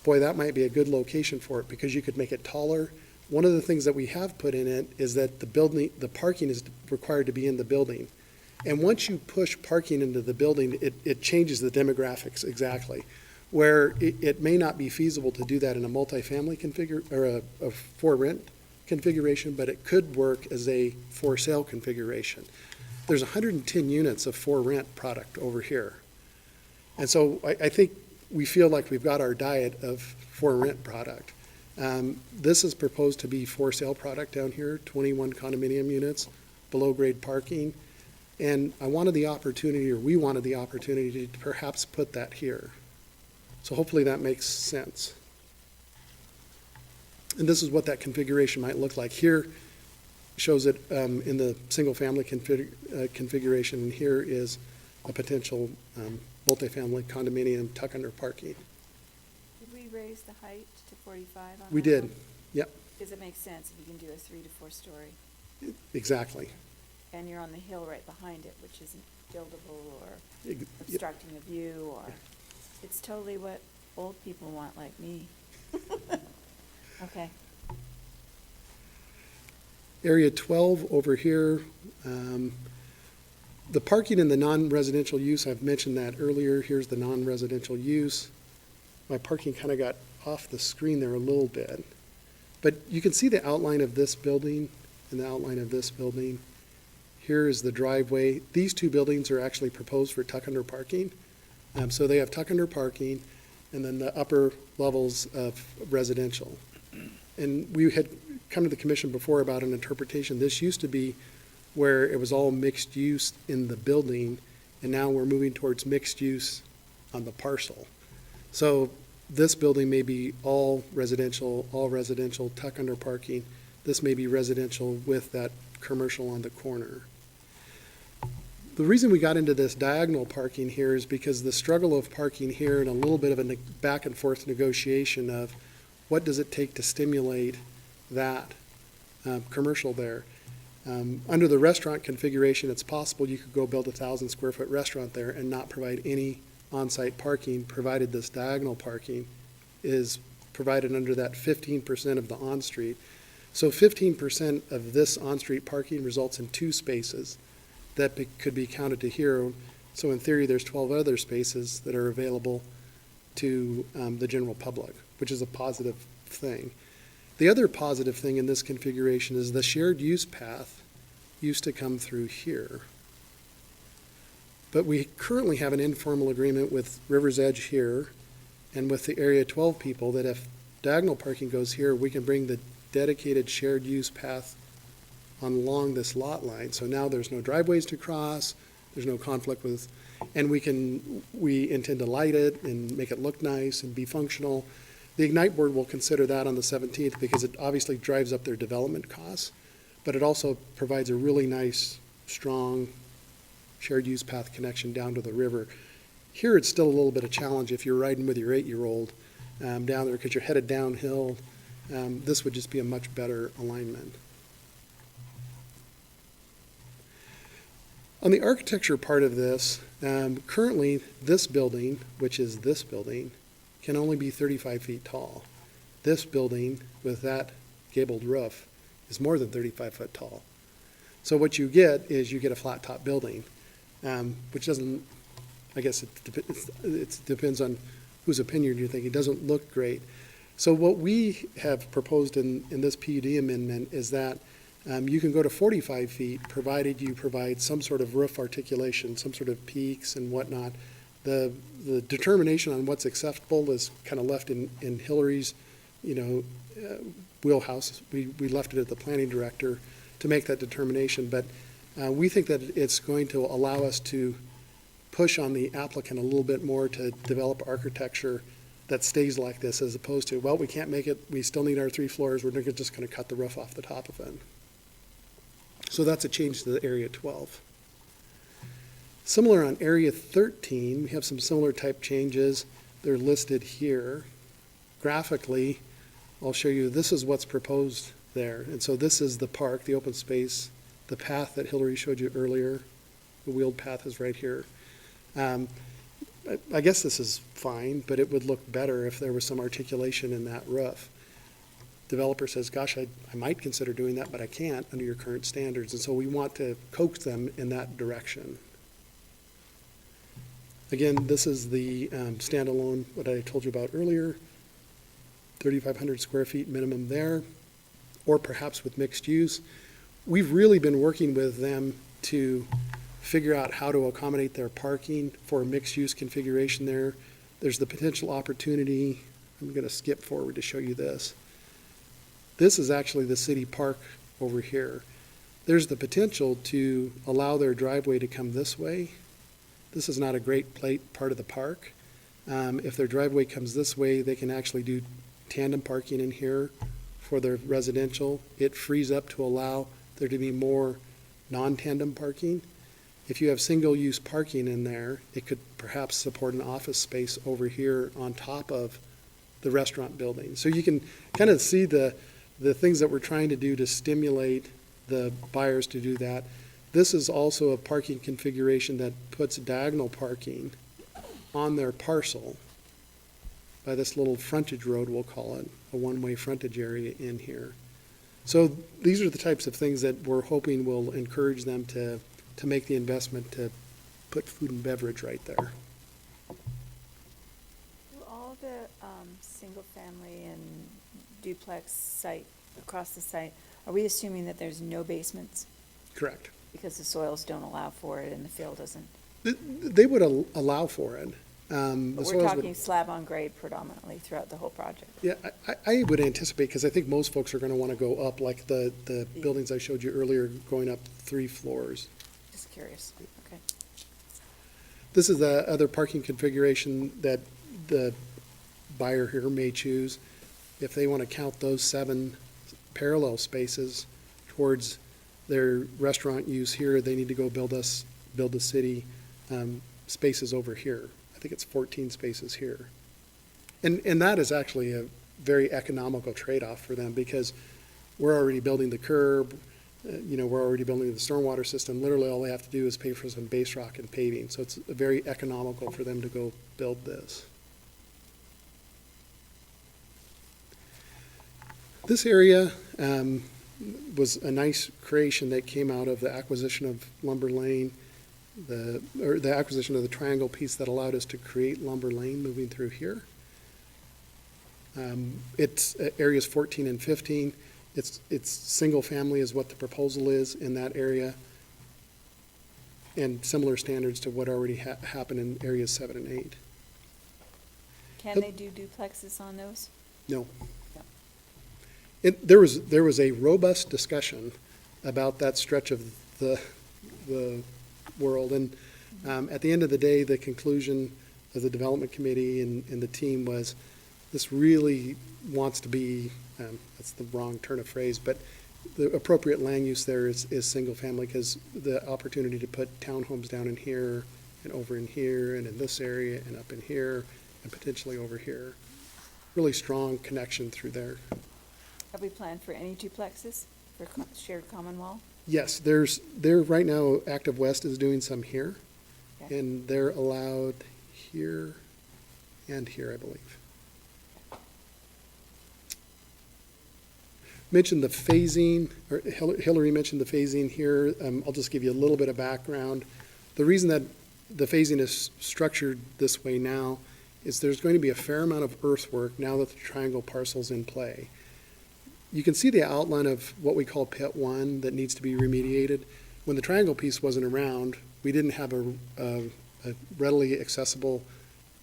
[SPEAKER 17] boy, that might be a good location for it because you could make it taller. One of the things that we have put in it is that the parking is required to be in the building. And once you push parking into the building, it changes the demographics exactly. Where it may not be feasible to do that in a multifamily or a for rent configuration, but it could work as a for sale configuration. There's 110 units of for rent product over here. And so I think we feel like we've got our diet of for rent product. This is proposed to be for sale product down here, 21 condominium units, below grade parking. And we wanted the opportunity to perhaps put that here. So hopefully that makes sense. And this is what that configuration might look like. Here shows it in the single family configuration, and here is a potential multifamily condominium tuck under parking.
[SPEAKER 10] Did we raise the height to 45 on
[SPEAKER 17] We
[SPEAKER 10] that
[SPEAKER 17] did,
[SPEAKER 10] one?
[SPEAKER 17] yep,
[SPEAKER 10] Because it makes sense if you can do a 3 to 4 story.
[SPEAKER 17] exactly.
[SPEAKER 10] And you're on the hill right behind it, which isn't buildable or
[SPEAKER 17] Yep.
[SPEAKER 10] obstructing a view, or, it's totally what old people want like me. Okay.
[SPEAKER 17] Area 12 over here, the parking in the non-residential use, I've mentioned that earlier. Here's the non-residential use. My parking kind of got off the screen there a little bit. But you can see the outline of this building and the outline of this building. Here is the driveway. These two buildings are actually proposed for tuck under parking. So they have tuck under parking and then the upper levels of residential. And we had come to the commission before about an interpretation. This used to be where it was all mixed use in the building, and now we're moving towards mixed use on the parcel. So this building may be all residential, tuck under parking. This may be residential with that commercial on the corner. The reason we got into this diagonal parking here is because the struggle of parking here and a little bit of a back and forth negotiation of what does it take to stimulate that commercial there. Under the restaurant configuration, it's possible you could go build a 1,000 square foot restaurant there and not provide any on-site parking, provided this diagonal parking is provided under that 15% of the on-street. So 15% of this on-street parking results in 2 spaces that could be counted to here. So in theory, there's 12 other spaces that are available to the general public, which is a positive thing. The other positive thing in this configuration is the shared use path used to come through here. But we currently have an informal agreement with River's Edge here and with the Area 12 people that if diagonal parking goes here, we can bring the dedicated shared use path along this lot line. So now there's no driveways to cross, there's no conflict with, and we intend to light it and make it look nice and be functional. The Ignite Board will consider that on the 17th because it obviously drives up their development costs, but it also provides a really nice, strong shared use path connection down to the river. Here, it's still a little bit of challenge if you're riding with your 8-year-old down there because you're headed downhill. This would just be a much better alignment. On the architecture part of this, currently this building, which is this building, can only be 35 feet tall. This building with that gabled roof is more than 35 foot tall. So what you get is you get a flat top building, which doesn't, I guess it depends on whose opinion you think. It doesn't look great. So what we have proposed in this PUD amendment is that you can go to 45 feet, provided you provide some sort of roof articulation, some sort of peaks and whatnot. The determination on what's acceptable is kind of left in Hillary's, wheelhouse. We left it at the planning director to make that determination, but we think that it's going to allow us to push on the applicant a little bit more to develop architecture that stays like this, as opposed to, well, we can't make it, we still need our 3 floors, we're just going to cut the roof off the top of it. So that's a change to the Area 12. Similar on Area 13, we have some similar type changes. They're listed here. Graphically, I'll show you, this is what's proposed there. And so this is the park, the open space, the path that Hillary showed you earlier. The wheeled path is right here. I guess this is fine, but it would look better if there was some articulation in that roof. Developer says, gosh, I might consider doing that, but I can't under your current standards. And so we want to coax them in that direction. Again, this is the standalone, what I told you about earlier, 3,500 square feet minimum there, or perhaps with mixed use. We've really been working with them to figure out how to accommodate their parking for a mixed use configuration there. There's the potential opportunity. I'm going to skip forward to show you this. This is actually the city park over here. There's the potential to allow their driveway to come this way. This is not a great part of the park. If their driveway comes this way, they can actually do tandem parking in here for their residential. It frees up to allow there to be more non-tandem parking. If you have single-use parking in there, it could perhaps support an office space over here on top of the restaurant building. So you can kind of see the things that we're trying to do to stimulate the buyers to do that. This is also a parking configuration that puts diagonal parking on their parcel by this little frontage road, we'll call it, a one-way frontage area in here. So these are the types of things that we're hoping will encourage them to make the investment to put food and beverage right there.
[SPEAKER 10] Do all the single-family and duplex site, across the site, are we assuming that there's no basements?
[SPEAKER 17] Correct.
[SPEAKER 10] Because the soils don't allow for it and the fill doesn't?
[SPEAKER 17] They would allow for it.
[SPEAKER 10] But we're talking slab on grade predominantly throughout the whole project.
[SPEAKER 17] Yeah, I would anticipate, because I think most folks are going to want to go up, like the buildings I showed you earlier, going up 3 floors.
[SPEAKER 10] Just curious, okay.
[SPEAKER 17] This is the other parking configuration that the buyer here may choose. If they want to count those 7 parallel spaces towards their restaurant use here, they need to go build the city spaces over here. I think it's 14 spaces here. And that is actually a very economical trade-off for them, because we're already building the curb, we're already building the stormwater system. Literally, all they have to do is pay for some base rock and paving. So it's very economical for them to go build this. This area was a nice creation that came out of the acquisition of Lumber Lane, the acquisition of the triangle piece that allowed us to create Lumber Lane moving through here. It's areas 14 and 15. It's single family is what the proposal is in that area. and similar standards to what already happened in areas 7 and 8.
[SPEAKER 10] Can they do duplexes on those?
[SPEAKER 17] No. There was a robust discussion about that stretch of the world, and at the end of the day, the conclusion of the development committee and the team was, this really wants to be, that's the wrong turn of phrase, but the appropriate land use there is single family, because the opportunity to put townhomes down in here and over in here and in this area and up in here and potentially over here. Really strong connection through there.
[SPEAKER 10] Have we planned for any duplexes for shared common wall?
[SPEAKER 17] Yes, there right now, Active West is doing some here,
[SPEAKER 10] Okay.
[SPEAKER 17] and they're allowed here and here, I believe. Mentioned the phasing, or Hillary mentioned the phasing here. I'll just give you a little bit of background. The reason that the phasing is structured this way now is there's going to be a fair amount of earthwork now that the triangle parcel's in play. You can see the outline of what we call Pit 1 that needs to be remediated. When the triangle piece wasn't around, we didn't have a readily accessible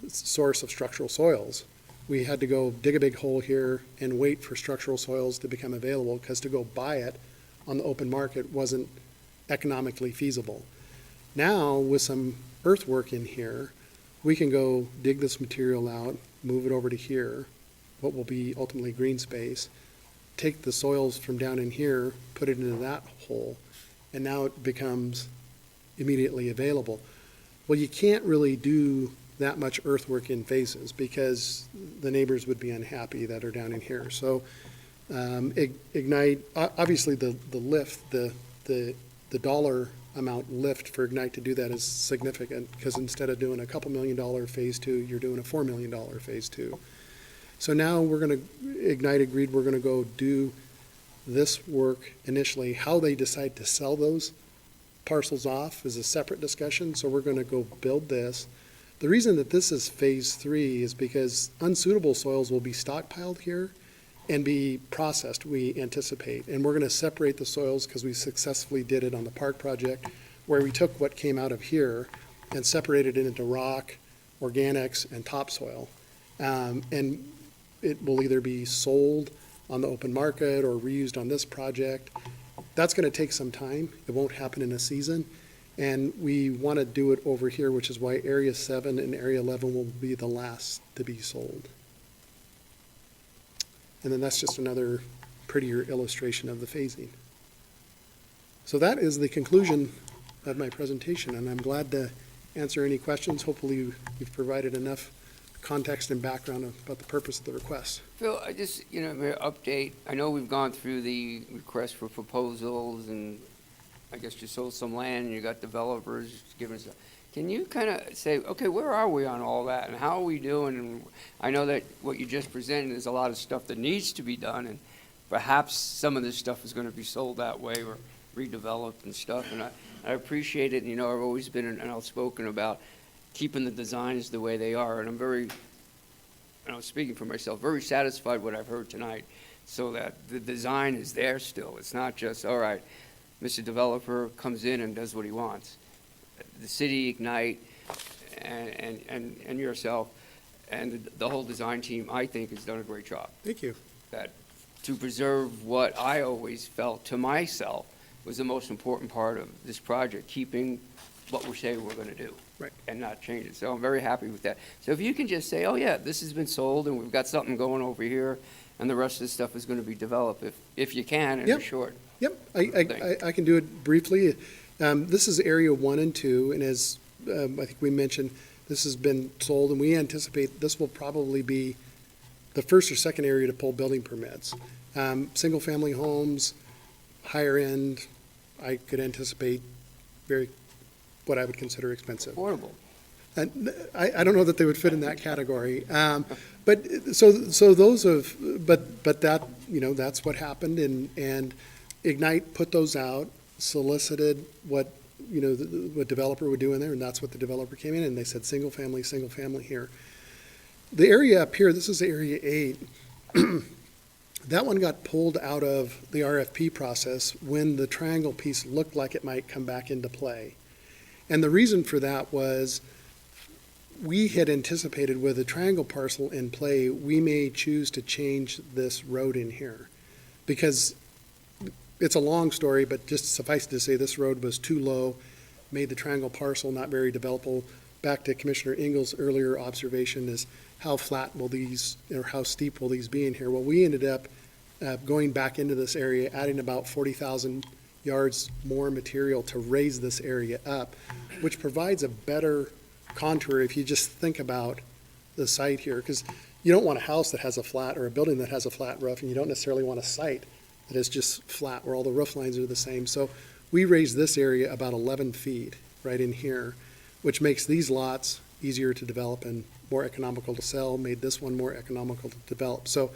[SPEAKER 17] source of structural soils. We had to go dig a big hole here and wait for structural soils to become available, because to go buy it on the open market wasn't economically feasible. Now, with some earthwork in here, we can go dig this material out, move it over to here, what will be ultimately green space, take the soils from down in here, put it into that hole, and now it becomes immediately available. Well, you can't really do that much earthwork in phases, because the neighbors would be unhappy that are down in here. So Ignite, obviously the lift, the dollar amount lift for Ignite to do that is significant, because instead of doing a couple $1 million phase 2, you're doing a $4 million phase 2. So now Ignite agreed we're gonna go do this work initially. How they decide to sell those parcels off is a separate discussion, so we're gonna go build this. The reason that this is phase 3 is because unsuitable soils will be stockpiled here and be processed, we anticipate. And we're gonna separate the soils, because we successfully did it on the park project, where we took what came out of here and separated it into rock, organics, and topsoil. And it will either be sold on the open market or reused on this project. That's gonna take some time. It won't happen in a season. And we want to do it over here, which is why Area 7 and Area 11 will be the last to be sold. And then that's just another prettier illustration of the phasing. So that is the conclusion of my presentation, and I'm glad to answer any questions. Hopefully we've provided enough context and background about the purpose of the request.
[SPEAKER 1] Phil, I just, update. I know we've gone through the request for proposals, and I guess you sold some land and you got developers giving us. Can you kind of say, okay, where are we on all that and how are we doing? And I know that what you just presented is a lot of stuff that needs to be done, and perhaps some of this stuff is going to be sold that way or redeveloped and stuff. And I appreciate it. And, I've always been an outspoken about keeping the designs the way they are. And I'm very, speaking for myself, very satisfied with what I've heard tonight, so that the design is there still. It's not just, all right, Mr. Developer comes in and does what he wants. The city, Ignite, and yourself, and the whole design team, I think, has done a great job.
[SPEAKER 17] Thank you.
[SPEAKER 1] That to preserve what I always felt to myself was the most important part of this project, keeping what we say we're going to do.
[SPEAKER 17] Right.
[SPEAKER 1] And not change it. So I'm very happy with that. So if you can just say, oh yeah, this has been sold and we've got something going over here, and the rest of the stuff is going to be developed, if you can, in a short.
[SPEAKER 17] Yep, I can do it briefly. This is Area 1 and 2, and as I think we mentioned, this has been sold, and we anticipate this will probably be the first or second area to pull building permits. Single-family homes, higher end, I could anticipate what I would consider expensive.
[SPEAKER 1] Affordable.
[SPEAKER 17] And I don't know that they would fit in that category. But that, that's what happened, and Ignite put those out, solicited what developer would do in there, and that's what the developer came in, and they said single family here. The area up here, this is Area 8, that one got pulled out of the RFP process when the triangle piece looked like it might come back into play. And the reason for that was we had anticipated with a triangle parcel in play, we may choose to change this road in here. Because it's a long story, but just suffice to say, this road was too low, made the triangle parcel not very developable. Back to Commissioner Ingles' earlier observation is how flat will these, or how steep will these be in here? Well, we ended up going back into this area, adding about 40,000 yards more material to raise this area up, which provides a better contour if you just think about the site here. Because you don't want a house that has a flat, or a building that has a flat roof, and you don't necessarily want a site that is just flat where all the roof lines are the same. So we raised this area about 11 feet right in here, which makes these lots easier to develop and more economical to sell, made this one more economical to develop. So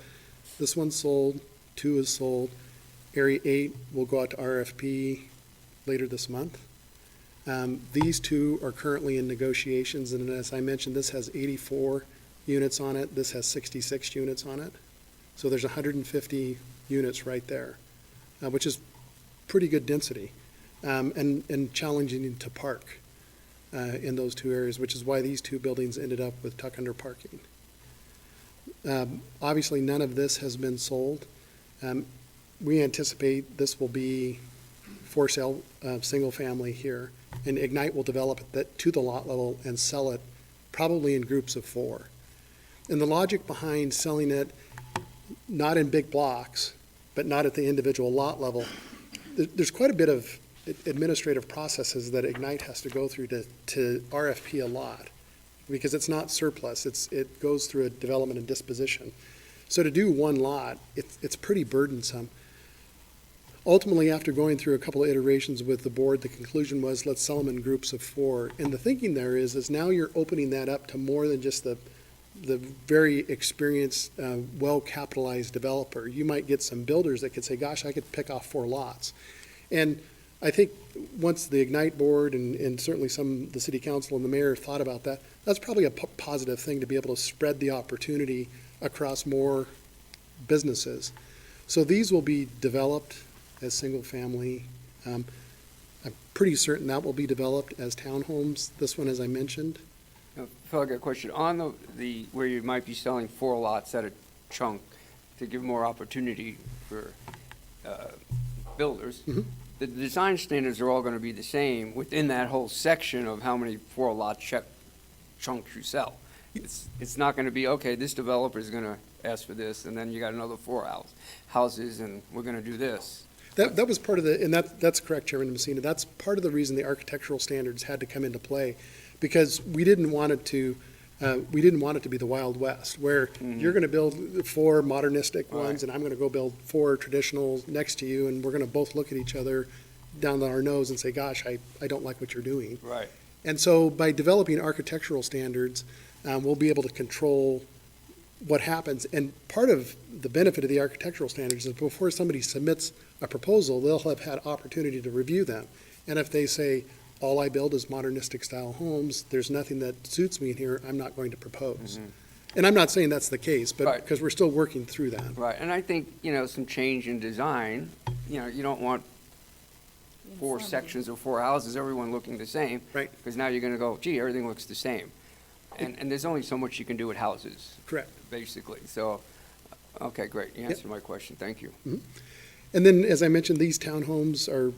[SPEAKER 17] this one's sold, 2 is sold. Area 8 will go out to RFP later this month. These 2 are currently in negotiations, and as I mentioned, this has 84 units on it, this has 66 units on it. So there's 150 units right there, which is pretty good density, and challenging to park in those 2 areas, which is why these 2 buildings ended up with tuck-under parking. Obviously, none of this has been sold. We anticipate this will be for sale, single family here, and Ignite will develop it to the lot level and sell it probably in groups of 4. And the logic behind selling it not in big blocks, but not at the individual lot level, there's quite a bit of administrative processes that Ignite has to go through to RFP a lot, because it's not surplus, it goes through a development and disposition. So to do one lot, it's pretty burdensome. Ultimately, after going through a couple of iterations with the board, the conclusion was, let's sell them in groups of 4. And the thinking there is now you're opening that up to more than just the very experienced, well-capitalized developer. You might get some builders that could say, gosh, I could pick off 4 lots. And I think once the Ignite board and certainly the city council and the mayor thought about that, that's probably a positive thing to be able to spread the opportunity across more businesses. So these will be developed as single family. I'm pretty certain that will be developed as townhomes. This one, as I mentioned.
[SPEAKER 1] Phil, I got a question. On the where you might be selling 4 lots at a chunk to give more opportunity for builders,
[SPEAKER 17] Mm-hmm.
[SPEAKER 1] the design standards are all going to be the same within that whole section of how many 4-lot chunks you sell. It's not going to be, okay, this developer is going to ask for this, and then you got another 4 houses, and we're going to do this.
[SPEAKER 17] That was part of and that's correct, Chairman Messina. That's part of the reason the architectural standards had to come into play, because we didn't want it to be the Wild West, where you're going to build 4 modernistic ones, and I'm going to go build 4 traditional next to you, and we're going to both look at each other down our nose and say, gosh, I don't like what you're doing.
[SPEAKER 1] Right.
[SPEAKER 17] And so by developing architectural standards, we'll be able to control what happens. And part of the benefit of the architectural standards is before somebody submits a proposal, they'll have had opportunity to review them. And if they say, all I build is modernistic style homes, there's nothing that suits me in here, I'm not going to propose. And I'm not saying that's the case, but because we're still working through that.
[SPEAKER 1] Right, and I think, some change in design, you don't want 4 sections of 4 houses, everyone looking the same.
[SPEAKER 17] Right.
[SPEAKER 1] Because now you're going to go, gee, everything looks the same. And there's only so much you can do with houses.
[SPEAKER 17] Correct.
[SPEAKER 1] Basically, so, okay, great, you answered my question, thank you.
[SPEAKER 17] And then, as I mentioned, these townhomes are,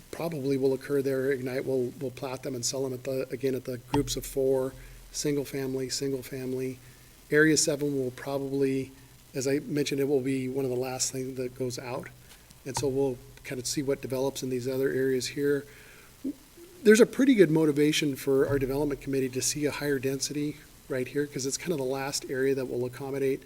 [SPEAKER 17] probably will occur there. Ignite will plat them and sell them at the groups of 4, single family. Area 7 will probably, as I mentioned, it will be one of the last things that goes out. And so we'll kind of see what develops in these other areas here. There's a pretty good motivation for our development committee to see a higher density right here, because it's kind of the last area that will accommodate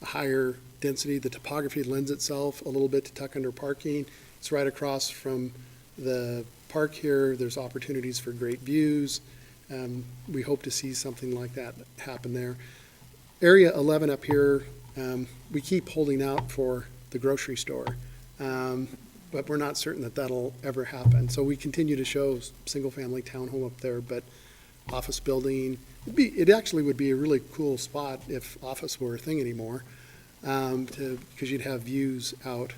[SPEAKER 17] a higher density. The topography lends itself a little bit to tuck-under parking. It's right across from the park here. There's opportunities for great views. We hope to see something like that happen there. Area 11 up here, we keep holding out for the grocery store, but we're not certain that that'll ever happen. So we continue to show single-family townhome up there, but office building, it actually would be a really cool spot if office were a thing anymore, because you'd have views out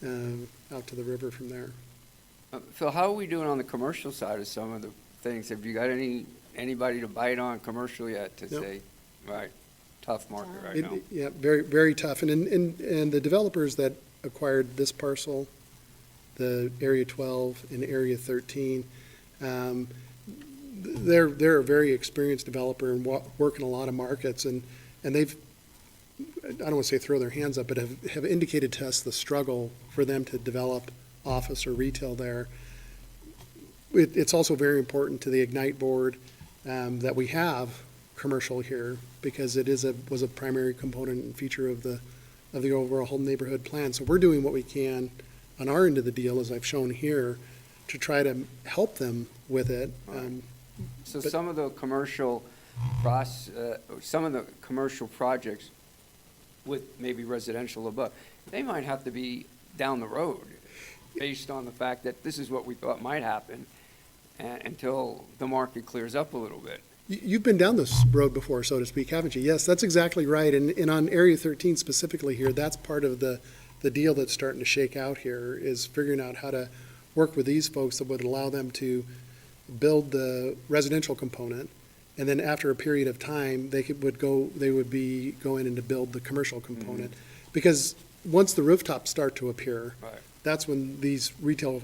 [SPEAKER 17] to the river from there.
[SPEAKER 1] Phil, how are we doing on the commercial side of some of the things? Have you got anybody to bite on commercial yet to
[SPEAKER 17] No.
[SPEAKER 1] say, right, tough market right now?
[SPEAKER 17] Yeah, very, very tough. And the developers that acquired this parcel, the Area 12 and Area 13, they're a very experienced developer and work in a lot of markets, and they've, I don't want to say throw their hands up, but have indicated to us the struggle for them to develop office or retail there. It's also very important to the Ignite board that we have commercial here, because it was a primary component and feature of the overall neighborhood plan. So we're doing what we can on our end of the deal, as I've shown here, to try to help them with it.
[SPEAKER 1] So some of the commercial projects with maybe residential above, they might have to be down the road based on the fact that this is what we thought might happen until the market clears up a little bit.
[SPEAKER 17] You've been down this road before, so to speak, haven't you? Yes, that's exactly right. And on Area 13 specifically here, that's part of the deal that's starting to shake out here, is figuring out how to work with these folks that would allow them to build the residential component, and then after a period of time, they would be going in to build the commercial component. Because once the rooftops start to appear,
[SPEAKER 1] Right.
[SPEAKER 17] that's when these retail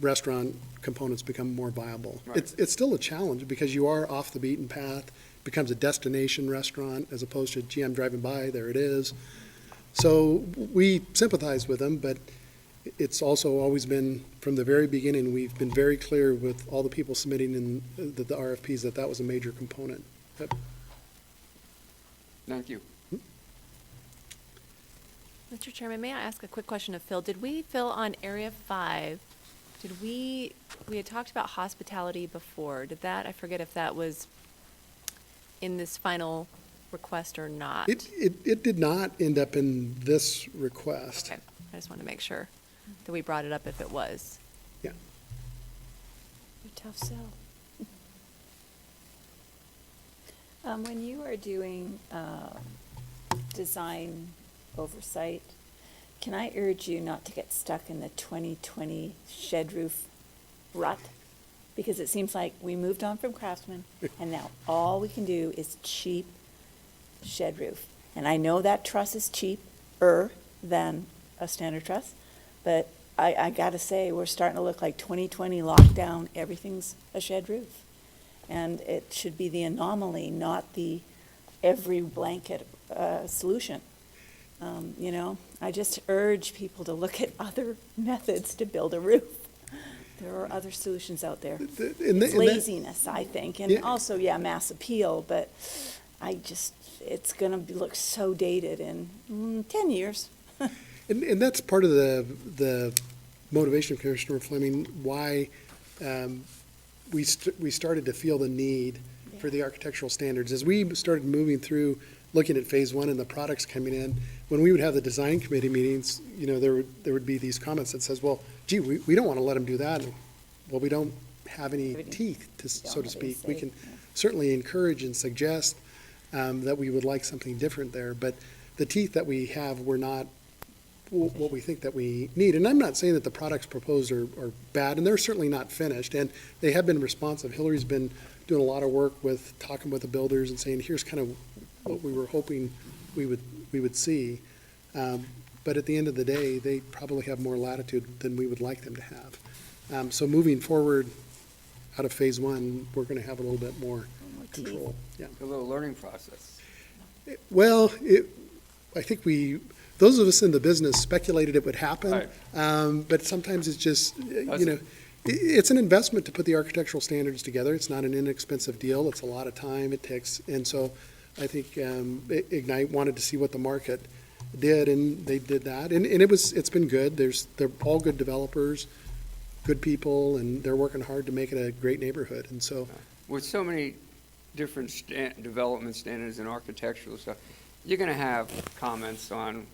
[SPEAKER 17] restaurant components become more viable.
[SPEAKER 1] Right.
[SPEAKER 17] It's still a challenge, because you are off the beaten path, becomes a destination restaurant as opposed to, gee, I'm driving by, there it is. So we sympathize with them, but it's also always been, from the very beginning, we've been very clear with all the people submitting in the RFPs that was a major component. But
[SPEAKER 1] Thank you.
[SPEAKER 3] Mr. Chairman, may I ask a quick question of Phil? Did we, Phil, on Area 5, we had talked about hospitality before. I forget if that was in this final request or not.
[SPEAKER 17] It did not end up in this request.
[SPEAKER 3] Okay, I just want to make sure that we brought it up if it was.
[SPEAKER 17] Yeah.
[SPEAKER 10] A tough sell. When you are doing design oversight, can I urge you not to get stuck in the 2020 shed roof rut? Because it seems like we moved on from Craftsman, and now all we can do is cheap shed roof. And I know that truss is cheaper than a standard truss, but I gotta say, we're starting to look like 2020 lockdown, everything's a shed roof. And it should be the anomaly, not the every blanket solution. I just urge people to look at other methods to build a roof. There are other solutions out there. It's laziness, I think, and also, mass appeal, but it's gonna look so dated in 10 years.
[SPEAKER 17] And that's part of the motivation, Commissioner Fleming, why we started to feel the need for the architectural standards. As we started moving through, looking at phase one and the products coming in, when we would have the design committee meetings, there would be these comments that says, well, gee, we don't want to let them do that. Well, we don't have any teeth, so to speak. We can certainly encourage and suggest that we would like something different there, but the teeth that we have were not what we think that we need. And I'm not saying that the products proposed are bad, and they're certainly not finished, and they have been responsive. Hillary's been doing a lot of work with talking with the builders and saying, here's kind of what we were hoping we would see. But at the end of the day, they probably have more latitude than we would like them to have. So moving forward out of phase one, we're going to have a little bit more control. Yeah.
[SPEAKER 1] A little learning process.
[SPEAKER 17] Well, I think those of us in the business speculated it would happen.
[SPEAKER 1] Right.
[SPEAKER 17] But sometimes it's just, it's an investment to put the architectural standards together. It's not an inexpensive deal. It's a lot of time it takes. And so I think Ignite wanted to see what the market did, and they did that. And it's been good. They're all good developers, good people, and they're working hard to make it a great neighborhood. And so,
[SPEAKER 1] with so many different development standards and architectural stuff, you're going to have comments on,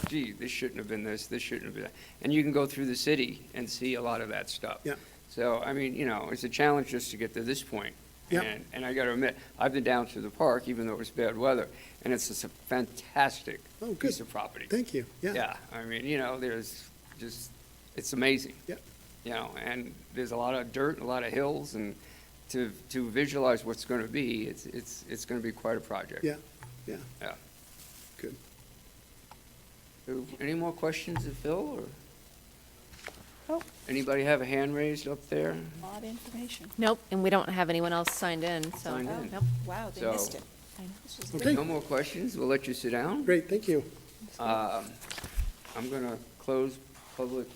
[SPEAKER 1] gee, this shouldn't have been this shouldn't have been that. And you can go through the city and see a lot of that stuff.
[SPEAKER 17] Yeah.
[SPEAKER 1] So, I mean, it's a challenge just to get to this point.
[SPEAKER 17] Yeah.
[SPEAKER 1] And I got to admit, I've been down to the park, even though it was bad weather, and it's just a fantastic piece of property.
[SPEAKER 17] Thank you. Yeah.
[SPEAKER 1] Yeah, I mean, there's just, it's amazing.
[SPEAKER 17] Yeah.
[SPEAKER 1] you know, and there's a lot of dirt, a lot of hills, and to visualize what's going to be, it's going to be quite a project.
[SPEAKER 17] Yeah, yeah.
[SPEAKER 1] Yeah.
[SPEAKER 17] Good.
[SPEAKER 1] So, any more questions of Phil, or?
[SPEAKER 10] Oh.
[SPEAKER 1] Anybody have a hand raised up there?
[SPEAKER 10] A lot of information.
[SPEAKER 3] Nope, and we don't have anyone else signed in, so.
[SPEAKER 1] Signed in.
[SPEAKER 3] Nope.
[SPEAKER 10] Wow, they
[SPEAKER 1] So-
[SPEAKER 10] missed it. I know, this was
[SPEAKER 17] Okay.
[SPEAKER 1] No more questions, we'll let you sit down.
[SPEAKER 17] Great, thank you.
[SPEAKER 1] I'm going to close public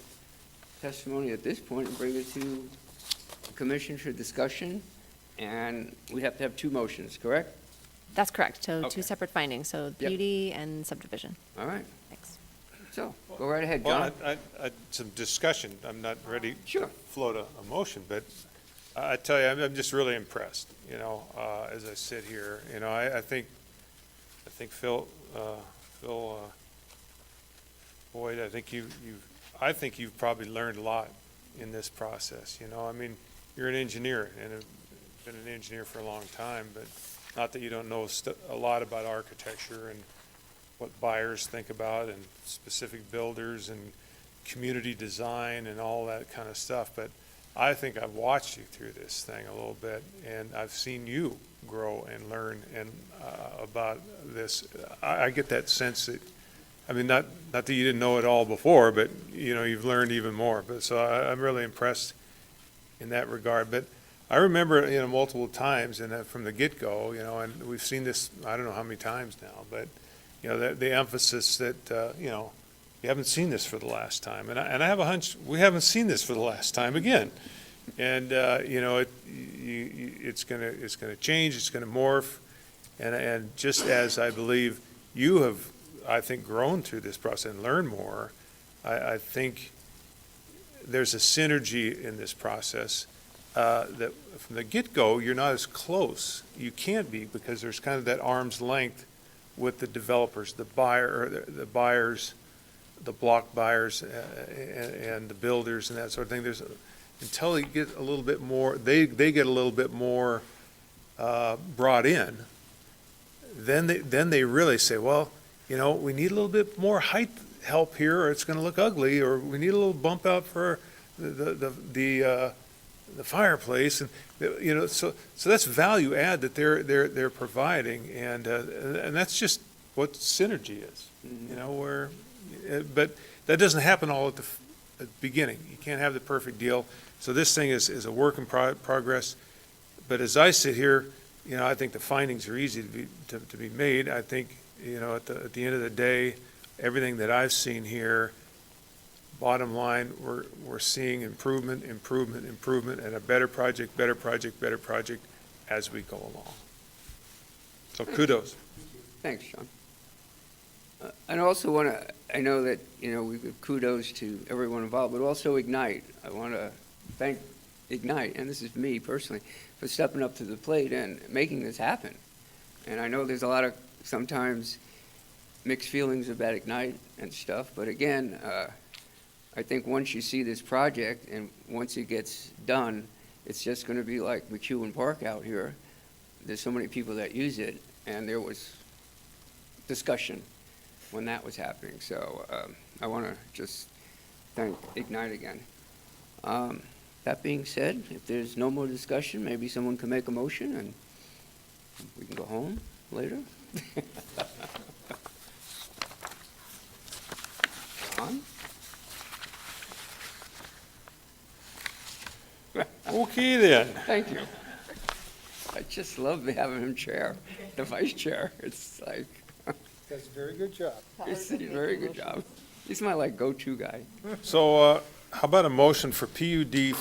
[SPEAKER 1] testimony at this point and bring it to the commission for discussion, and we have to have two motions, correct?
[SPEAKER 3] That's correct, so
[SPEAKER 1] Okay.
[SPEAKER 3] two separate findings, so
[SPEAKER 1] Yep.
[SPEAKER 3] PUD and subdivision.
[SPEAKER 1] All right,
[SPEAKER 3] Thanks.
[SPEAKER 1] so, go right ahead,
[SPEAKER 8] Well,
[SPEAKER 1] John.
[SPEAKER 8] some discussion. I'm not ready
[SPEAKER 1] Sure.
[SPEAKER 8] to float a motion, but I tell you, I'm just really impressed, you know, as I sit here. You know, I think Phil Boyd, I think you've probably learned a lot in this process, you know. I mean, you're an engineer and have been an engineer for a long time, but not that you don't know a lot about architecture and what buyers think about and specific builders and community design and all that kind of stuff. But I think I've watched you through this thing a little bit, and I've seen you grow and learn and about this. I get that sense that, I mean, not that you didn't know it all before, but, you know, you've learned even more. But so I'm really impressed in that regard. But I remember, you know, multiple times and from the get-go, you know, and we've seen this, I don't know how many times now, but, you know, the emphasis that, you know, you haven't seen this for the last time. And I have a hunch we haven't seen this for the last time again. And, you know, it's gonna change, it's gonna morph. And just as I believe you have, I think, grown through this process and learned more, I think there's a synergy in this process that from the get-go, you're not as close. You can't be, because there's kind of that arm's length with the developers, the buyers, the block buyers and the builders and that sort of thing. There's until they get a little bit more, they get a little bit more brought in, then they really say, well, you know, we need a little bit more height help here, or it's going to look ugly, or we need a little bump out for the fireplace, and you know, so that's value add that they're providing, and that's just what synergy is, you know, where, but that doesn't happen all at the beginning. You can't have the perfect deal. So this thing is a work in progress. But as I sit here, you know, I think the findings are easy to be made. I think, you know, at the end of the day, everything that I've seen here, bottom line, we're seeing improvement, and a better project as we go along. So kudos.
[SPEAKER 1] Thanks, John. And I also want to, I know that, you know, we give kudos to everyone involved, but also Ignite. I want to thank Ignite, and this is me personally, for stepping up to the plate and making this happen. And I know there's a lot of sometimes mixed feelings about Ignite and stuff, but again, I think once you see this project and once it gets done, it's just going to be like McEwen Park out here. There's so many people that use it, and there was discussion when that was happening. So I want to just thank Ignite again. That being said, if there's no more discussion, maybe someone can make a motion and we can go home later. John?
[SPEAKER 8] Okay then.
[SPEAKER 1] Thank you. I just love having him chair, the vice chair. It's like,
[SPEAKER 6] Does a very good job.
[SPEAKER 1] he's a very good job. He's my like go-to guy.
[SPEAKER 8] So how about a motion for PUD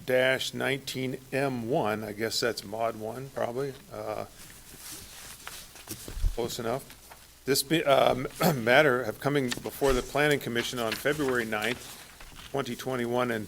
[SPEAKER 8] 4-19M1? I guess that's mod 1, probably. Close enough. This matter have coming before the Planning Commission on February 9th, 2021, and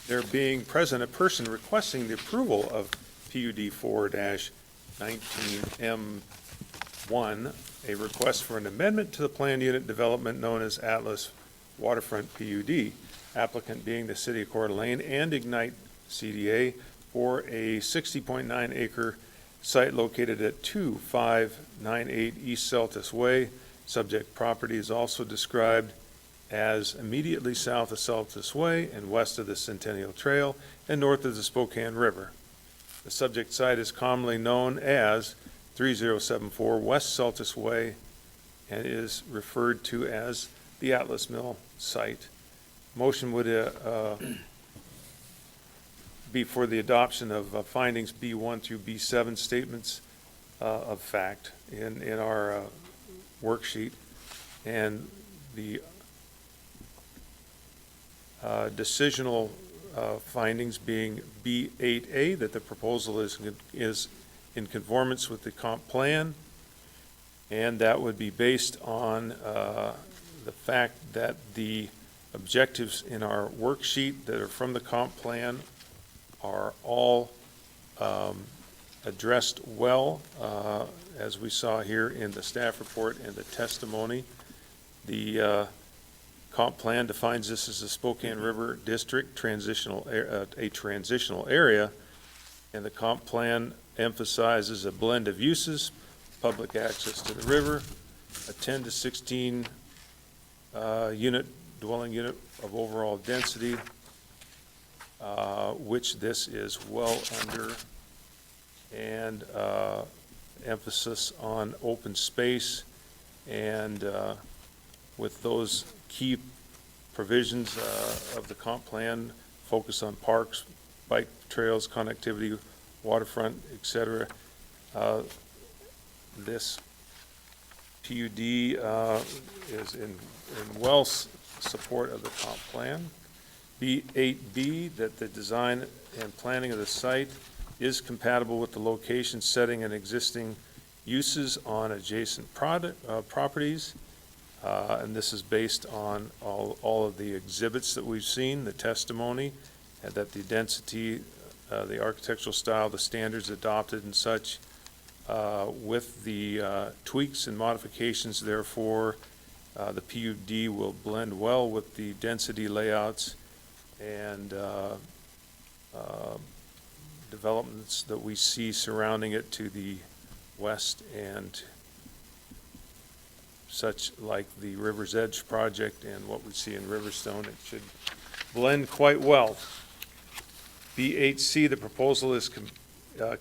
[SPEAKER 8] there being present a person requesting the approval of PUD 4-19M1, a request for an amendment to the planned unit development known as Atlas Waterfront PUD, applicant being the City of Coeur d'Alene and Ignite CDA for a 60.9 acre site located at 2598 East Celtis Way. Subject property is also described as immediately south of Saltus Way and west of the Centennial Trail and north of the Spokane River. The subject site is commonly known as 3074 West Saltus Way and is referred to as the Atlas Mill site. Motion would be for the adoption of findings B1 through B7 statements of fact in our worksheet, and the decisional findings being B8A, that the proposal is in conformance with the comp plan, and that would be based on the fact that the objectives in our worksheet that are from the comp plan are all addressed well, as we saw here in the staff report and the testimony. The comp plan defines this as a Spokane River District a transitional area, and the comp plan emphasizes a blend of uses, public access to the river, a 10 to 16 dwelling unit of overall density, which this is well under, and emphasis on open space, and with those key provisions of the comp plan, focus on parks, bike trails, connectivity, waterfront, etc. This PUD is in well support of the comp plan. B8B, that the design and planning of the site is compatible with the location, setting, and existing uses on adjacent properties. And this is based on all of the exhibits that we've seen, the testimony, and that the density, the architectural style, the standards adopted and such, with the tweaks and modifications, therefore, the PUD will blend well with the density layouts and developments that we see surrounding it to the west, and such like the River's Edge project and what we see in Riverstone. It should blend quite well. B8C, the proposal is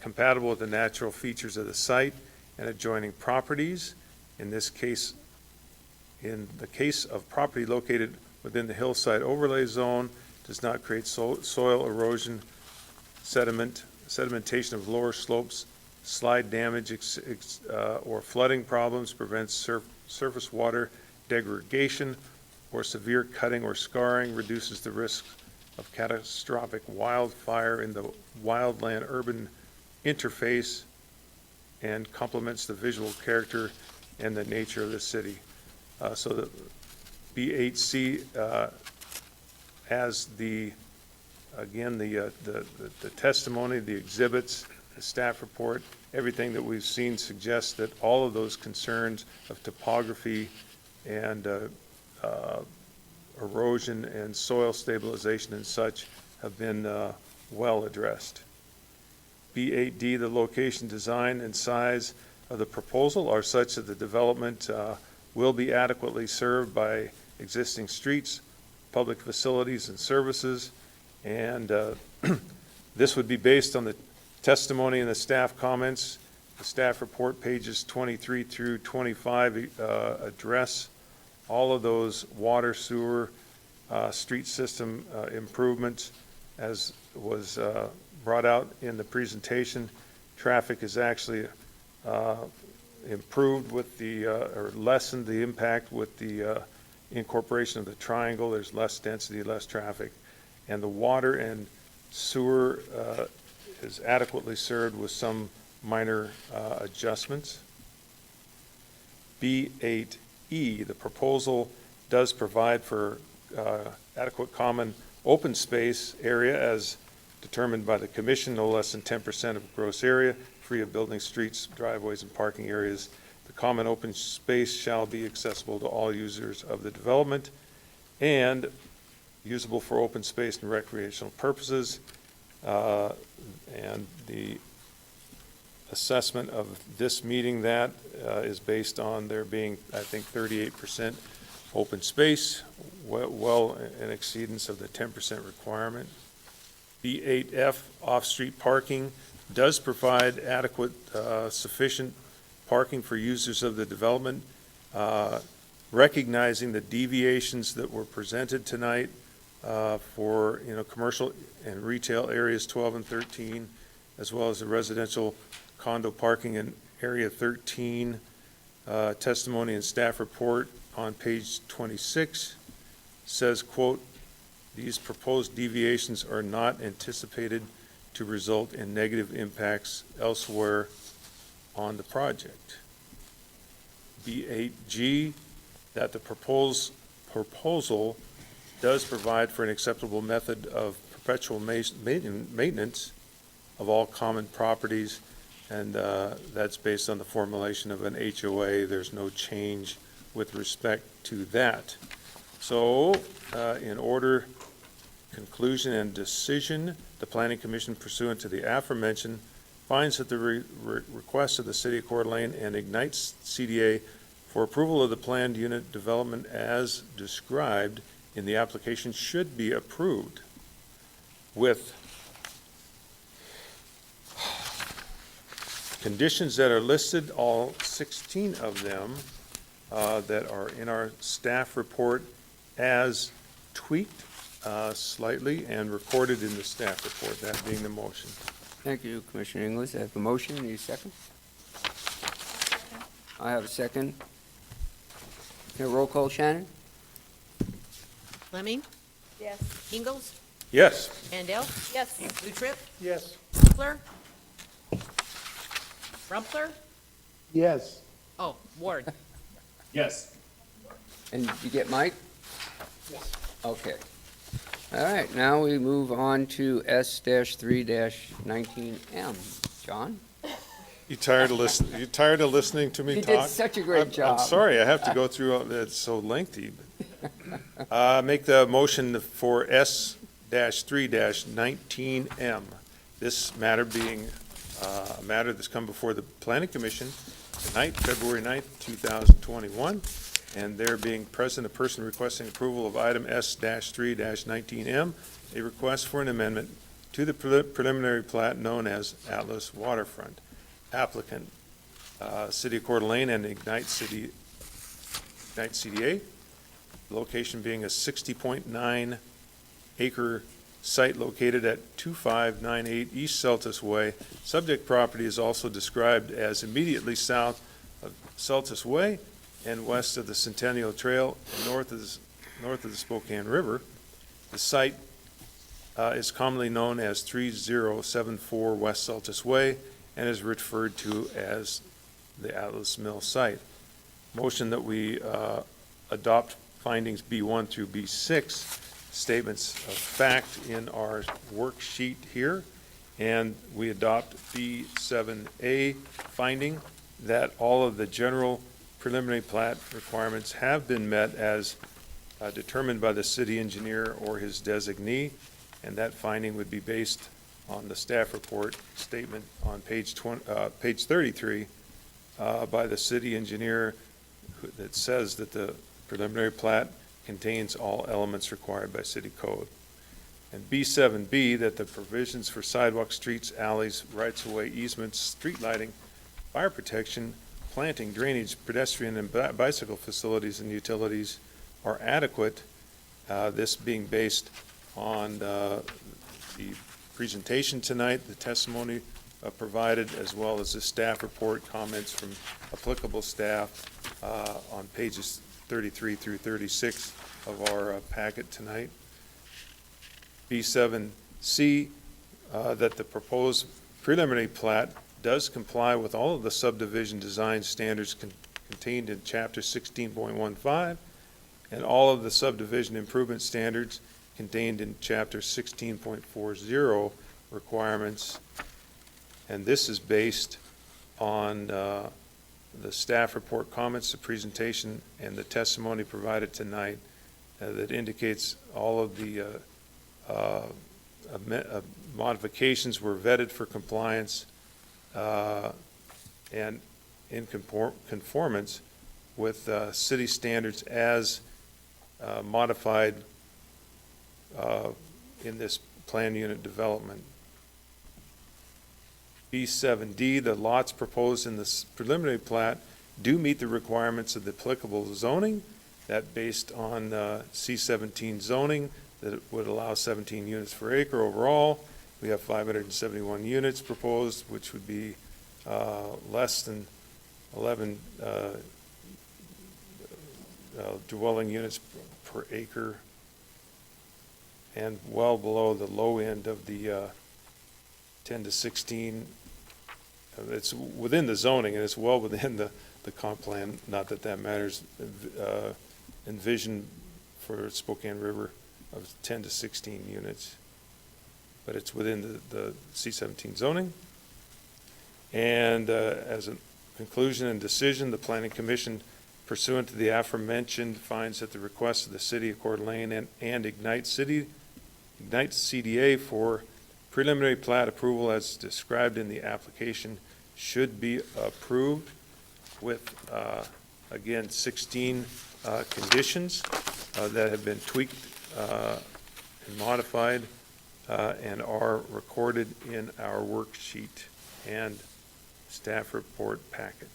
[SPEAKER 8] compatible with the natural features of the site and adjoining properties. In this case, in the case of property located within the hillside overlay zone, does not create soil erosion, sedimentation of lower slopes, slide damage or flooding problems, prevents surface water degradation or severe cutting or scarring, reduces the risk of catastrophic wildfire in the wildland urban interface, and complements the visual character and the nature of the city. So the B8C has the testimony, the exhibits, the staff report, everything that we've seen suggests that all of those concerns of topography and erosion and soil stabilization and such have been well addressed. B8D, the location, design, and size of the proposal are such that the development will be adequately served by existing streets, public facilities, and services, and this would be based on the testimony and the staff comments. The staff report, pages 23 through 25, address all of those water, sewer, street system improvements, as was brought out in the presentation. Traffic is actually improved with the, or lessened the impact with the incorporation of the triangle. There's less density, less traffic, and the water and sewer is adequately served with some minor adjustments. B8E, the proposal does provide for adequate common open space area as determined by the commission, no less than 10% of gross area, free of buildings, streets, driveways, and parking areas. The common open space shall be accessible to all users of the development and usable for open space and recreational purposes. And the assessment of this meeting that is based on there being, I think, 38% Open space, well in exceedance of the 10% requirement. B8F, off-street parking, does provide adequate, sufficient parking for users of the development, recognizing the deviations that were presented tonight for, commercial and retail areas 12 and 13, as well as the residential condo parking in area 13. Testimony and staff report on page 26 says, quote, "These proposed deviations are not anticipated to result in negative impacts elsewhere on the project." B8G, that the proposal does provide for an acceptable method of perpetual maintenance of all common properties, and that's based on the formulation of an HOA. There's no change with respect to that. So, in order, conclusion and decision, the Planning Commission pursuant to the aforementioned finds that the request of the City of Coeur d'Alene and Ignite CDA for approval of the planned unit development as described in the application should be approved with conditions that are listed, all 16 of them that are in our staff report as tweaked slightly and recorded in the staff report, that being the motion.
[SPEAKER 1] Thank you, Commissioner Inglis. I have a motion. Need a second? I have a second. Okay, roll call, Shannon?
[SPEAKER 2] Fleming?
[SPEAKER 10] Yes.
[SPEAKER 2] Ingalls?
[SPEAKER 8] Yes.
[SPEAKER 2] Mandel? Yes. Rutrip?
[SPEAKER 6] Yes.
[SPEAKER 2] Rumpler? Rumpler?
[SPEAKER 15] Yes.
[SPEAKER 2] Oh, Ward.
[SPEAKER 13] Yes.
[SPEAKER 1] And you get Mike?
[SPEAKER 6] Yes.
[SPEAKER 1] Okay. All right, now we move on to S-3-19M. John?
[SPEAKER 8] You tired of listening to me
[SPEAKER 1] You
[SPEAKER 8] talk?
[SPEAKER 1] did such a great job.
[SPEAKER 8] I'm sorry, I have to go through all that. It's so lengthy. Make the motion for S-3-19M. This matter being a matter that's come before the Planning Commission tonight, February 9th, 2021, and there being present a person requesting approval of item S-3-19M, a request for an amendment to the preliminary plat known as Atlas Waterfront. Applicant, City of Coeur d'Alene and Ignite CDA, location being a 60.9 acre site located at 2598 East Celtis Way. Subject property is also described as immediately south of Celtis Way and west of the Centennial Trail and north of the Spokane River. The site is commonly known as 3074 West Celtis Way and is referred to as the Atlas Mill site. Motion that we adopt findings B1 through B6, statements of fact in our worksheet here, and we adopt B7A finding that all of the general preliminary plat requirements have been met as determined by the city engineer or his designee, and that finding would be based on the staff report statement on page 33 by the city engineer that says that the preliminary plat contains all elements required by city code. And B7B, that the provisions for sidewalks, streets, alleys, rights-of-way easements, street lighting, fire protection, planting, drainage, pedestrian and bicycle facilities and utilities are adequate, this being based on the presentation tonight, the testimony provided, as well as the staff report, comments from applicable staff on pages 33 through 36 of our packet tonight. B7C, that the proposed preliminary plat does comply with all of the subdivision design standards contained in Chapter 16.15 and all of the subdivision improvement standards contained in Chapter 16.40 requirements. And this is based on the staff report comments, the presentation, and the testimony provided tonight that indicates all of the modifications were vetted for compliance and in conformance with city standards as modified in this plan unit development. B7D, the lots proposed in this preliminary plat do meet the requirements of the applicable zoning, that based on C17 zoning, that it would allow 17 units per acre overall. We have 571 units proposed, which would be less than 11 dwelling units per acre, and well below the low end of the 10 to 16. It's within the zoning, and it's well within the comp plan, not that that matters, envisioned for Spokane River of 10 to 16 units. But it's within the C17 zoning. And as a conclusion and decision, the Planning Commission, pursuant to the aforementioned, finds that the request of the City of Coeur d'Alene and Ignite CDA for preliminary plat approval as described in the application should be approved with, again, 16 conditions that have been tweaked and modified and are recorded in our worksheet and staff report packet.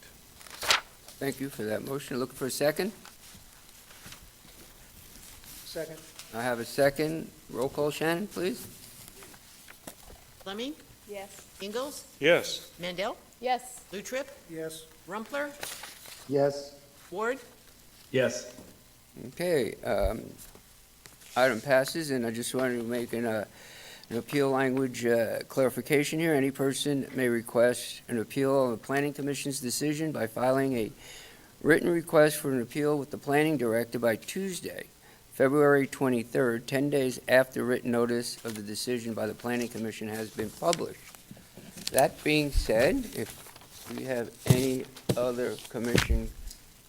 [SPEAKER 1] Thank you for that motion. Looking for a second?
[SPEAKER 6] Second.
[SPEAKER 1] I have a second. Roll call, Shannon, please.
[SPEAKER 2] Fleming?
[SPEAKER 10] Yes.
[SPEAKER 2] Ingalls?
[SPEAKER 8] Yes.
[SPEAKER 2] Mandel?
[SPEAKER 14] Yes.
[SPEAKER 2] Lutrip?
[SPEAKER 6] Yes.
[SPEAKER 2] Rumpler?
[SPEAKER 15] Yes.
[SPEAKER 2] Ward?
[SPEAKER 13] Yes.
[SPEAKER 1] Okay, item passes, and I just wanted to make an appeal language clarification here. Any person may request an appeal of the Planning Commission's decision by filing a written request for an appeal with the Planning Director by Tuesday, February 23rd, 10 days after written notice of the decision by the Planning Commission has been published. That being said, if we have any other commission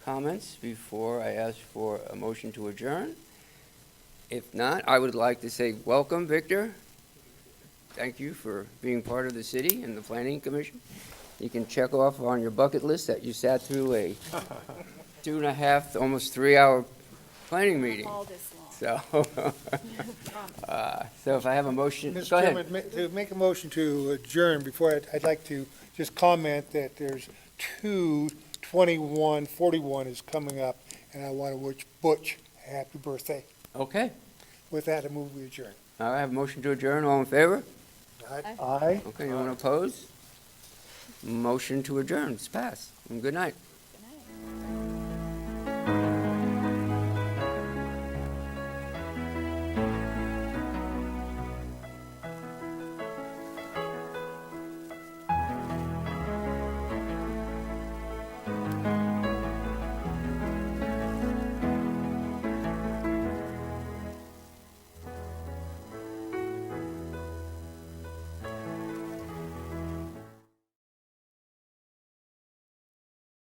[SPEAKER 1] comments before I ask for a motion to adjourn? If not, I would like to say welcome, Victor. Thank you for being part of the city and the Planning Commission. You can check off on your bucket list that you sat through a 2.5, almost 3-hour planning meeting.
[SPEAKER 10] All this long.
[SPEAKER 1] So, so if I have a motion,
[SPEAKER 6] Mr.
[SPEAKER 1] go ahead.
[SPEAKER 6] Chairman, to make a motion to adjourn, before I'd like to just comment that there's 2/21/41 is coming up, and I want to wish Butch a happy birthday.
[SPEAKER 1] Okay.
[SPEAKER 6] With that, I move we adjourn.
[SPEAKER 1] I have a motion to adjourn. All in favor?
[SPEAKER 15] Aye.
[SPEAKER 1] Okay, you want to oppose? Motion to adjourn. It's passed. And good night.